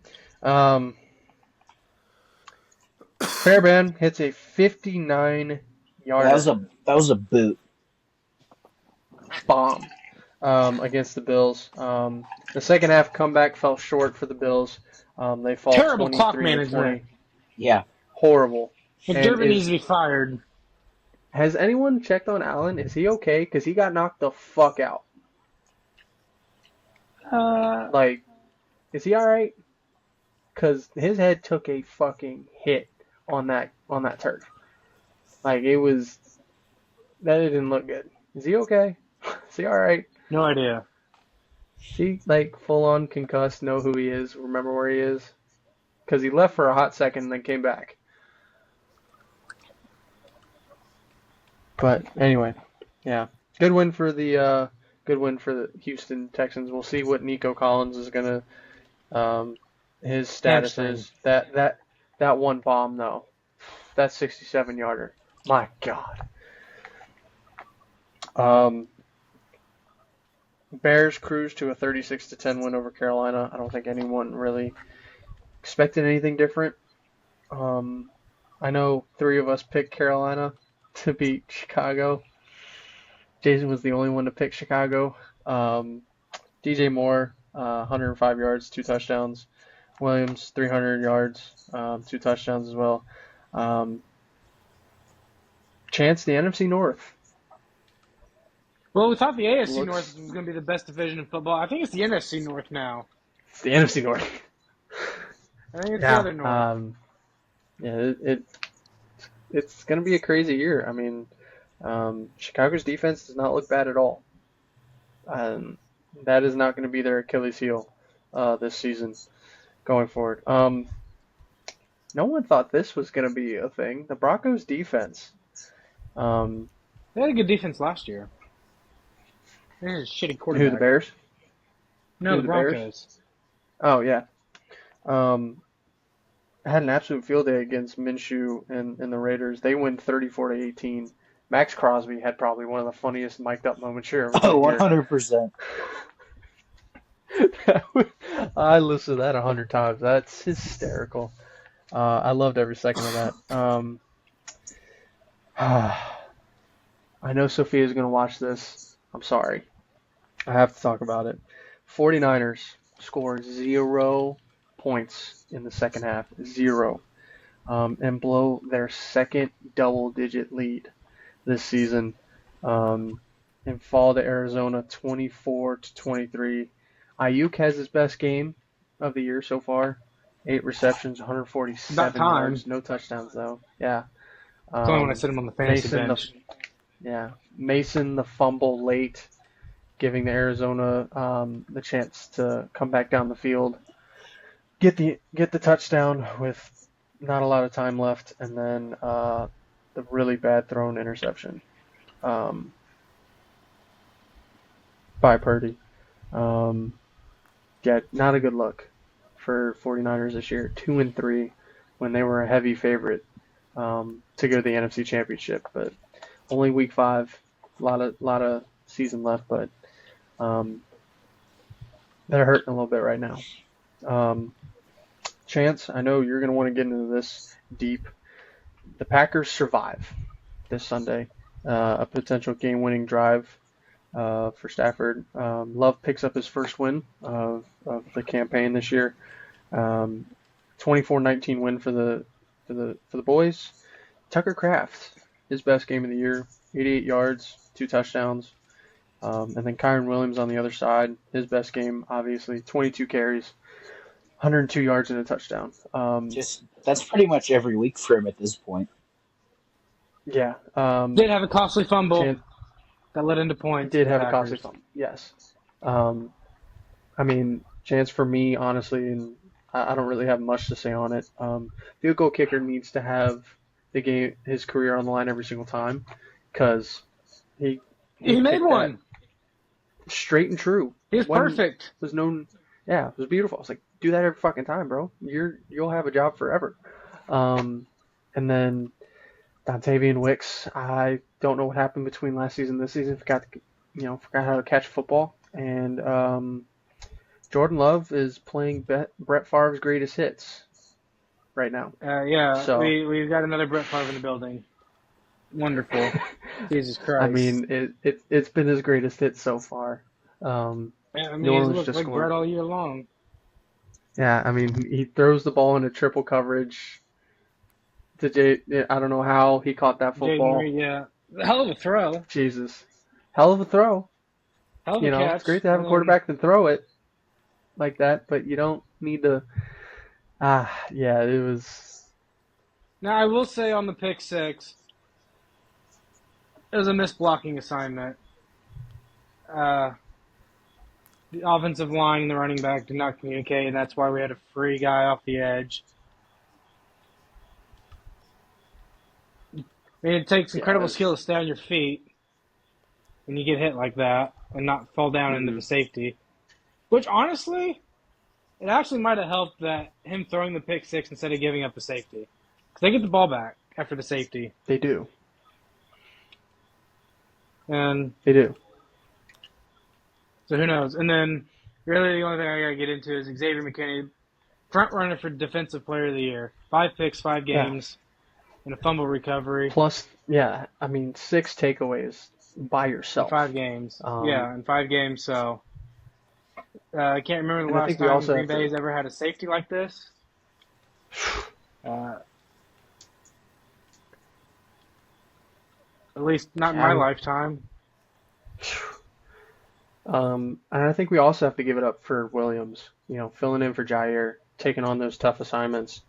Fairbairn hits a 59-yarder. That was a boot. Bomb against the Bills. The second half comeback fell short for the Bills. They fall Terrible 23 clock to management. 20. Yeah. Horrible. McDermott needs to be fired. Has anyone checked on Allen? Is he okay? Because he got knocked the fuck out. Like, is he all right? Because his head took a fucking hit on that turf. Like, it didn't look good. Is he okay? Is he all right? No idea. Is he, like, full-on concussed, know who he is, remember where he is? Because he left for a hot second and then came back. But, anyway, yeah. Good win for the Houston Texans. We'll see what Nico Collins is going to, his status is. That one bomb, though. That 67-yarder. My God. Bears cruised to a 36-10 win over Carolina. I don't think anyone really expected anything different. I know 3 of us picked Carolina to beat Chicago. Jason was the only one to pick Chicago. DJ Moore, 105 yards, 2 touchdowns. Williams, 300 yards, 2 touchdowns as well. Chance, the NFC North. Well, we thought the AFC North was going to be the best division in football. I think it's the NFC North now. It's the NFC North. I think it's the other North. It's going to be a crazy year. I mean, Chicago's defense does not look bad at all. That is not going to be their Achilles heel this season going forward. No one thought this was going to be a thing. The Broncos defense. They had a good defense last year. They had a shitty quarterback. Who, the Bears? No, Who, the Bears? Broncos. Oh, yeah. I had an absolute field day against Minshew and the Raiders. They win 34-18. Max Crosby had probably one of the funniest mic'd up moments you're ever going to hear. 100%. I listened to that 100 times. That's hysterical. I loved every second of that. I know Sophia's going to watch this. I'm sorry. I have to talk about it. 49ers scored 0 points in the second half. 0. And blow their second double-digit lead this season. And fall to Arizona 24-23. Ayuk has his best game of the year so far. 8 receptions, 147 yards. No touchdowns, though. Yeah. It's only when I sit him on the fantasy bench. Mason, the fumble late, giving the Arizona the chance to come back down the field, get the touchdown with not a lot of time left, and then the really bad thrown interception by Purdy. Yeah, not a good look for 49ers this year. 2-3 when they were a heavy favorite to go to the NFC Championship, but only week 5, a lot of season left, but they're hurting a little bit right now. Chance, I know you're going to want to get into this deep. The Packers survive this Sunday, a potential game-winning drive for Stafford. Love picks up his first win of the campaign this year. 24-19 win for the boys. Tucker Kraft, his best game of the year, 88 yards, 2 touchdowns. And then Kyron Williams on the other side, his best game, obviously, 22 carries, 102 yards and a touchdown. That's pretty much every week for him at this point. Yeah. Did have a costly fumble that led into points. Did have a costly fumble, yes. I mean, Chance, for me, honestly, and I don't really have much to say on it. Field goal kicker needs to have his career on the line every single time, because he made one straight and true. He was perfect. Was known, yeah, it was beautiful. I was like, do that every fucking time, bro. You'll have a job forever. And then Dontavian Wicks, I don't know what happened between last season and this season. Forgot how to catch football. And Jordan Love is playing Brett Favre's greatest hits right now. Yeah, so, we've got another Brett Favre in the building. Wonderful. Jesus Christ. I mean, it's been his greatest hit so far. He's looked like Brett all year long. Yeah, I mean, he throws the ball into triple coverage. I don't know how he caught that football. Yeah, hell of a throw. Jesus, hell of a throw. Hell of a catch. It's great to have a quarterback that throw it like that, but you don't need to. Yeah, it was. Now I will say on the pick 6, it was a missed blocking assignment. The offensive line and the running back did not communicate, and that's why we had a free guy off the edge. I mean, it takes incredible skill to stay on your feet when you get hit like that and not fall down into the safety. Which, honestly, it actually might have helped that him throwing the pick 6 instead of giving up the safety. Because they get the ball back after the safety. They do. And they do. So who knows? And then really the only thing I got to get into is Xavier McKinney, front runner for Defensive Player of the Year. 5 picks, 5 games, and a fumble recovery. Plus, 6 takeaways by yourself. In 5 games. In 5 games. So I can't remember the last time Green Bay's ever had a safety like this. At least not in my lifetime. And I think we also have to give it up for Williams, filling in for Jair, taking on those tough assignments,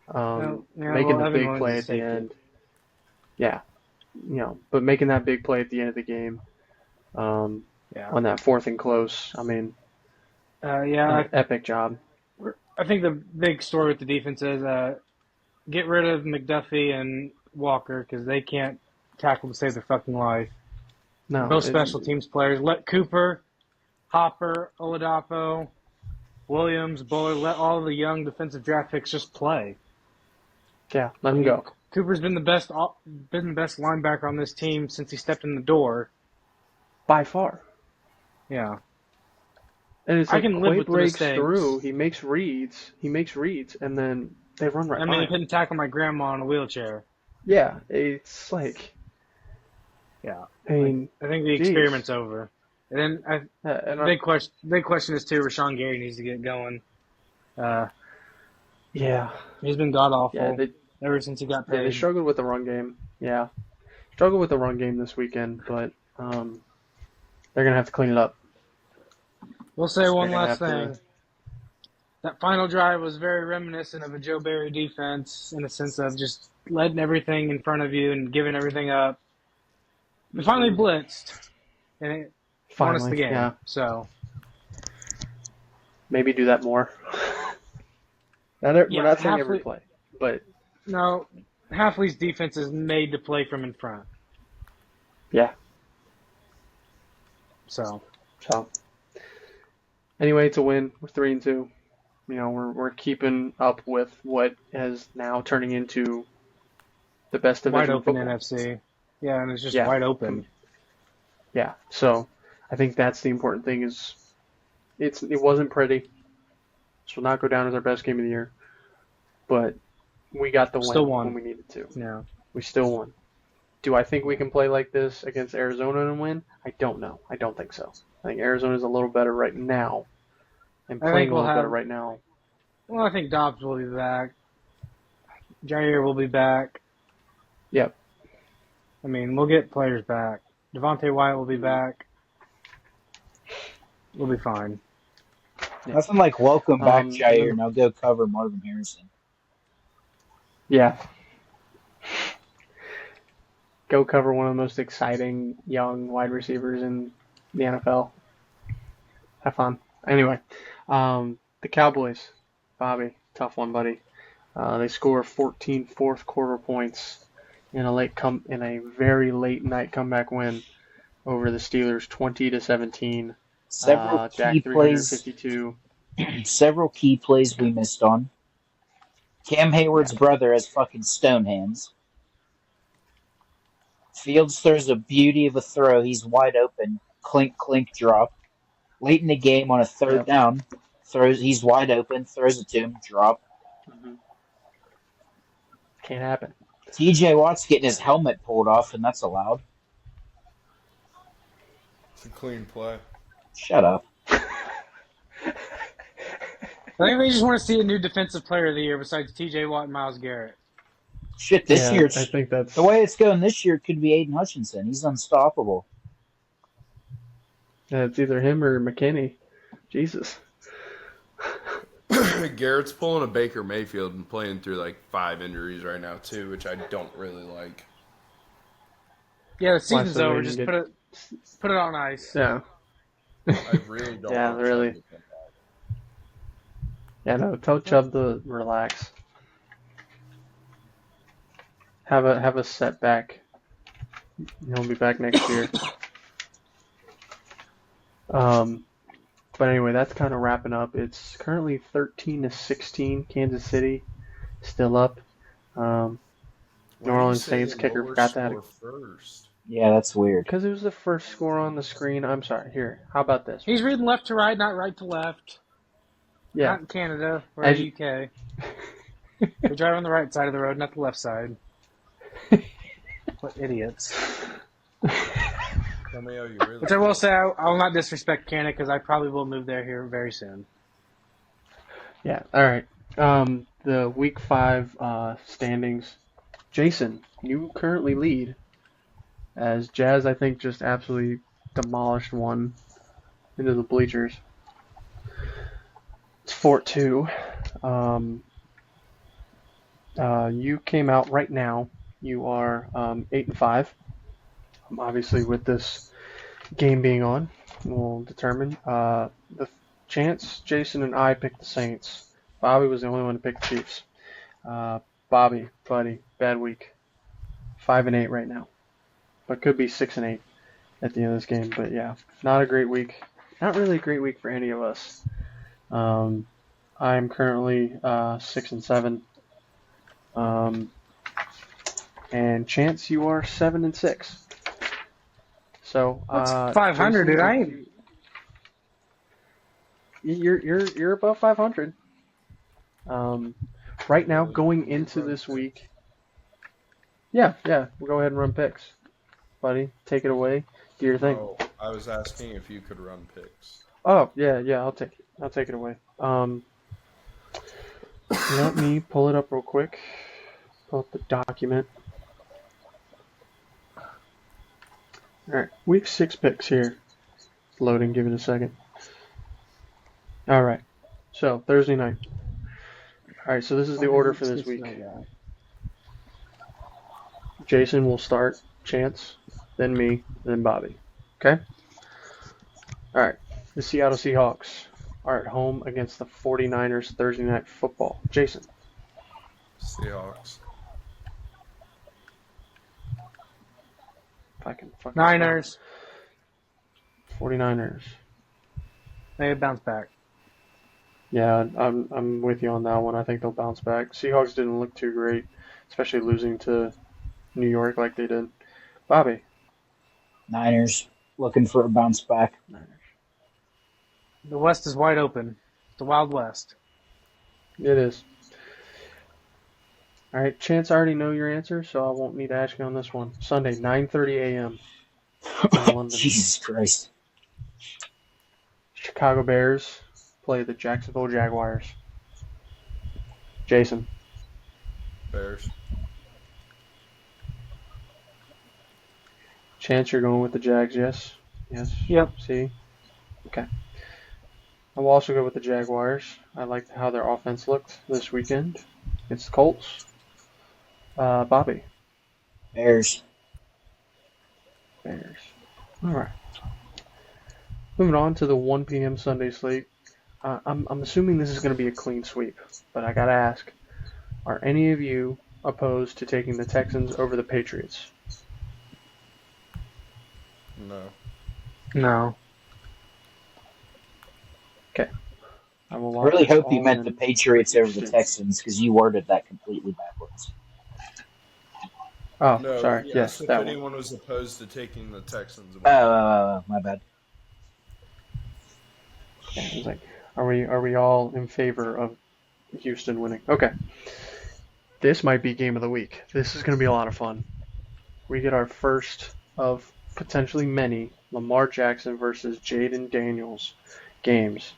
making the big play at the end. Yeah, but making that big play at the end of the game on that 4th and close. I mean, epic job. I think the big story with the defense is get rid of McDuffie and Walker because they can't tackle to save their fucking life. No, Both special teams players. Let Cooper, Hopper, Oladapo, Williams, Buller, let all the young defensive draft picks just play. Yeah, let him go. Cooper's been the best linebacker on this team since he stepped in the door. By far. Yeah. And it's I like can live Quay with the breaks mistakes. through, he makes reads, and then they run right by he him. couldn't tackle my grandma in a wheelchair. Yeah, it's like... Yeah. I mean, I think the experiment's over. And then big question is, too, Rashawn Gary needs to get going. Yeah. He's been god-awful Yeah, ever since he got paid. Yeah, they struggled with the run game. Yeah. Struggled with the run game this weekend, but they're going to have to clean it up. We'll say one last thing. That final drive was very reminiscent of a Joe Barry defense in the sense of just letting everything in front of you and giving everything up. We finally blitzed, and it won us the game. Yeah. So maybe do that more. We're not saying every play, but no, Halfley's defense is made to play from in front. Yeah. So anyway, it's a win. We're 3-2. You know, we're keeping up with what is now turning into the best division wide open football. NFC. Yeah, and it's just wide open. Yeah. So I think that's the important thing. Is it wasn't pretty. This will not go down as our best game of the year, but we got the win when we needed to. Yeah. We still won. Do I think we can play like this against Arizona and win? I don't know. I don't think so. I think Arizona's a little better right now. And playing a little better right now. Well, I think Dobbs will be back. Jair will be back. Yep. I mean, we'll get players back. Devontae Wyatt will be back. We'll be fine. Yeah. Nothing like welcome back, Jair. Now go cover Marvin Harrison. Yeah. Go cover one of the most exciting young wide receivers in the NFL. Have fun. Anyway, the Cowboys. Bobby, tough one, buddy. They score 14 fourth quarter points in a very late night comeback win over the Steelers, 20-17. Several key Dak 352. Several key plays we missed on. Cam Hayward's brother has fucking stone hands. Fields throws a beauty of a throw. He's wide open. Clink, clink, drop. Late in the game on a third down, he's wide open, throws it to him, drop. Mm-hmm. Can't happen. TJ Watt's getting his helmet pulled off, and that's allowed. It's a clean play. Shut up. I think they just want to see a new defensive player of the year besides TJ Watt and Myles Garrett. Shit, this year, I think that's the way it's going this year could be Aiden Hutchinson. He's unstoppable. Yeah, it's either him or McKinney. Jesus. Garrett's pulling a Baker Mayfield and playing through like 5 injuries right now too, which I don't really like. Yeah, the season's over. Just put it on ice. Yeah. I really don't. Yeah, really. Yeah, no. Tell Chubb to relax. Have a setback. He'll be back next year. But anyway, that's kind of wrapping up. It's currently 13-16. Kansas City still up. New Orleans Saints kicker forgot that. First. Yeah, that's weird. Because it was the first score on the screen. I'm sorry. Here, how about this? He's reading left to right, not right to left. Yeah. Not in Canada or the UK. They drive on the right side of the road, not the left side. What idiots. Which I will say, I will not disrespect Canada because I probably will move there here very soon. Yeah, all right. The Week 5 standings. Jason, you currently lead as Jazz, I think, just absolutely demolished one into the bleachers. It's 4-2. You came out right now. You are 8-5. Obviously, with this game being on, we'll determine. The chance Jason and I picked the Saints. Bobby was the only one to pick the Chiefs. Bobby, buddy, bad week. 5-8 right now. but could be 6-8 at the end of this game. But yeah, not a great week. Not really a great week for any of us. I'm currently 6-7. And Chance, you are 7-6. So What's 500, Jason, dude? I ain't. You're above 500. Right now, going into this week. Yeah. We'll go ahead and run picks, buddy. Take it away. Do your thing. Oh, I was asking if you could run picks. Oh yeah. I'll take it. I'll take it away. Let me pull it up real quick. Pull up the document. All right, week 6 picks here. It's loading. Give it a second. All right. So Thursday night. All right. So this is the order for this week. Jason will start. Chance, then me, then Bobby. Okay? All right. The Seattle Seahawks are at home against the 49ers Thursday Night Football. Jason. Seahawks. If I can fucking Niners. 49ers. They bounce back. Yeah, I'm with you on that one. I think they'll bounce back. Seahawks didn't look too great, especially losing to New York like they did. Bobby. Niners looking for a bounce back. Niners. The West is wide open. The Wild West. It is. All right, Chance, I already know your answer, so I won't need to ask you on this one. Sunday, 9:30 a.m. in London. Jesus Christ. Chicago Bears play the Jacksonville Jaguars. Jason. Bears. Chance, you're going with the Jags, yes? Yes. Yep. See? Okay. I will also go with the Jaguars. I liked how their offense looked this weekend. It's the Colts. Bobby. Bears. Bears. All right. Moving on to the 1 p.m. Sunday slate. I'm assuming this is going to be a clean sweep, but I got to ask, are any of you opposed to taking the Texans over the Patriots? No. No. Okay. I will I lock really this hope you all meant in. the Patriots over the Texans because you worded that completely backwards. Oh, No, sorry. Yes, if that one. anyone was opposed to taking the Texans. My bad. Yeah, I was like, are we all in favor of Houston winning? Okay. This might be game of the week. This is going to be a lot of fun. We get our first of potentially many Lamar Jackson versus Jaden Daniels games.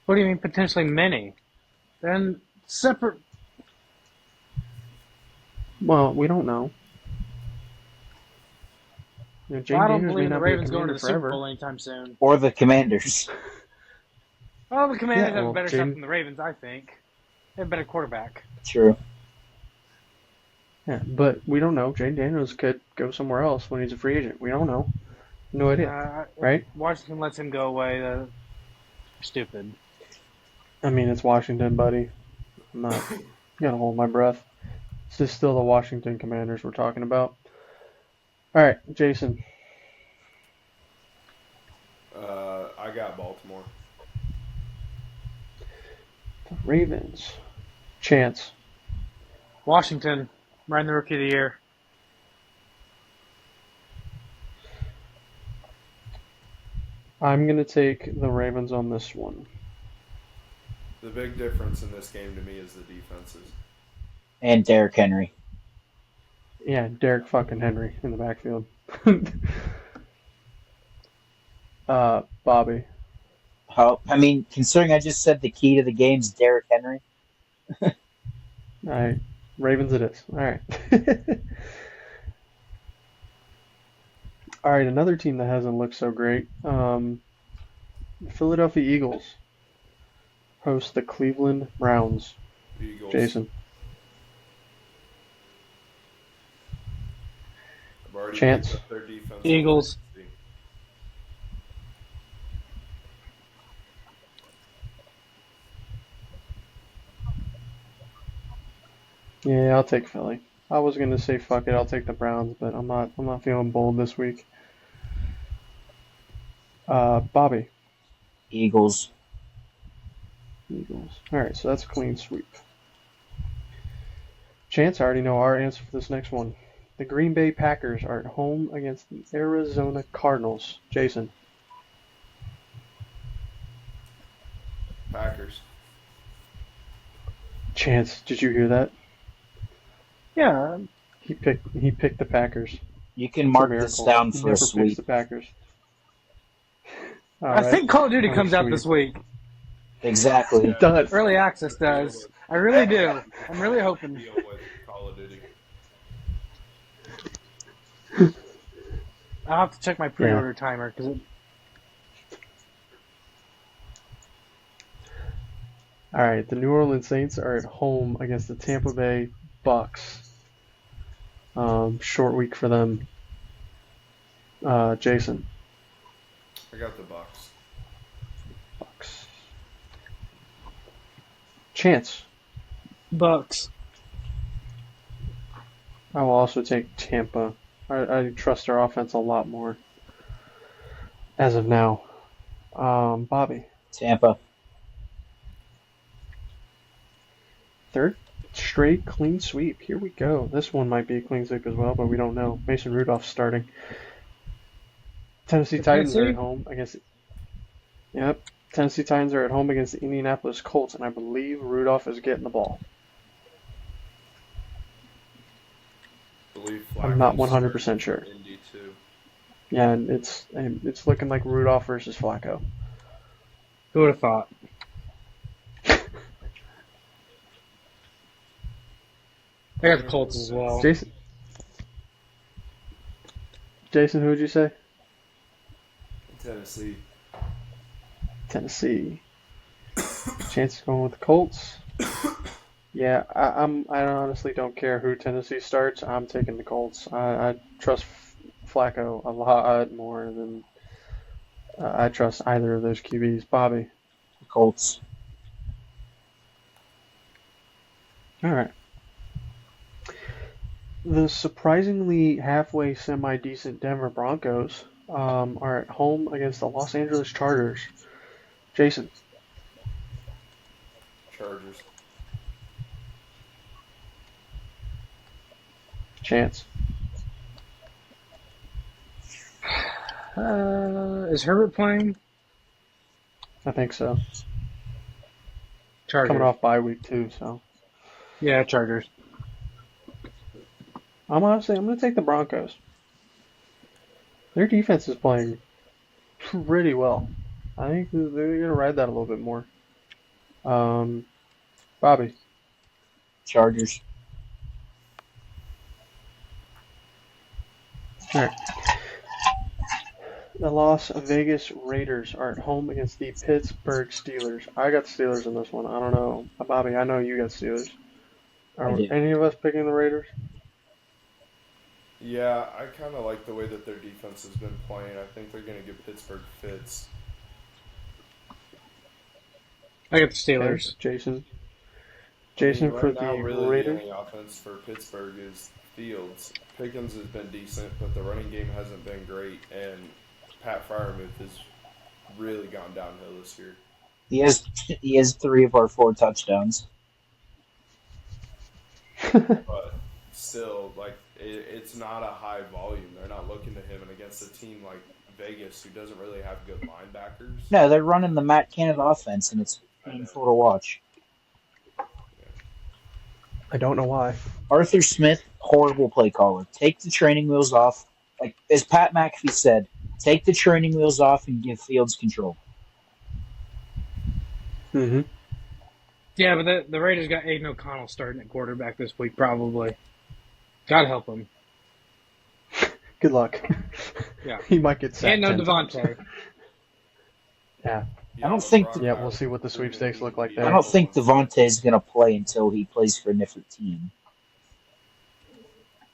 What do you mean potentially many? Then separate. Well, we don't know. You know, Jaden I don't Daniels may believe the not be a Ravens going to commander the Super forever. Bowl anytime soon. Or the Commanders. Well, the Commanders Yeah, have well, a better shot Jaden- than the Ravens, I think. They have a better quarterback. True. Yeah, but we don't know. Jaden Daniels could go somewhere else when he's a free agent. We don't know. No idea, right? Washington lets him go away. Stupid. I mean, it's Washington, buddy. I'm not gonna hold my breath. This is still the Washington Commanders we're talking about. All right, Jason. I got Baltimore. The Ravens. Chance. Washington, ran the Rookie of the Year. I'm gonna take the Ravens on this one. The big difference in this game to me is the defenses. And Derrick Henry. Yeah, Derek fucking Henry in the backfield. Bobby. Oh, I mean, considering I just said the key to the game's Derrick Henry. All right, Ravens it is. All right. All right, another team that hasn't looked so great. Philadelphia Eagles host the Cleveland Browns. Eagles. Jason. I've already Chance. picked up their defense. Eagles. Yeah, I'll take Philly. I was gonna say fuck it, I'll take the Browns, but I'm not feeling bold this week. Bobby. Eagles. Eagles. Alright, so that's a clean sweep. Chance, I already know our answer for this next one. The Green Bay Packers are at home against the Arizona Cardinals. Jason. Packers. Chance, did you hear that? Yeah. He picked the Packers. You can It's mark a this miracle. down He for never a sweep. picks the Packers. All I right. think Call of Duty Another comes out sweep. this week. Exactly. It does. Early access does. I really do. I'm really hoping. Deal with Call of Duty. I'll have to check my pre-order timer because All right, the New Orleans Saints are at home against the Tampa Bay Bucks. Short week for them. Jason. I got the Bucks. Bucks. Chance. Bucks. I will also take Tampa. I trust their offense a lot more as of now. Bobby. Tampa. Third straight clean sweep. Here we go. This one might be a clean sweep as well, but we don't know. Mason Rudolph's starting. Tennessee Titans are at home against. Yep. Tennessee Titans are at home against the Indianapolis Colts, and I believe Rudolph is getting the ball. I'm not 100% sure. Indy too. Yeah, and it's looking like Rudolph versus Flacco. Who would have thought? I got the Colts as well. Jason, who would you say? Tennessee. Tennessee. Chance going with the Colts. Yeah, I honestly don't care who Tennessee starts. I'm taking the Colts. I trust Flacco a lot more than I trust either of those QBs. Bobby. Colts. All right. The surprisingly halfway semi-decent Denver Broncos are at home against the Los Angeles Chargers. Jason. Chargers. Chance. Is Herbert playing? I think so. Chargers. Coming off bye week too, so. Yeah, Chargers. I'm going to take the Broncos. Their defense is playing pretty well. I think they're going to ride that a little bit more. Bobby. Chargers. All right. The Las Vegas Raiders are at home against the Pittsburgh Steelers. I got Steelers in this one. I don't know. Bobby, I know you got Steelers. Are any of us picking the Raiders? Yeah, I kind of like the way that their defense has been playing. I think they're going to give Pittsburgh fits. I got the Steelers. Okay, Jason right for now, the really Raiders. The only offense for Pittsburgh is Fields. Pickens has been decent, but the running game hasn't been great, and Pat Freiermuth has really gone downhill this year. He has 3 of our 4 touchdowns. But still, like, it's not a high volume. They're not looking to him, and against a team like Vegas, who doesn't really have good linebackers. No, they're running the Matt Canada offense, and it's painful to watch. I don't know why. Arthur Smith, horrible play caller. Take the training wheels off. Like as Pat McAfee said, take the training wheels off and give Fields control. Mm-hmm. Yeah, but the Raiders got Aiden O'Connell starting at quarterback this week, probably. God help him. Good luck. Yeah. He might get sacked. And no 10 times. Devontae. Yeah. I don't think. Yeah, we'll see what the sweepstakes look like there. I don't think Devontae is going to play until he plays for a different team.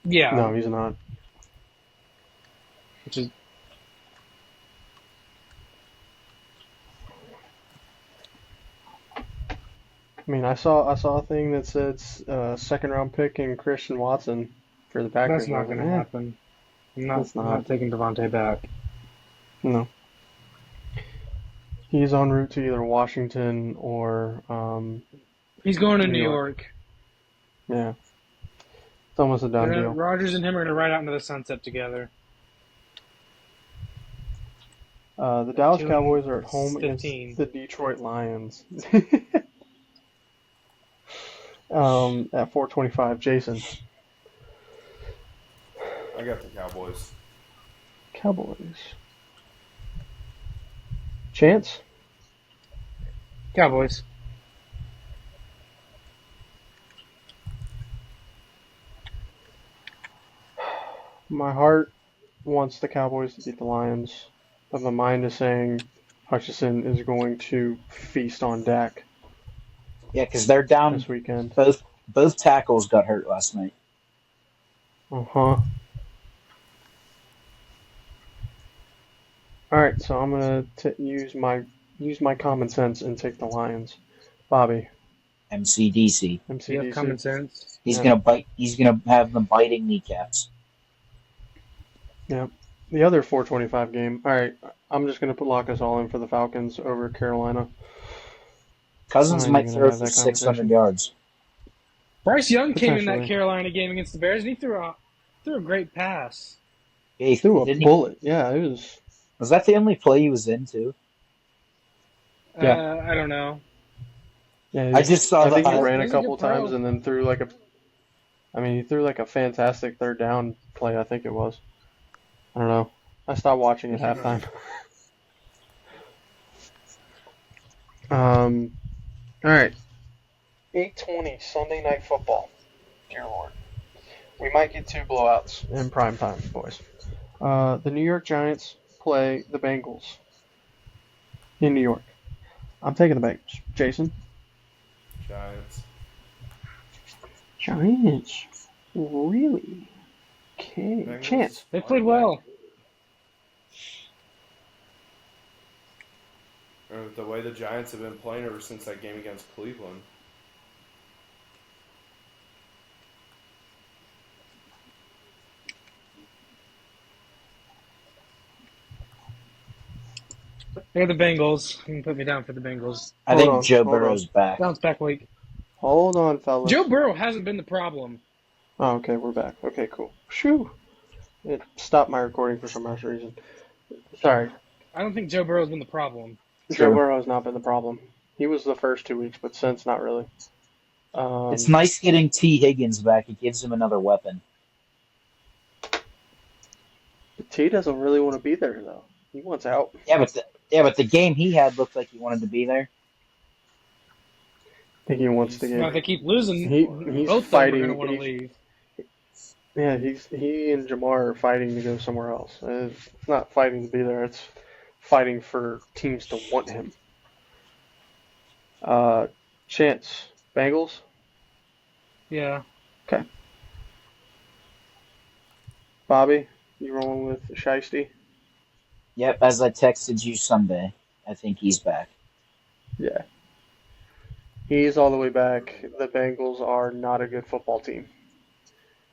Yeah. No, he's not. Which is I mean, I saw a thing that said second round pick in Christian Watson for the Packers. That's not going to happen. I'm That's not not. taking Devontae back. No. He's en route to either Washington or He's going to New New York. York. Yeah. It's almost a done deal. Rodgers and him are going to ride out into the sunset together. The Dallas Cowboys are at home against the Detroit Lions. At 4:25, Jason. I got the Cowboys. Cowboys. Chance? Cowboys. My heart wants the Cowboys to beat the Lions, but my mind is saying Hutchinson is going to feast on Dak. Yeah, because they're down this weekend. Both tackles got hurt last night. All right, so I'm gonna use my common sense and take the Lions. Bobby. MCDC. You have common sense. He's gonna bite. He's gonna have them biting kneecaps. Yeah. The other 4:25 game. All right, I'm just gonna lock us all in for the Falcons over Carolina. Cousins might throw for 600 yards. Bryce Young came in that Carolina game against the Bears, and he threw a great pass. Yeah, he threw a bullet. Yeah, it was. Was that the only play he was in too? Yeah. I don't know. Yeah, I just saw. I think he ran a couple times and then threw like a. I mean, he threw like a fantastic third down play. I think it was. I don't know. I stopped watching at halftime. All right. 8:20 Sunday Night Football. Dear Lord. We might get 2 blowouts in prime time, boys. The New York Giants play the Bengals in New York. I'm taking the Bengals. Jason? Giants? Really? Okay. Bengals. Chance? They played well. The way the Giants have been playing ever since that game against Cleveland. They're the Bengals. You can put me down for the Bengals. I think Joe Burrow's back. Bounce back week. Hold on, fellas. Joe Burrow hasn't been the problem. Oh, okay, we're back. Okay, cool. Shoo! It stopped my recording for some reason. Sorry. I don't think Joe Burrow's been the problem. Joe Burrow has not been the problem. He was the first 2 weeks, but since, not really. It's nice getting T. Higgins back. It gives him another weapon. T doesn't really want to be there, though. He wants out. Yeah, but the game he had looked like he wanted to be there. I think he wants to get. Now, if they keep losing, he's both fighting. of them are going to want to leave. Yeah, he and Jamar are fighting to go somewhere else. It's not fighting to be there. It's fighting for teams to want him. Chance, Bengals? Yeah. Okay. Bobby, you rolling with Shiesty? Yep, as I texted you Sunday, I think he's back. Yeah. He's all the way back. The Bengals are not a good football team.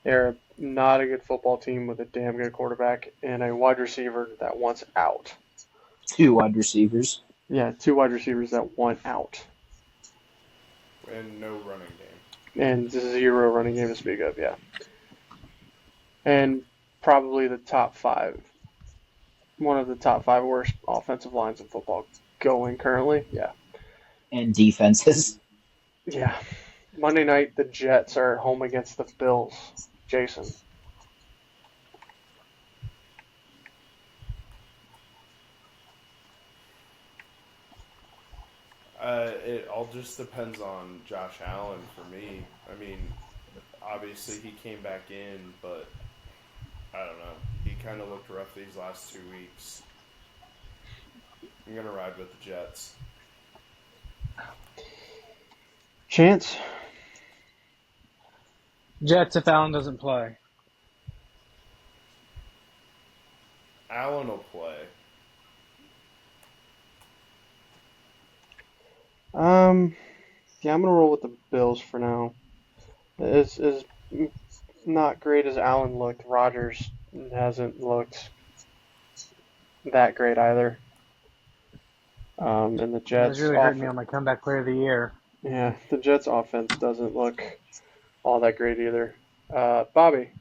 They're not a good football team with a damn good quarterback and a wide receiver that wants out. 2 wide receivers. Yeah, 2 wide receivers that want out. And no running game. And 0 running game to speak of, yeah. And probably the top 5. One of the top 5 worst offensive lines in football going currently, yeah. And defenses. Yeah. Monday night, the Jets are at home against the Bills. Jason. It all just depends on Josh Allen for me. I mean, obviously he came back in, but I don't know. He kind of looked rough these last 2 weeks. I'm going to ride with the Jets. Chance? Jets if Allen doesn't play. Allen will play. Yeah, I'm gonna roll with the Bills for now. As not great as Allen looked, Rodgers hasn't looked that great either. And the Jets. It's really hurt me on my comeback player of the year. Yeah, the Jets' offense doesn't look all that great either. Bobby.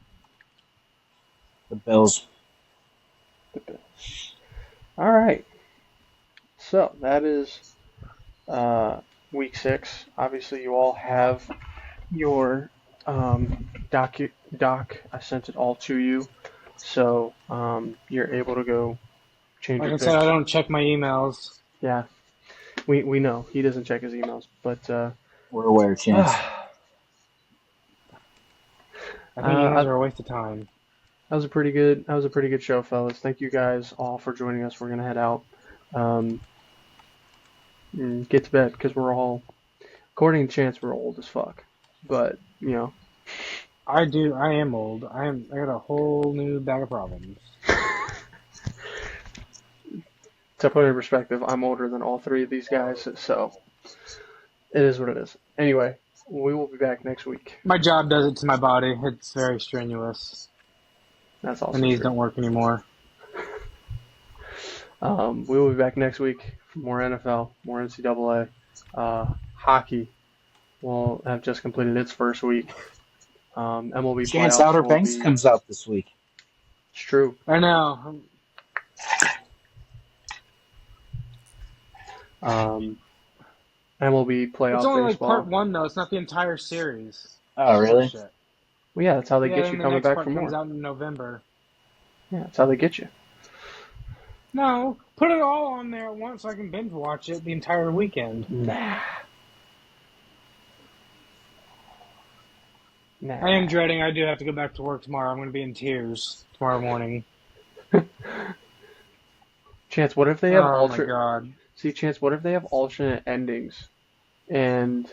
The Bills. The Bills. All right. So that is week 6. Obviously, you all have your doc. I sent it all to you, so you're able to go change Like your I said, picks. I don't check my emails. Yeah, we know he doesn't check his emails, but we're aware, Chance. I think emails are a waste of time. That was a pretty good show, fellas. Thank you guys all for joining us. We're gonna head out, get to bed because we're all, according to Chance, we're old as fuck. But you know, I am old. I got a whole new bag of problems. To put it in perspective, I'm older than all 3 of these guys, so it is what it is. Anyway, we will be back next week. My job does it to my body. It's very strenuous. That's also My knees true. don't work anymore. We will be back next week for more NFL, more NCAA. Hockey will have just completed its first week. MLB Chance playoffs Outer will Banks be... comes out this week. It's true. I know. MLB playoff It's only like baseball. part 1 though. It's not the entire series. Oh, really? Shit. Well, yeah, that's how they get you the coming next back part for more. comes out in November. Yeah, that's how they get you. No, put it all on there at once so I can binge watch it the entire weekend. Nah. I am dreading. I do have to go back to work tomorrow. I'm going to be in tears tomorrow morning. Chance, what if they have Oh my god. See, Chance, what if they have alternate endings, and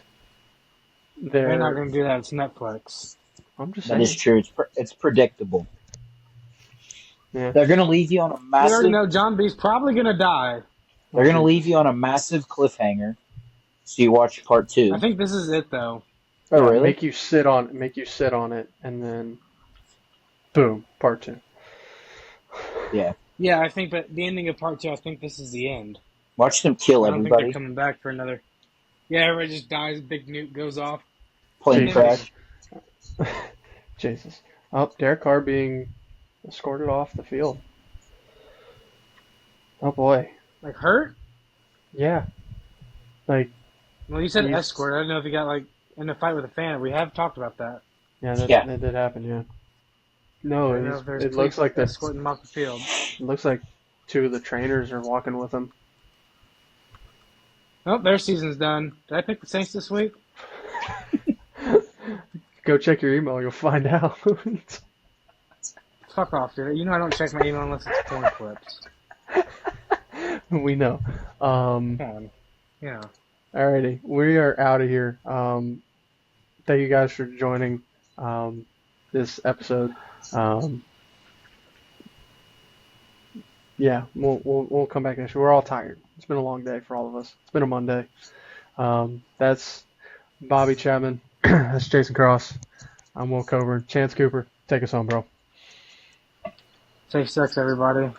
They're not going to do that. It's Netflix. I'm just That saying. is true. It's predictable. Yeah. They're going to leave you on a We massive. already know John B's probably going to die. They're going to leave you on a massive cliffhanger, so you watch part 2. I think this is it though. Oh, really? Make you sit on it, and then, boom, part 2. Yeah. Yeah, I think that the ending of part 2. I think this is the end. Watch them kill I don't think everybody. they're coming back for another. Yeah, everybody just dies. Big nuke goes off. Plane Jesus. crash. Jesus. Oh, Derek Carr being escorted off the field. Oh boy. Like hurt? Yeah. Like. Well, you said He's- escort. I don't know if he got like in a fight with a fan. We have talked about that. Yeah, that did happen. Yeah. I No, don't know if there's it looks like this. escorting him off the field. It looks like 2 of the trainers are walking with him. Oh, their season's done. Did I pick the Saints this week? Go check your email. You'll find out. Fuck off, dude. You know I don't check my email unless it's porn clips. We know. Come on. Yeah. Alrighty, we are out of here. Thank you guys for joining this episode. Yeah, we'll come back next week. We're all tired. It's been a long day for all of us. It's been a Monday. That's Bobby Chapman. That's Jason Cross. I'm Will Coburn. Chance Cooper, take us home, bro. Safe sex, everybody.